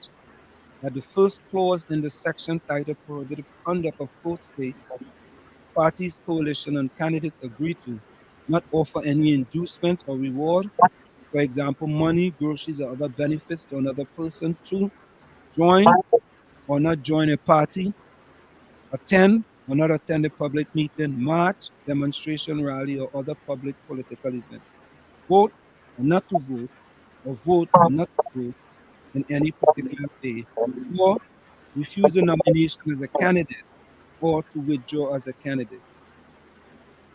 that the first clause in the section titled Prohibited Conduct of Court states, parties, coalition, and candidates agree to not offer any inducement or reward, for example, money, groceries, or other benefits to another person to join or not join a party, attend or not attend a public meeting, march, demonstration, rally, or other public political event, vote or not to vote, or vote or not to vote in any particular day, or refuse a nomination as a candidate, or to withdraw as a candidate.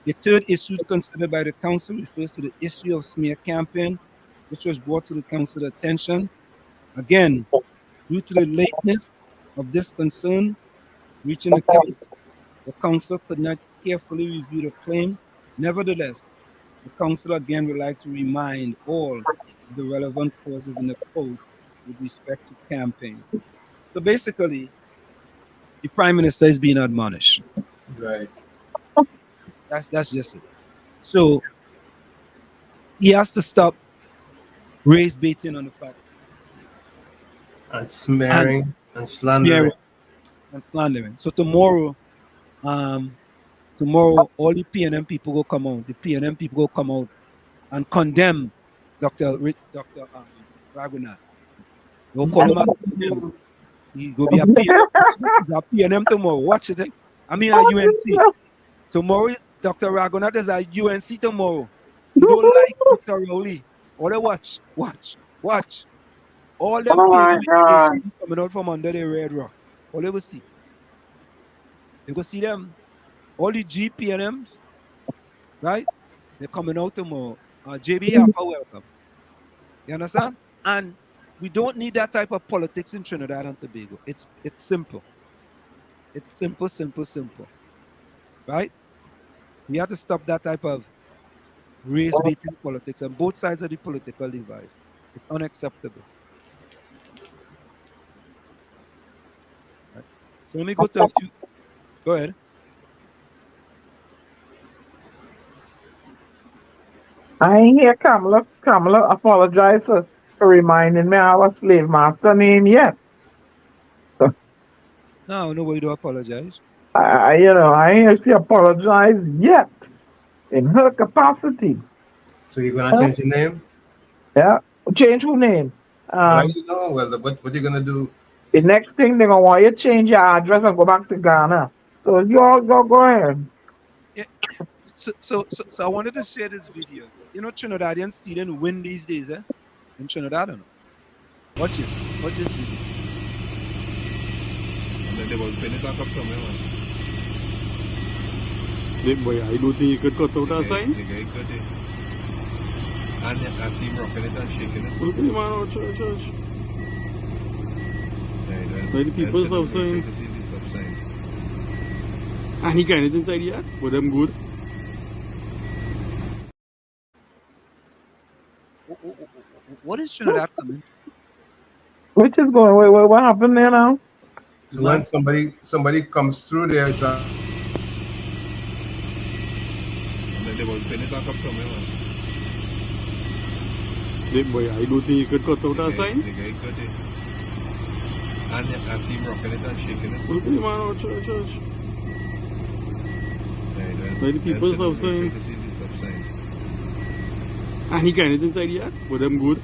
The third issue considered by the council refers to the issue of smear campaign, which was brought to the council's attention. Again, due to the lateness of this concern reaching the council could not carefully review the claim. Nevertheless, the council again would like to remind all of the relevant clauses in the code with respect to campaign. So basically, the prime minister is being admonished. Right. That's just it. So he has to stop race baiting on the platform. And smearing and slandering. And slandering. So tomorrow, all the PNM people will come out. The PNM people will come out and condemn Dr. Raghunath. They'll call him out. He will be a PNM tomorrow. Watch it. I mean, a UNC. Tomorrow is Dr. Raghunath is a UNC tomorrow. You don't like Dr. Rowley. All they watch. All them PNM coming out from under the red rock. All they will see. You go see them. All the GPNMs, right? They're coming out tomorrow. JB Harper, welcome. You understand? And we don't need that type of politics in Trinidad and Tobago. It's simple. It's simple. Right? We have to stop that type of race-baiting politics on both sides of the political divide. It's unacceptable. Right. So let me go to a few. Go ahead. I ain't hear Kamala. Kamala apologize for reminding me our slave master name yet. No, nobody do apologize. I ain't hear she apologize yet in her capacity. So you're gonna change the name? Yeah, change who name? Well, what you gonna do? The next thing they're gonna want you to change your address and go back to Ghana. So you all go ahead. Yeah. So I wanted to share this video. You know, Trinidadians stealing win these days, in Trinidad, or no? Watch this video. And then they will pin it back up somewhere, man. Boy, I don't think you could cut out that sign. The guy cut it. And I see him rocking it and shaking it. Look at him, man, out church. Like the people stop sign. And he got it inside yet, but them good. What is Trinidad coming? Which is going? Wait, what happened there now? So when somebody comes through there, and then they will pin it back up somewhere, man. Boy, I don't think you could cut out that sign. The guy cut it. And I see him rocking it and shaking it. Look at him, man, out church. Like the people stop sign. And he got it inside yet, but them good.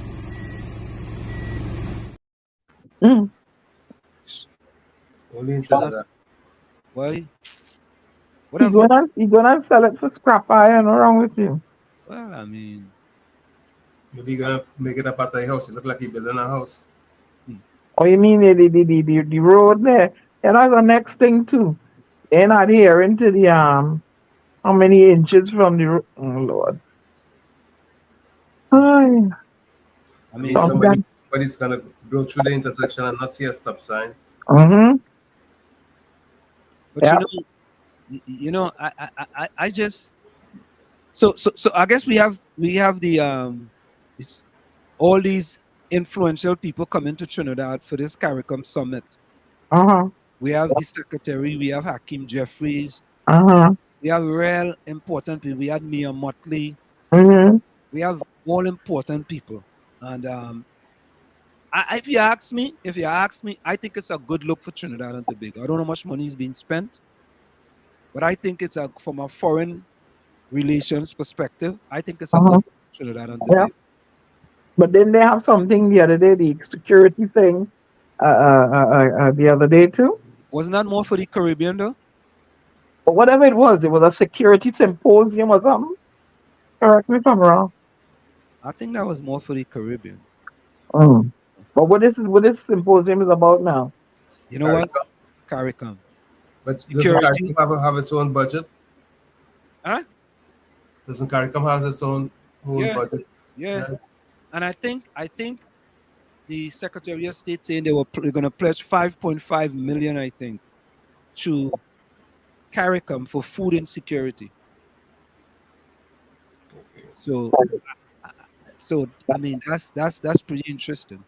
Only in Trinidad. Why? You gonna sell it for scrap iron? What's wrong with you? Well, I mean, maybe you gonna make it up at the house. It look like you're building a house. Oh, you mean the road there? And that's the next thing too. They're not adhering to the how many inches from the road? Oh Lord. I mean, somebody's gonna go through the intersection and not see a stop sign. Mm-hmm. But you know, I just so I guess we have the all these influential people coming to Trinidad for this CARICOM summit. We have the secretary, we have Hakeem Jeffries, we have real important people. We had Mia Motley. We have all important people. And if you ask me, I think it's a good look for Trinidad and Tobago. I don't know how much money is being spent, but I think it's from a foreign relations perspective. I think it's a good look for Trinidad and Tobago. Yeah. But then they have something the other day, the security thing, the other day too. Wasn't that more for the Caribbean though? But whatever it was a security symposium or something. Correct me if I'm wrong. I think that was more for the Caribbean. Mm. But what this symposium is about now? You know what? CARICOM. But security. doesn't CARICOM have its own budget? Huh? Doesn't CARICOM have its own budget? Yeah. And I think the Secretary of State saying they were going to pledge 5.5 million, I think, to CARICOM for food insecurity. Okay. So I mean that's pretty interesting.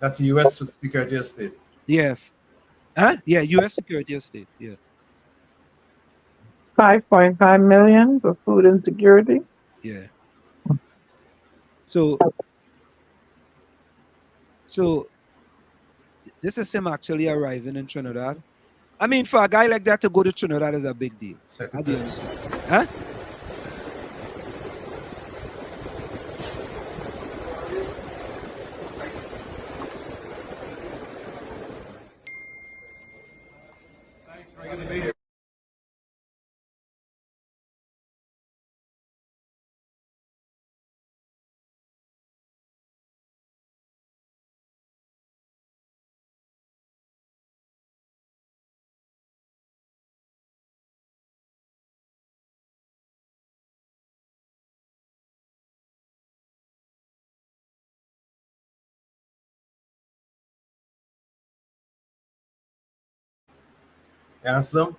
That's the U.S. Secretary of State. Yeah. Huh? Yeah, U.S. Secretary of State. Yeah. 5.5 million for food insecurity. Yeah. So this is him actually arriving in Trinidad. I mean, for a guy like that to go to Trinidad is a big deal. How do you understand? Huh? Anselm?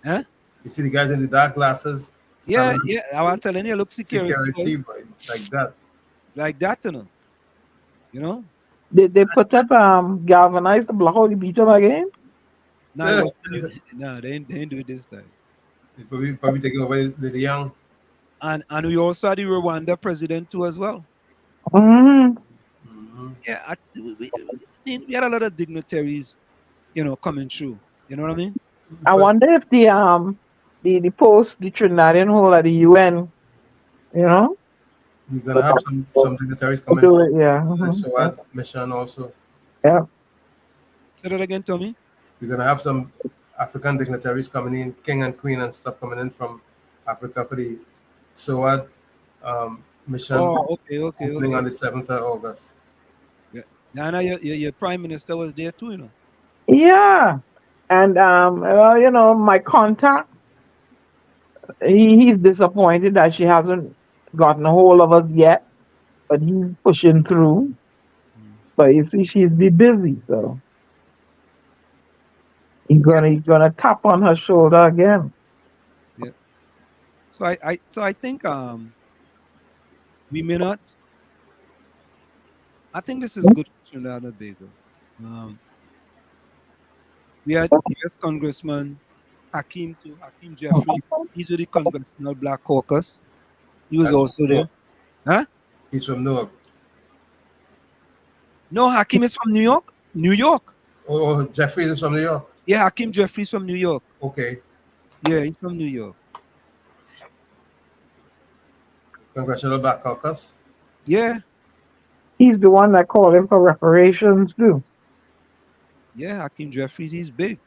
Huh? You see the guys in the dark glasses? Yeah. I'm telling you, look security boy. Like that. Like that, you know? They put up galvanized to block out the beat up again? No, they didn't do it this time. They probably taking away the young. And we also had the Rwanda president too as well. Mm-hmm. Yeah, we had a lot of dignitaries, coming through. You know what I mean? I wonder if the Trinidadian hold at the UN, We're gonna have some dignitaries coming. Do it, yeah. So at mission also. Yeah. Say that again, Tommy. We're gonna have some African dignitaries coming in, king and queen and stuff coming in from Africa for the SOAD mission. Oh, okay. On the 7th of August. Yeah. Now your prime minister was there too, Yeah. And my contact, he's disappointed that she hasn't gotten a hold of us yet, but he's pushing through. But you see, she's busy, so he's gonna tap on her shoulder again. Yeah. So I think we may not. I think this is good for Trinidad and Tobago. We had U.S. Congressman Hakeem Jeffries. He's with the Congressional Black Caucus. He was also there. Huh? He's from Newark. No, Hakeem is from New York. New York. Oh, Jeffries is from New York. Yeah, Hakeem Jeffries from New York. Okay. Yeah, he's from New York. Congressional Black Caucus. Yeah. He's the one that called him for reparations too. Yeah, Hakeem Jeffries, he's big.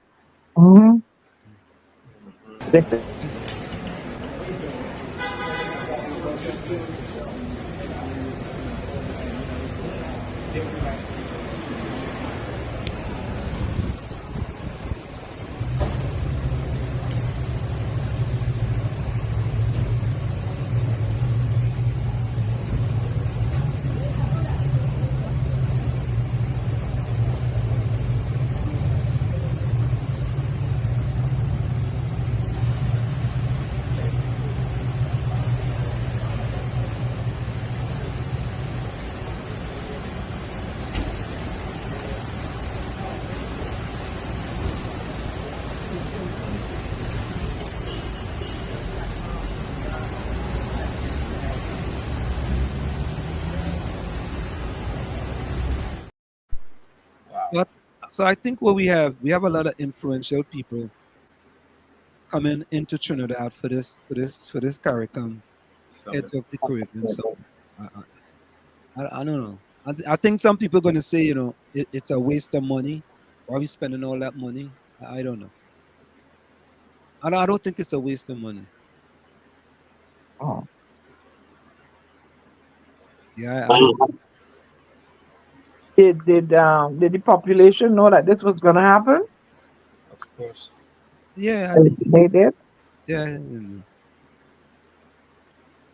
Mm-hmm. Listen. So I think what we have a lot of influential people coming into Trinidad for this CARICOM Edge of the Caribbean Summit. I don't know. I think some people are going to say, it's a waste of money. Why are we spending all that money? I don't know. I don't think it's a waste of money. Oh. Yeah, I don't. Did the population know that this was going to happen? Of course. Yeah, they did. Yeah.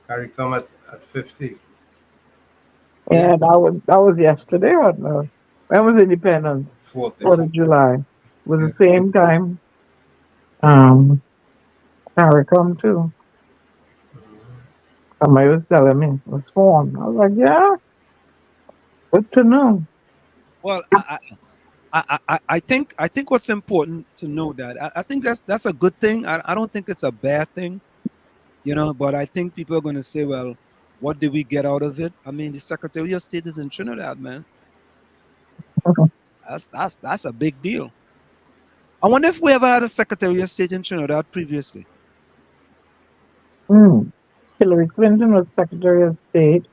CARICOM at 50. Yeah, that was yesterday or no? When was Independence? 4th of July. It was the same time. CARICOM too. Somebody was telling me it was formed. I was like, yeah, good to know. Well, I think what's important to know that I think that's a good thing. I don't think it's a bad thing, but I think people are going to say, well, what did we get out of it? I mean, the Secretary of State is in Trinidad, man. That's a big deal. I wonder if we ever had a Secretary of State in Trinidad previously. Hillary Clinton was Secretary of State.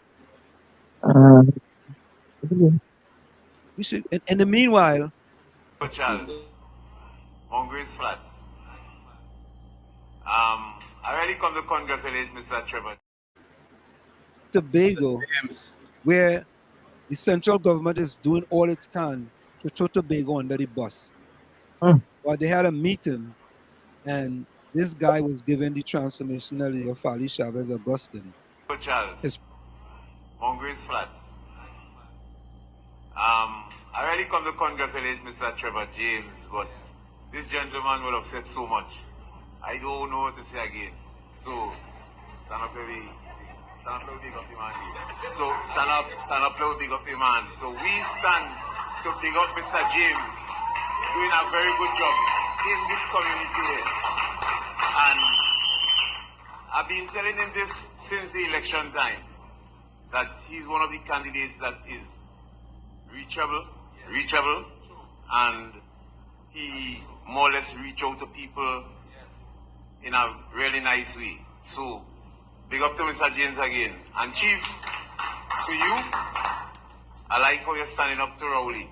We should. In the meanwhile, Charles, Mongrace Flats. I really come to congratulate Mr. Trevor. Tobago, where the central government is doing all it can to throw Tobago under the bus. But they had a meeting, and this guy was given the transformational leader of Ali Chavez Augustine. Charles, Mongrace Flats. I really come to congratulate Mr. Trevor James, but this gentleman will have said so much. I don't know what to say again. So, stand up, big up the man. So, stand up, big up the man. So, we stand to big up Mr. James, doing a very good job in this community. And I've been telling him this since the election time, that he's one of the candidates that is reachable, and he more or less reach out to people in a really nice way. So, big up to Mr. James again. And Chief, to you, I like how you're standing up to Rowley.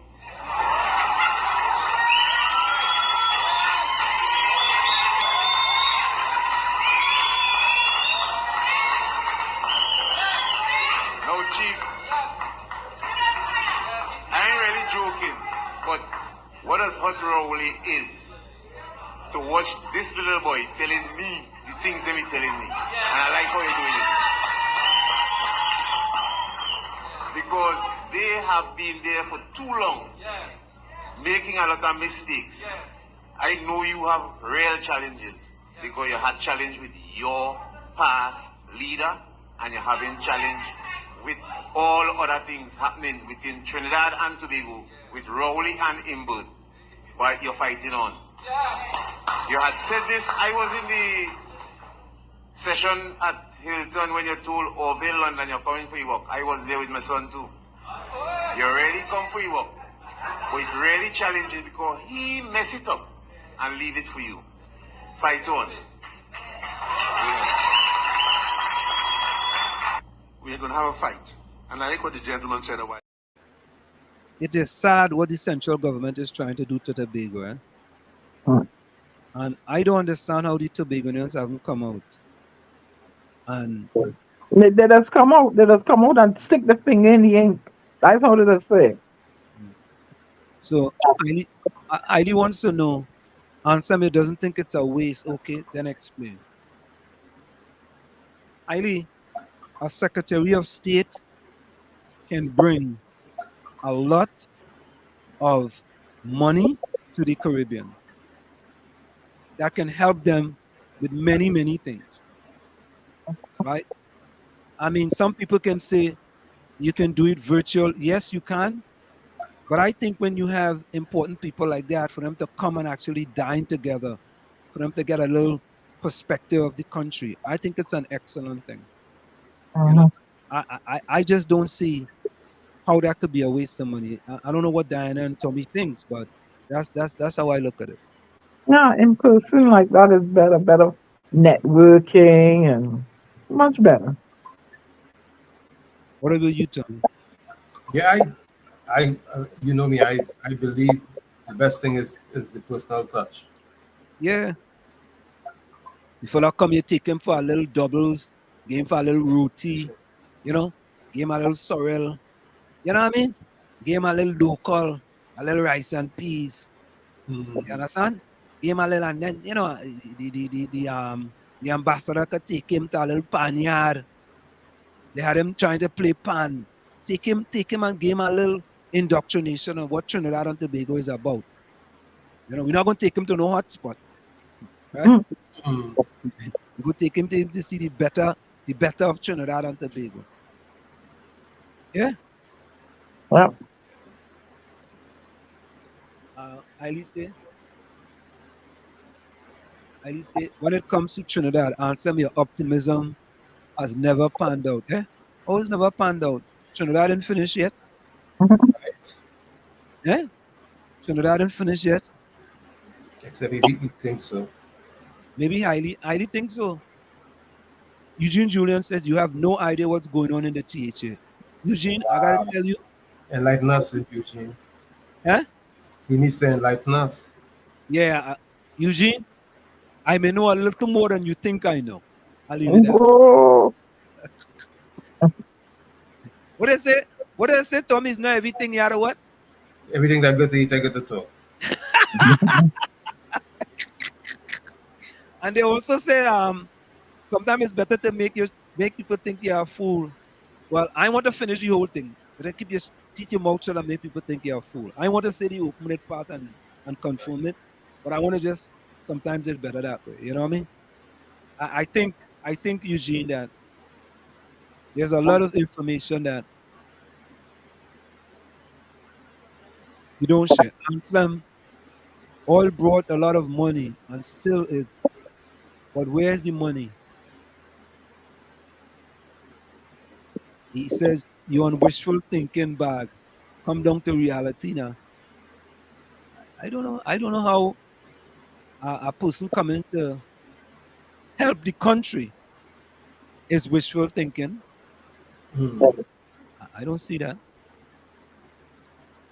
No, Chief, I ain't really joking, but what does hurt Rowley is to watch this little boy telling me the things that he's telling me. And I like how you're doing it. Because they have been there for too long, making a lot of mistakes. I know you have real challenges, because you had challenge with your past leader, and you're having challenge with all other things happening within Trinidad and Tobago, with Rowley and Imbud, what you're fighting on. You had said this. I was in the session at Hilton when you told Orville London you're coming for your work. I was there with my son too. You really come for your work. But it's really challenging because he mess it up and leave it for you. Fight on. We're going to have a fight. And I like what the gentleman said a while. It is sad what the central government is trying to do to Tobago. And I don't understand how the Tobagonians haven't come out. And they just come out. They just come out and stick the finger in the ink. That's how they just say. So Eiley wants to know, and somebody doesn't think it's a waste. Okay, then explain. Eiley, a Secretary of State can bring a lot of money to the Caribbean that can help them with many, many things, right? I mean, some people can say you can do it virtual. Yes, you can. But I think when you have important people like that, for them to come and actually dine together, for them to get a little perspective of the country, I think it's an excellent thing. You know, I just don't see how that could be a waste of money. I don't know what Diana and Tommy thinks, but That's how I look at it. Yeah, in person like that is better networking and much better. What about you, Tom? Yeah, you know me. I believe the best thing is the personal touch. Yeah. If I come here, take him for a little doubles, give him for a little roti, you know, give him a little sorrel, you know what I mean? Give him a little local, a little rice and peas. You understand? Give him a little, and then, you know, the ambassador could take him to a little pan yard. They had him trying to play pan. Take him and give him a little indoctrination of what Trinidad and Tobago is about. You know, we're not going to take him to no hotspot, right? We're going to take him to see the better of Trinidad and Tobago. Yeah? Well, Eileen say, when it comes to Trinidad, answer me, your optimism has never panned out. Eh? Oh, it's never panned out. Trinidad didn't finish yet. Yeah? Trinidad didn't finish yet. Except if he thinks so. Maybe highly think so. Eugene Julian says you have no idea what's going on in the THA. Eugene, I gotta tell you. Enlighten us, Eugene. Huh? He needs to enlighten us. Yeah, Eugene, I may know a little more than you think I know. I'll leave it there. What they say? What they say, Tommy, is not everything you had to what? Everything that good to eat, I good to talk. And they also say sometimes it's better to make people think you're a fool. Well, I want to finish the whole thing, but then keep your mouth shut and make people think you're a fool. I want to say the open it part and confirm it, but I want to just sometimes it's better that way. You know what I mean? I think Eugene, that there's a lot of information that you don't share. Anselm, oil brought a lot of money and still is, but where's the money? He says you're on wishful thinking bag. Come down to reality now. I don't know how a person coming to help the country is wishful thinking. I don't see that.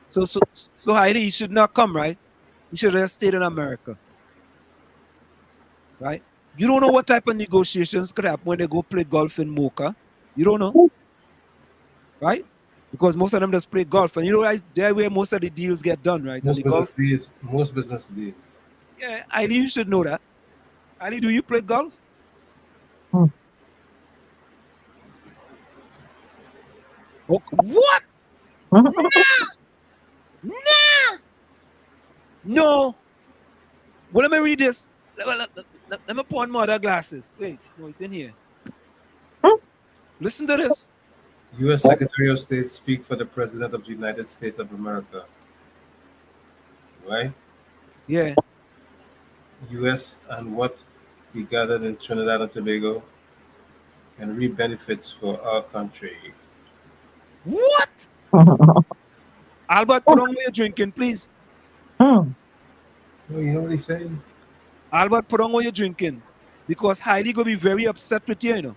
So Heidi, he should not come, right? He should have stayed in America. Right? You don't know what type of negotiations could happen when they go play golf in Mocha. You don't know. Right? Because most of them just play golf. And you know there where most of the deals get done, right? Most business deals. Yeah, Heidi, you should know that. Heidi, do you play golf? Oh, what? Nah. No. Well, let me read this. Let me put on my other glasses. Wait, no, it's in here. Listen to this. U.S. Secretary of State speak for the President of the United States of America. Right? Yeah. U.S. and what he gathered in Trinidad and Tobago can reap benefits for our country. What? Albert, put on what you're drinking, please. Oh, you know what he's saying? Albert, put on what you're drinking. Because Heidi gonna be very upset with you, you know.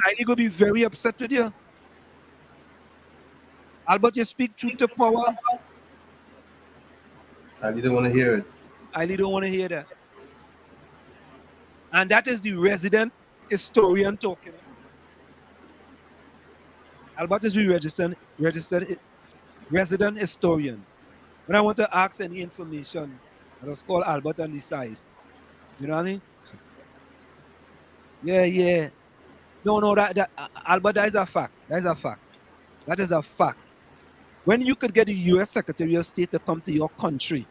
Heidi gonna be very upset with you. Albert, you speak truth to power. Heidi don't want to hear it. Heidi don't want to hear that. And that is the resident historian talking. Albert is the registered resident historian. When I want to ask any information, I just call Albert on the side. You know what I mean? Yeah. No, that Albert, that is a fact. That is a fact. When you could get the U.S. Secretary of State to come to your country,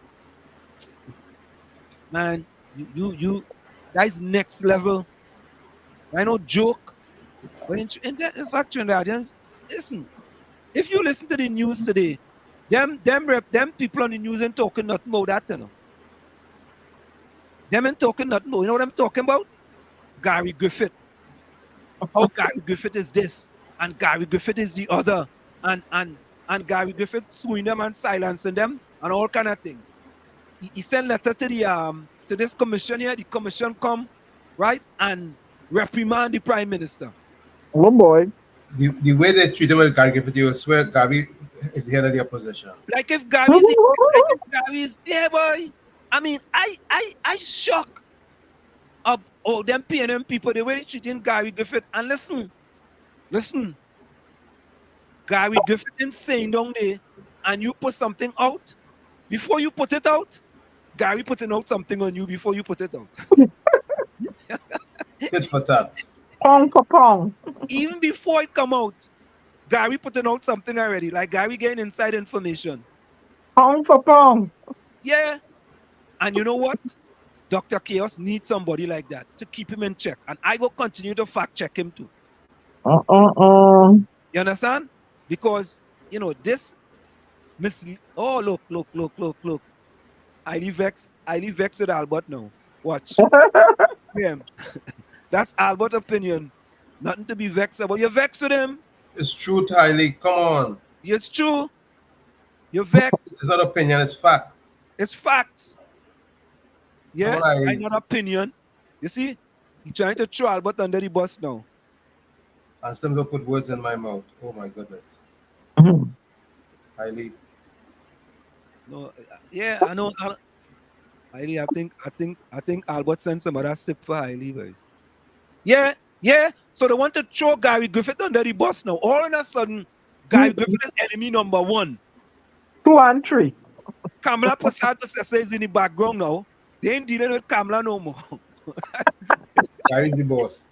man, you that is next level. I know joke, but in fact, Trinidadians, listen. If you listen to the news today, them people on the news ain't talking nothing about that, you know. Them ain't talking nothing about. You know what I'm talking about? Gary Griffith. How Gary Griffith is this, and Gary Griffith is the other, and and Gary Griffith suing them and silencing them and all kind of thing. He sent letter to the to this commission here. The commission come, right, and reprimand the prime minister. Oh boy. The way they treated with Gary Griffith, you swear Gary is the head of the opposition. Like if Gary's there, boy. I mean, I shock of all them PNM people, the way they treating Gary Griffith. And listen, Gary Griffith insane down there, and you put something out. Before you put it out, Gary putting out something on you before you put it out. Good for that. Pong for pong. Even before it come out, Gary putting out something already. Like Gary getting inside information. Pong for pong. Yeah. And you know what? Dr. Chaos needs somebody like that to keep him in check. And I go continue to fact check him too. You understand? Because, you know, this oh, look. Highly vexed with Albert now. Watch. Yeah. That's Albert's opinion. Nothing to be vexed about. You're vexed with him. It's true, Tylee. Come on. It's true. You're vexed. It's not opinion, it's fact. It's facts. Yeah, Right. I not opinion. You see, he's trying to throw Albert under the bus now. And some don't put words in my mouth. Oh my goodness. Highly. No, yeah, I know. Hailey, I think Albert sent some other sip for Hailey, boy. Yeah. So they want to throw Gary Griffith under the bus now. All of a sudden, Gary Griffith is enemy number 1. 2 and 3. Kamala Prasad is in the background now. They ain't dealing with Kamala no more. Gary's the boss.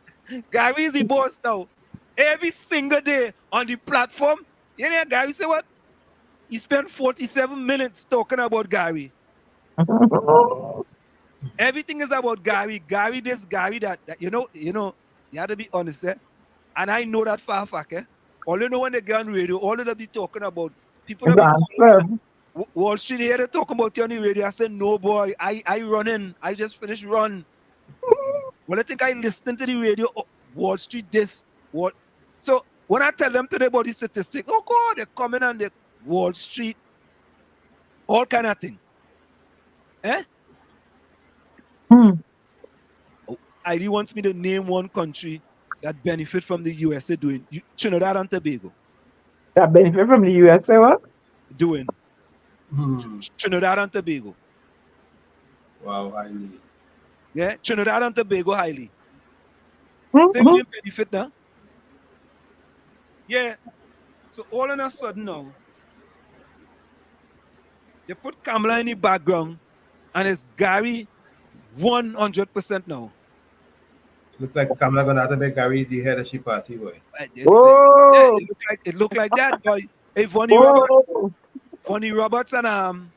Gary is the boss now. Every single day on the platform, you know, Gary say what? He spent 47 minutes talking about Gary. Everything is about Gary. Gary this, Gary that. You know, you have to be honest, eh? And I know that for a fact, eh? All you know when they get on radio, all of them be talking about people that Wall Street here, they talking about you on the radio. I said, no boy, I running. I just finished run. Well, I think I listened to the radio. Oh, Wall Street this, what? So when I tell them today about the statistics, oh God, they're coming on the Wall Street, all kind of thing. Eh? Oh, Ivy wants me to name one country that benefit from the USA doing. Trinidad and Tobago. That benefit from the USA what? Doing. Trinidad and Tobago. Wow, highly. Yeah, Trinidad and Tobago highly. Mm-hmm. Same benefit now. Yeah. So all of a sudden now, they put Kamala in the background and it's Gary 100% now. Look like Kamala gonna have to make Gary the head of she party, boy. Yeah, it look like that, boy. Hey, Funny Roberts and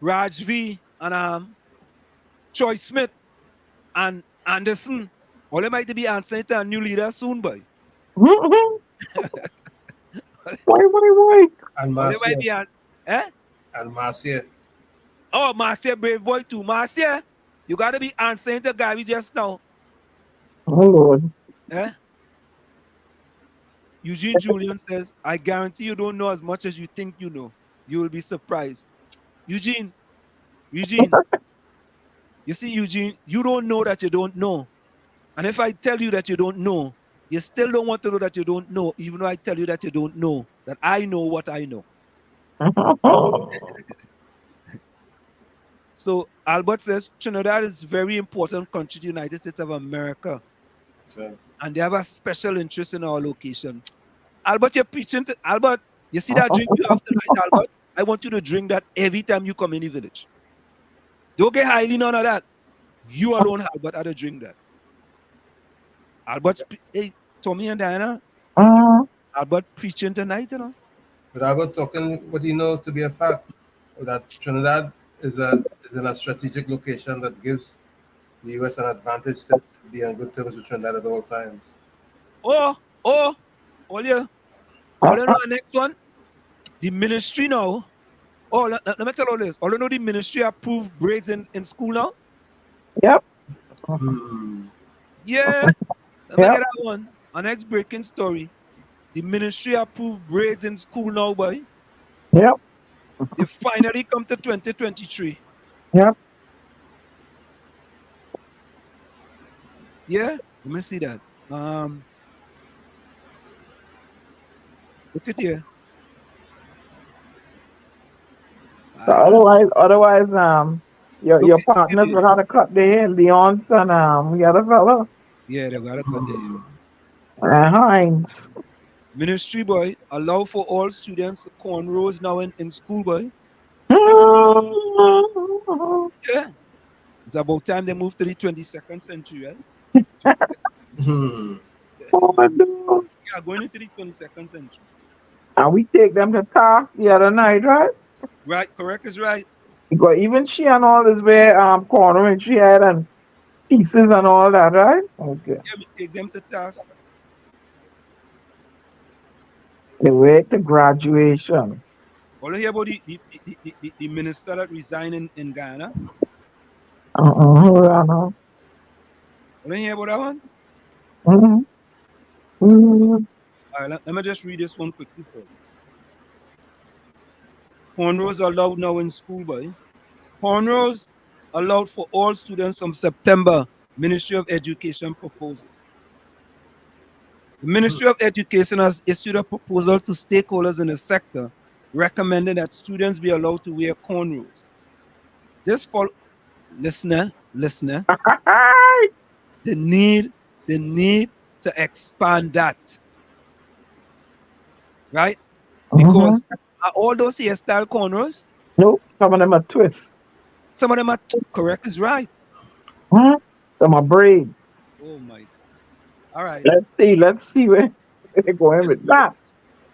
Raj V and Troy Smith and Anderson. All they might be answering to a new leader soon, boy. Why? And Marcia. Eh? And Marcia. Oh, Marcia, brave boy too. Marcia, you gotta be answering to Gary just now. Oh Lord. Eh? Eugene Julian says, I guarantee you don't know as much as you think you know. You will be surprised. Eugene, you see, Eugene, you don't know that you don't know. And if I tell you that you don't know, you still don't want to know that you don't know, even though I tell you that you don't know, that I know what I know. So Albert says Trinidad is a very important country to the United States of America. That's right. And they have a special interest in our location. Albert, you're preaching to Albert. You see that drink you have tonight, Albert? I want you to drink that every time you come in the village. Don't get highly none of that. You alone, Albert, had to drink that. Albert, hey, Tommy and Diana, Albert preaching tonight, you know. But Albert talking what he knows to be a fact, that Trinidad is in a strategic location that gives the U.S. an advantage to be on good terms with Trinidad at all times. All you know the next one, the ministry now. Oh, let me tell you this. All you know the ministry approved braids in school now? Yep. Yeah. Let me get that one. Our next breaking story. The ministry approved braids in school now, boy. Yep. They finally come to 2023. Yep. Yeah, let me see that. Look at here. So otherwise, your partners will have to cut their hair. Leon's and the other fellow. Yeah, they gotta cut their hair. Hines. Ministry boy, allow for all students cornrows now in school, boy. Yeah. It's about time they move to the 22nd century, right? Oh, no. Yeah, going into the 22nd century. And we take them to task the other night, right? Right, correct is right. Because even she and all this wear corner and she had and pieces and all that, right? Okay. Yeah, we take them to task. They wait to graduation. All you hear about the minister that resigned in Ghana? Hold on now. All you hear about that one? All right, let me just read this one quickly for you. Cornrows are allowed now in school, boy. Cornrows allowed for all students from September. Ministry of Education proposals. The Ministry of Education has issued a proposal to stakeholders in the sector recommending that students be allowed to wear cornrows. This listener, the need to expand that. Right? Because are all those hairstyle cornrows? Nope, some of them are twists. Some of them are correct is right. Some are braids. Oh my. All right. Let's see where they're going with that.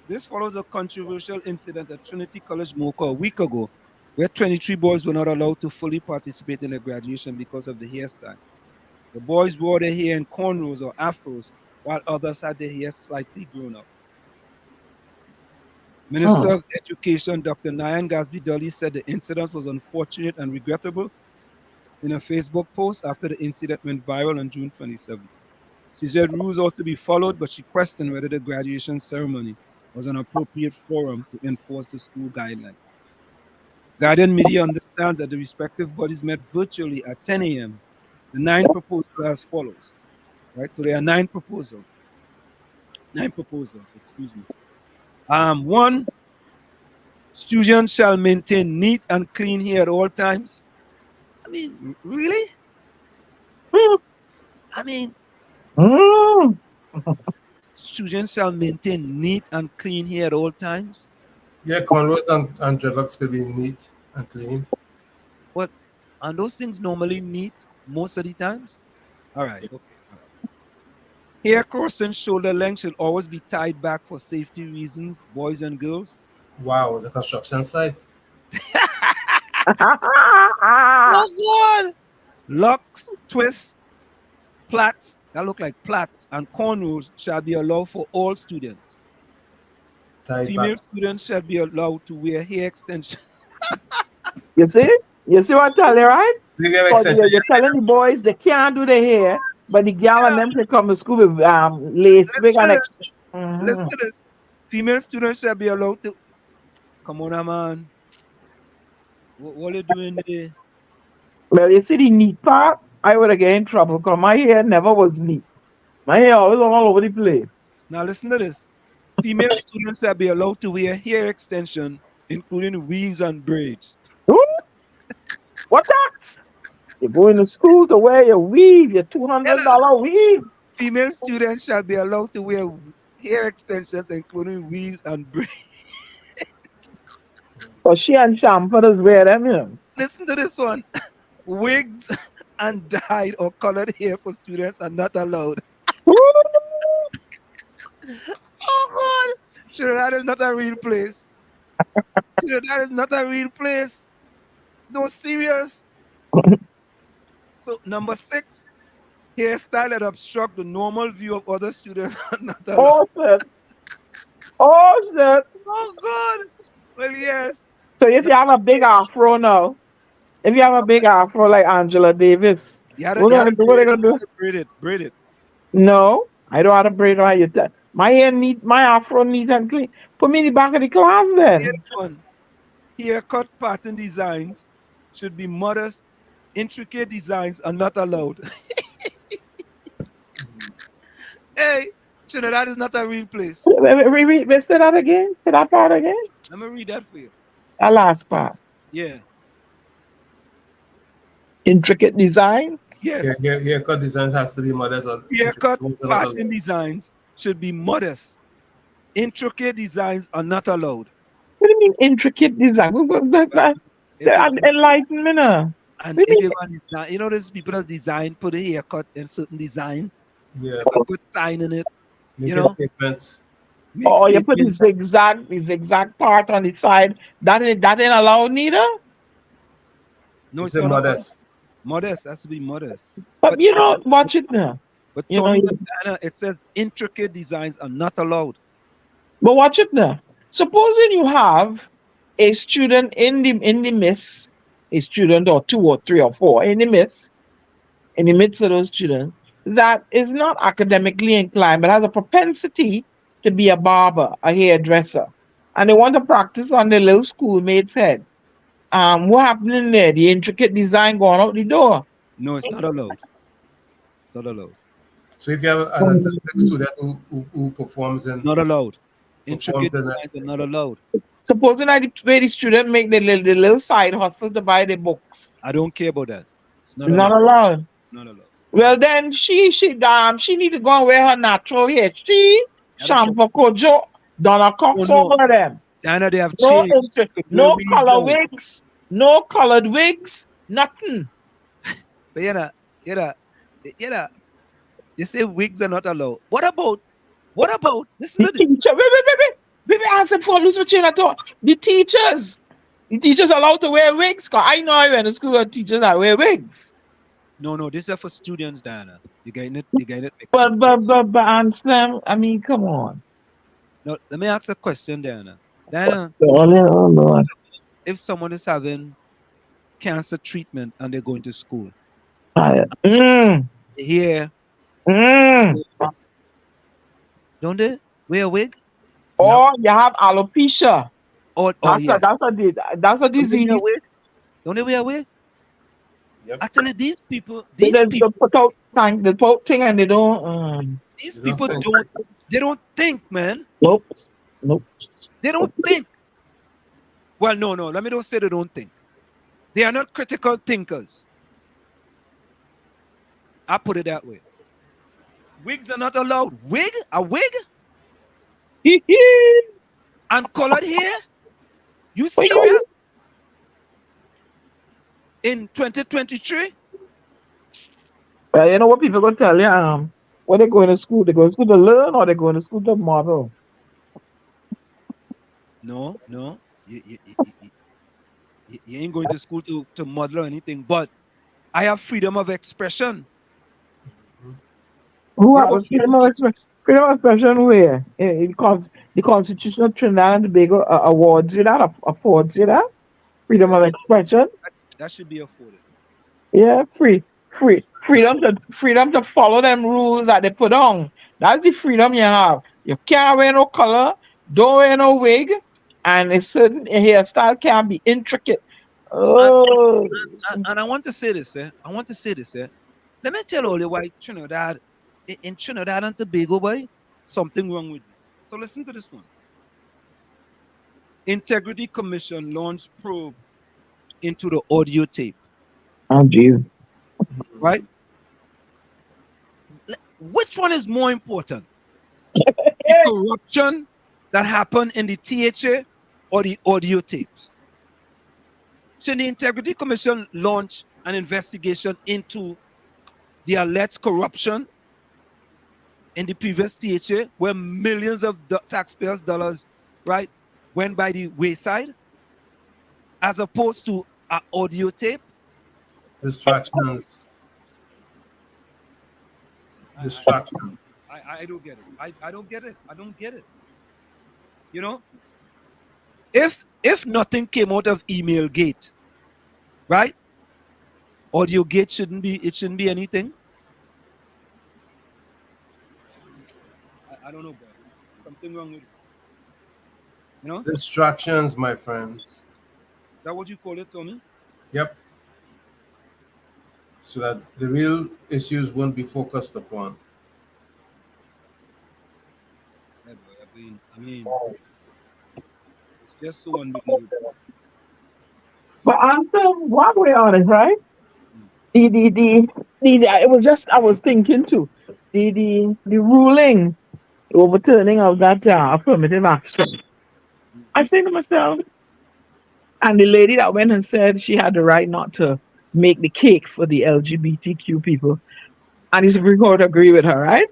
This follows a controversial incident at Trinity College Mocha a week ago, where 23 boys were not allowed to fully participate in the graduation because of the hairstyle. The boys wore their hair in cornrows or afros, while others had their hair slightly grown up. Minister of Education Dr. Nyan Gasby Dolly said the incident was unfortunate and regrettable in a Facebook post after the incident went viral on June 27. She said rules ought to be followed, but she questioned whether the graduation ceremony was an appropriate forum to enforce the school guidelines. Guardian Media understands that the respective bodies met virtually at 10 a.m. The 9 proposals are as follows. Right? So there are 9 proposals. 9 proposals, excuse me. 1, students shall maintain neat and clean hair at all times. I mean, really? I mean, students shall maintain neat and clean hair at all times. Yeah, cornrows and dreadlocks could be neat and clean. What? And those things normally neat most of the times? All right, okay. Hair crossing shoulder length should always be tied back for safety reasons, boys and girls. Wow, the construction site. Oh, God! Locks, twists, plaits, that look like plaits, and cornrows shall be allowed for all students. Female students shall be allowed to wear hair extensions. You see what I tell you, right? You're telling the boys they can't do their hair, but the gal and them can come to school with lace wig and Listen to this. Female students shall be allowed to. Come on, man. What are you doing there? Well, you see the neat part, I would have get in trouble because my hair never was neat. My hair always all over the place. Now listen to this. Female students shall be allowed to wear hair extension, including weaves and braids. What that? You're going to school to wear your weave, your $200 weave. Female students shall be allowed to wear hair extensions, including weaves and braids. So she and Shampers wear them, you know. Listen to this one. Wigs and dyed or colored hair for students are not allowed. Oh, God. Sure, that is not a real place. Sure, that is not a real place. No, serious. So, number 6, hairstyle that obstruct the normal view of other students are not allowed. Oh, shit. Oh, God. Well, yes. So if you have a big afro now, if you have a big afro like Angela Davis, what are they going to do? Braid it. No, I don't have to braid it. My hair neat, my afro neat and clean. Put me in the back of the class then. Here's one. Haircut pattern designs should be modest. Intricate designs are not allowed. Hey, Trinidad is not a real place. Say that again. Say that part again. Let me read that for you. That last part. Yeah. Intricate designs. Yes. Haircut designs has to be modest. Haircut pattern designs should be modest. Intricate designs are not allowed. What do you mean intricate design? Enlighten me now. And if you want design, you know, there's people that design, put a haircut in certain design. Yeah. Put sign in it. Make you know? statements. Oh, you put the zigzag part on the side. That ain't allowed neither. No, it's not modest. Modest has to be modest. But you know, watch it now. But You Tommy know, Montana, it says intricate designs are not allowed. But watch it now. Supposing you have a student in the midst, a student or 2 or 3 or 4 in the midst of those students that is not academically inclined but has a propensity to be a barber, a hairdresser, and they want to practice on their little schoolmate's head. What happening there? The intricate design going out the door. No, it's not allowed. It's not allowed. So if you have an artistic student who performs in... Not allowed. Intricate designs are not allowed. Supposing that the student make the little side hustle to buy the books. I don't care about that. It's not Not allowed. allowed. Not allowed. Well then she need to go and wear her natural hair. Shampoo Kojo, Donna Cox, all of them. Diana, they have No, changed. no color wigs, no colored wigs, nothing. But you say wigs are not allowed. What about listen to this? Teacher, wait, answer for lose my chain at all. The teachers allowed to wear wigs. Cause I know I went to school where teachers that wear wigs. No, this is for students, Diana. You getting it? But Anselm, I mean, come on. No, let me ask a question, Diana. Diana, Oh, Lord. if someone is having cancer treatment and they're going to school, here, don't they wear a wig? Or you have alopecia. Yes. That's a disease. Don't they wear a wig? Yep. Actually, these people, They put out thing and they don't. These people don't think, man. Nope. They don't think. Well, no. Let me don't say they don't think. They are not critical thinkers. I put it that way. Wigs are not allowed. Wig? A wig? And colored hair? You serious? In 2023? You know what people gonna tell you? When they going to school, they go to school to learn or they going to school to model? No. You ain't going to school to model or anything, but I have freedom of expression. Who has freedom of expression? Freedom of expression where? The Constitution of Trinidad and Tobago awards you that, affords you that? Freedom of expression? That should be afforded. Yeah, freedom to follow them rules that they put on. That's the freedom you have. You can't wear no color, don't wear no wig, and a certain hairstyle can be intricate. Oh, and I want to say this, Let me tell all you why Trinidad, in Trinidad and Tobago, boy, something wrong with you. So listen to this one. Integrity Commission launched probe into the audio tape. Oh, geez. Right? Which one is more important? The corruption that happened in the THA or the audio tapes? Should the Integrity Commission launch an investigation into the alleged corruption in the previous THA where millions of taxpayers' dollars, right, went by the wayside, as opposed to an audio tape? Distractions. I don't get it. I don't get it. I don't get it. You know, if nothing came out of email gate, right? Audio gate shouldn't be anything. I don't know, bro. something wrong with it. You know? Distractions, my friends. Is that what you call it, Tommy? Yep. So that the real issues won't be focused upon. Yeah, boy, I mean, it's just so unbelievable. But answer one way on it, right? It was just I was thinking too. The ruling, the overturning of that affirmative action. I say to myself, and the lady that went and said she had the right not to make the cake for the LGBTQ people, and the Supreme Court agree with her, right?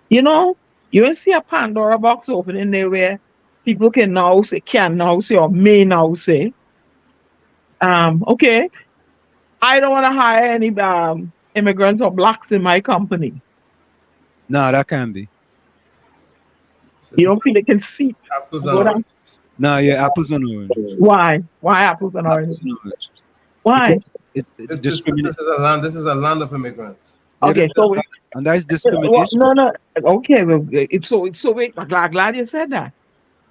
You know, you will see a Pandora box opening there where people can now say, or may now say, okay, I don't want to hire any immigrants or blacks in my company. No, that can't be. You don't feel they can see apples and oranges. No, yeah, apples and oranges. Why? Why apples and oranges? Why? Because This is a land of immigrants. Okay, so and that is discrimination. No. Okay, well, so wait. I'm glad you said that.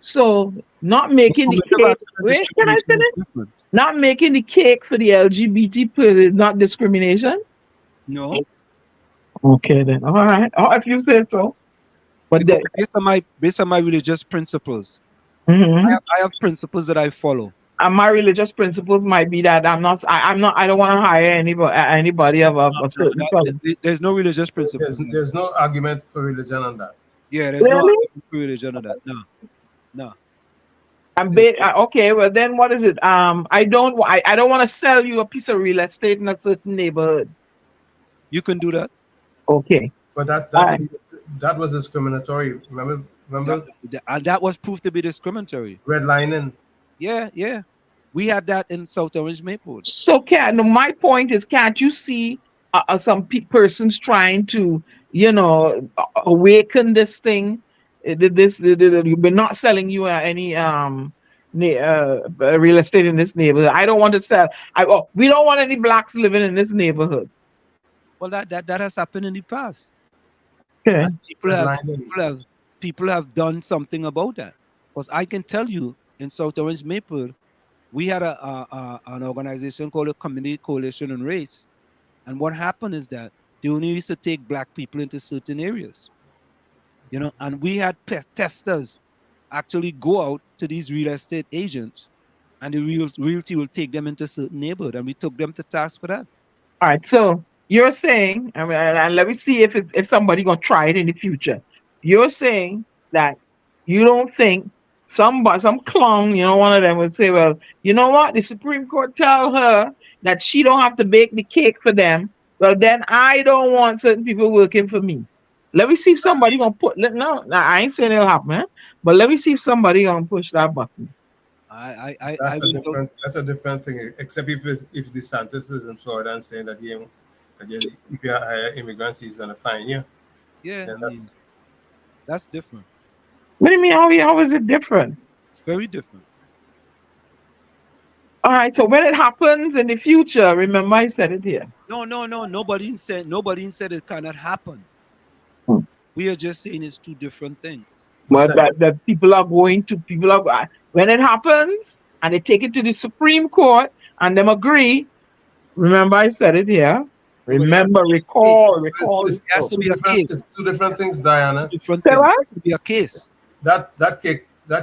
So not making the cake. Wait, can I say it? Not making the cake for the LGBT person, not discrimination. No. Okay then. All right. Oh, if you said so. But based on my religious principles, I have principles that I follow. And my religious principles might be that I don't want to hire anybody of a certain color. There's no religious principles. There's no argument for religion on that. Yeah, there's no argument for religion on that. No. Okay, well then what is it? I don't want to sell you a piece of real estate in a certain neighborhood. You can do that. Okay. But that was discriminatory. Remember? And that was proved to be discriminatory. Redlining. Yeah. We had that in South Orange Maplewood. So, my point is, can't you see some persons trying to, awaken this thing? We're not selling you any real estate in this neighborhood. I don't want to sell. We don't want any blacks living in this neighborhood. Well, that has happened in the past. Okay. And people have done something about that. Because I can tell you, in South Orange Maplewood, we had an organization called the Community Coalition on Race. And what happened is that they only used to take black people into certain areas. And we had testers actually go out to these real estate agents, and the realty will take them into certain neighborhood, and we took them to task for that. All right, so you're saying, and let me see if somebody gonna try it in the future. You're saying that you don't think some clown, one of them would say, well, you know what? The Supreme Court tell her that she don't have to bake the cake for them. Well, then I don't want certain people working for me. Let me see if somebody gonna I ain't saying it'll happen, but let me see if somebody gonna push that button. That's a different thing. Except if DeSantis is in Florida and saying that if you hire immigrants, he's gonna fine you. Yeah, that's different. What do you mean? How is it different? It's very different. All right. So when it happens in the future, remember I said it here. No. Nobody said it cannot happen. We are just saying it's two different things. But that people are when it happens and they take it to the Supreme Court and them agree. Remember I said it here. Recall. It has to be a case. It's two different things, Diana. Different things. It has to be a case. That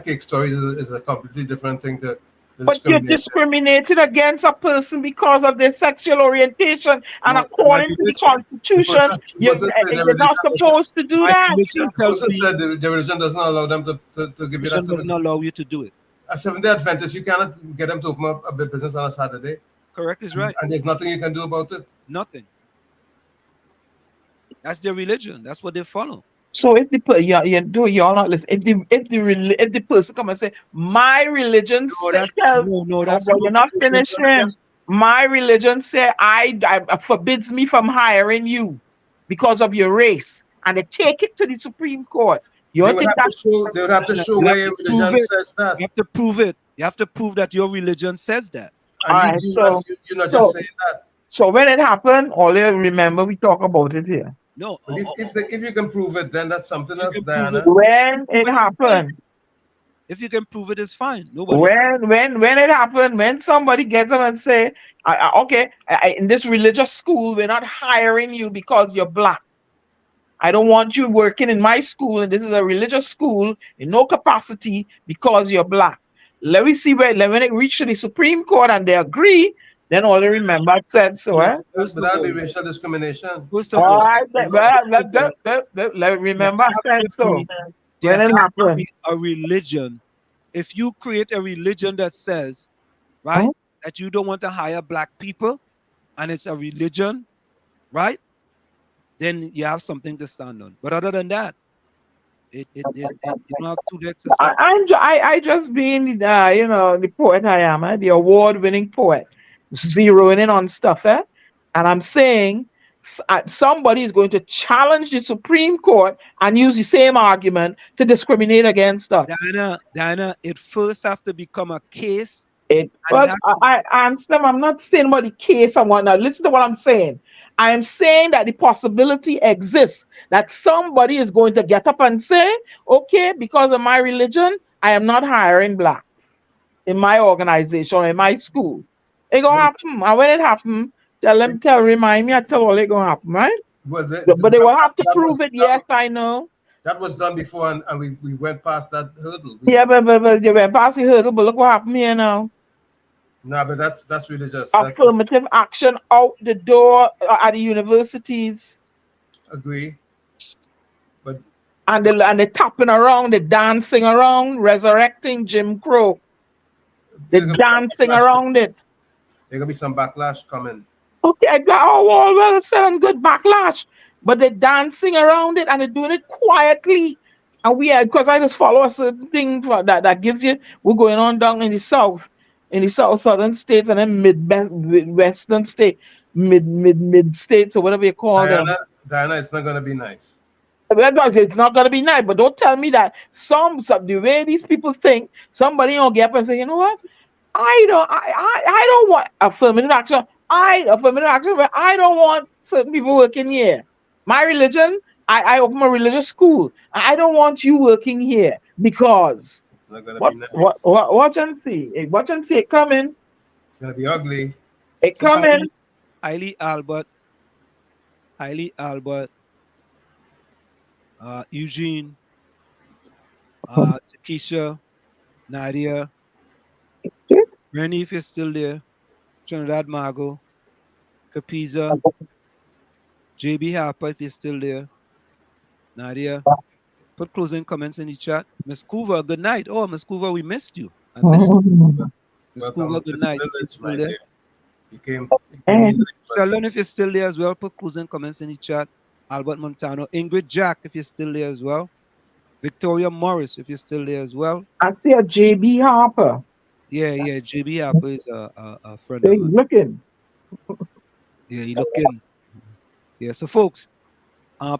cake story is a completely different thing to. But you're discriminated against a person because of their sexual orientation, and according to the Constitution, you're not supposed to do that. The religion does not allow them to give you that. Does not allow you to do it. A Seventh-day Adventist, you cannot get them to open up a business on a Saturday. Correct is right. And there's nothing you can do about it. Nothing. That's their religion. That's what they follow. So if y'all not listen. If the person come and say, my religion says, you're not finishing. My religion say I forbids me from hiring you because of your race, and they take it to the Supreme Court. They would have to show where your religion says that. You have to prove it. You have to prove that your religion says that. And you're not just saying that. So when it happened, all you remember, we talk about it here. No. But if you can prove it, then that's something else, Diana. When it happened. If you can prove it, it's fine. Nobody. When it happened, when somebody gets up and say, okay, in this religious school, we're not hiring you because you're black. I don't want you working in my school, and this is a religious school in no capacity because you're black. Let me see when it reached the Supreme Court and they agree, then all they remember said so. But that'll be racial discrimination. All right, let remember I said so. When it happened. A religion. If you create a religion that says, right, that you don't want to hire black people, and it's a religion, right, then you have something to stand on. But other than that, you don't have two legs to stand. I just being the poet I am, the award-winning poet, zeroing in on stuff, and I'm saying somebody is going to challenge the Supreme Court and use the same argument to discriminate against us. Diana, it first have to become a case. But I understand. I'm not saying about the case and whatnot. Listen to what I'm saying. I am saying that the possibility exists that somebody is going to get up and say, okay, because of my religion, I am not hiring blacks in my organization or in my school. It's going to happen. And when it happens, remind me, I tell all it's going to happen, right? But they will have to prove it. Yes, I know. That was done before, and we went past that hurdle. But they went past the hurdle, but look what happened here now. No, but that's really just affirmative action out the door at the universities. Agree. But and the tapping around, the dancing around, resurrecting Jim Crow. The dancing around it. There's gonna be some backlash coming. Okay, well, some good backlash. But they're dancing around it and they're doing it quietly. And because I just follow a certain thing that gives you, we're going on down in the south. In the southern states and then mid-western state, mid states or whatever you call them. Diana, it's not gonna be nice. It's not gonna be nice, but don't tell me that some the way these people think, somebody gonna get up and say, you know what? I don't want affirmative action. I don't want certain people working here. My religion, I open a religious school. I don't want you working here because. Watch and see. Watch and see it coming. It's gonna be ugly. It coming. Hailey Albert, Eugene, Takesha, Nadia, Rennie, if you're still there, Trinidad Margot, Capiza, JB Harper, if you're still there, Nadia. Put closing comments in the chat. Miss Coover, good night. Oh, Miss Coover, we missed you. I missed you. Miss Coover, good night. You came Shalom, if you're still there as well, put closing comments in the chat. Albert Montano. Ingrid Jack, if you're still there as well. Victoria Morris, if you're still there as well. I see a JB Harper. Yeah, JB Harper is a friend of mine. He's looking. Yeah, he's looking. Yeah, so folks,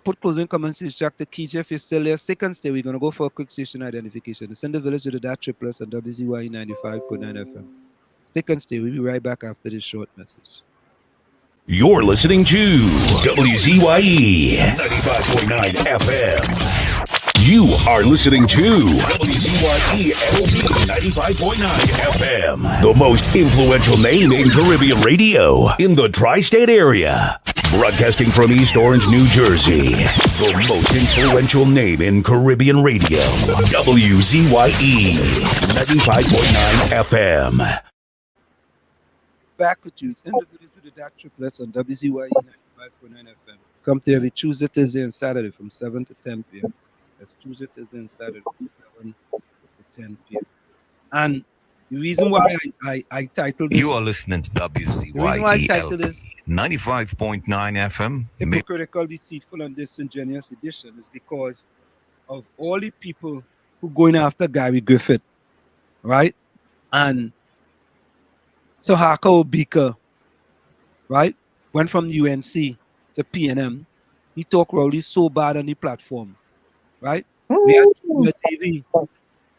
put closing comments in the chat to Keith if you're still there. Stick and stay. We're going to go for a quick station identification. It's in the village with the DAT Triplets and WZYE 95.9 FM. Stick and stay. We'll be right back after this short message. You're listening to WZYE 95.9 FM. You are listening to WZYE 95.9 FM, the most influential name in Caribbean radio in the tri-state area. Broadcasting from East Orange, New Jersey, the most influential name in Caribbean radio, WZYE 95.9 FM. Back with you. It's in the village with the DAT Triplets on WZYE 95.9 FM. Come to every Tuesday, Thursday, and Saturday from 7 to 10 p.m. That's Tuesday, Thursday, and Saturday from 7 to 10 p.m. And the reason why I titled this... You are listening to WZYE 95.9 FM. Hypocritical, Deceitful, and Disingenuous Edition is because of all the people who going after Gary Griffith, right? And so Hako Obika, right, went from UNC to PNM. He talked rowdy so bad on the platform, right? We had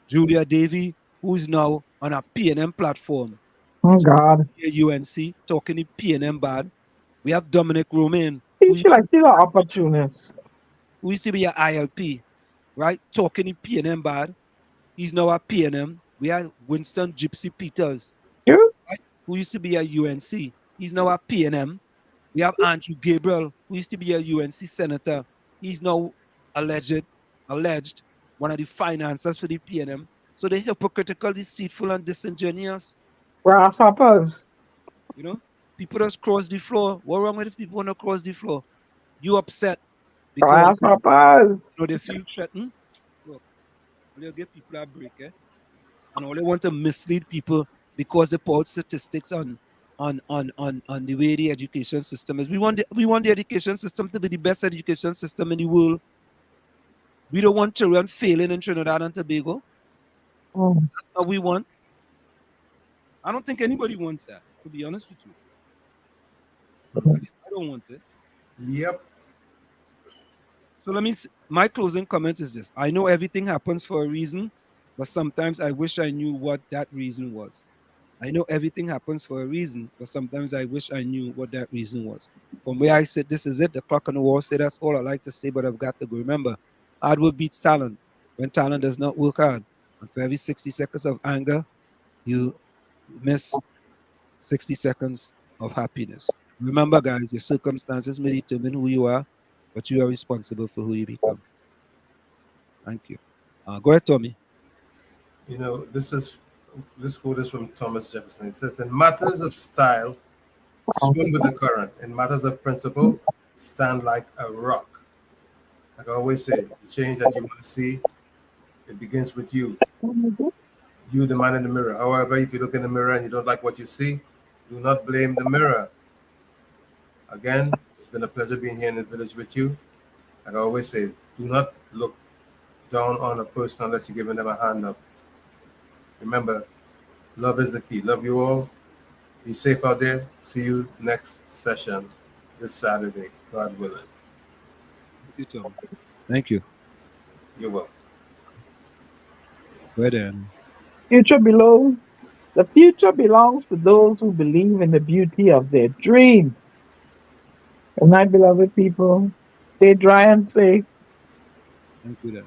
Julia Davy, who is now on a PNM platform. Oh, God. UNC talking the PNM bad. We have Dominic Romain. She's like she's an opportunist. Who used to be a ILP, right? Talking in PNM bad. He's now a PNM. We have Winston Gypsy Peters, right? Who used to be a UNC. He's now a PNM. We have Andrew Gabriel, who used to be a UNC senator. He's now alleged one of the financiers for the PNM. So they're hypocritical, deceitful, and disingenuous. Grasshoppers. You know, people just cross the floor. What's wrong with if people want to cross the floor? You upset because they feel threatened. Look, they'll give people a break, and all they want to mislead people because they put out statistics on the way the education system is. We want the education system to be the best education system in the world. We don't want children failing in Trinidad and Tobago. That's what we want. I don't think anybody wants that, to be honest with you. At least I don't want it. Yep. So my closing comment is this. I know everything happens for a reason, but sometimes I wish I knew what that reason was. I know everything happens for a reason, but sometimes I wish I knew what that reason was. From where I sit, this is it. The clock on the wall said that's all I like to say, but I've got to go. Remember, hard work beats talent when talent does not work hard. And for every 60 seconds of anger, you miss 60 seconds of happiness. Remember, guys, your circumstances may determine who you are, but you are responsible for who you become. Thank you. Go ahead, Tommy. You know, this quote is from Thomas Jefferson. It says, in matters of style, swim with the current. In matters of principle, stand like a rock. Like I always say, the change that you want to see, it begins with you. You, the man in the mirror. However, if you look in the mirror and you don't like what you see, do not blame the mirror. Again, it's been a pleasure being here in the village with you. Like I always say, do not look down on a person unless you're giving them a hand up. Remember, love is the key. Love you all. Be safe out there. See you next session this Saturday, God willing. You too. Thank you. You're welcome. Go ahead, Annie. The future belongs to those who believe in the beauty of their dreams. And my beloved people, stay dry and safe. Thank you, Dan.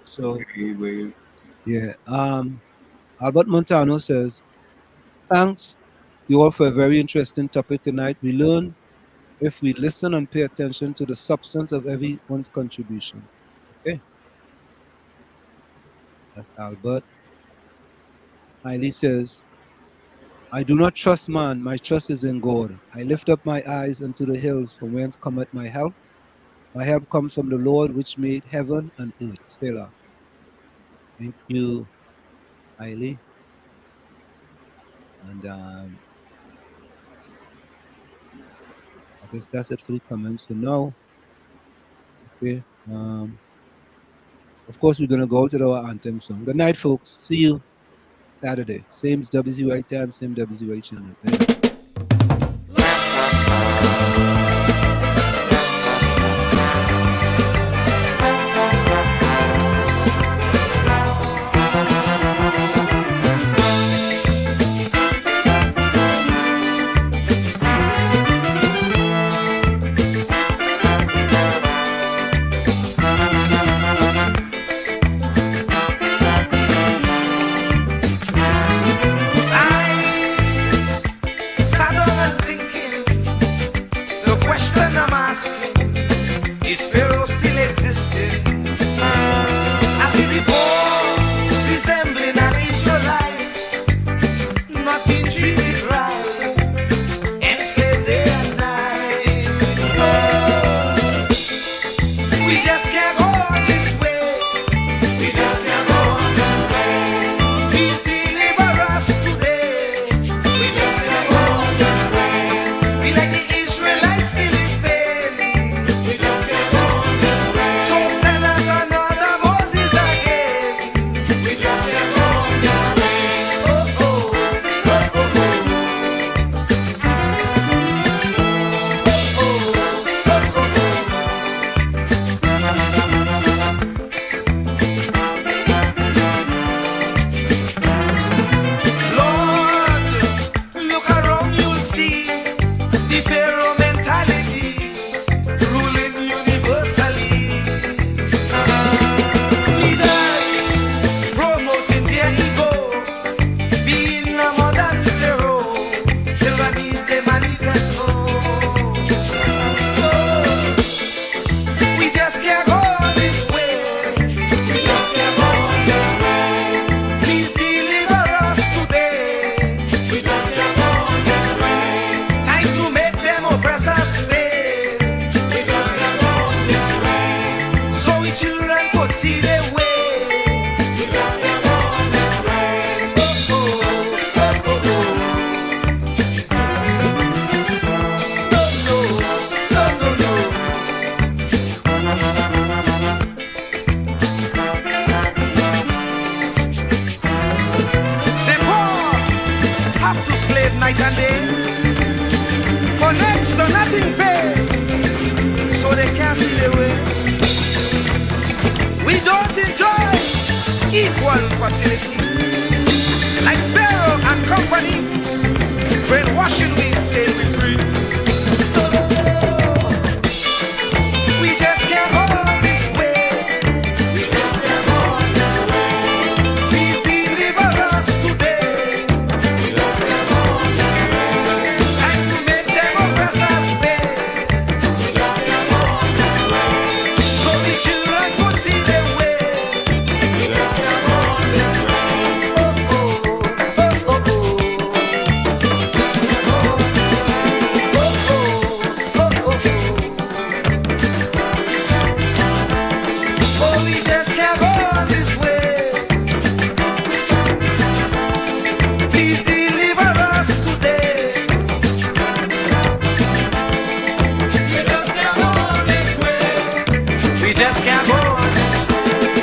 So, wave. Yeah. Albert Montano says, thanks you all for a very interesting topic tonight. We learn if we listen and pay attention to the substance of everyone's contribution. Okay. That's Albert. Miley says, I do not trust man, my trust is in God. I lift up my eyes unto the hills from whence cometh my help. My help comes from the Lord which made heaven and earth. Selah. Thank you, Miley. And I guess that's it for the comments for now. Okay. Of course, we're going to go out with our anthem song. Good night, folks. See you Saturday. Same WZYE time, same WZYE channel. night and day. For next to nothing pay, so they can't see the way. We don't enjoy equal facility like Pharaoh and company.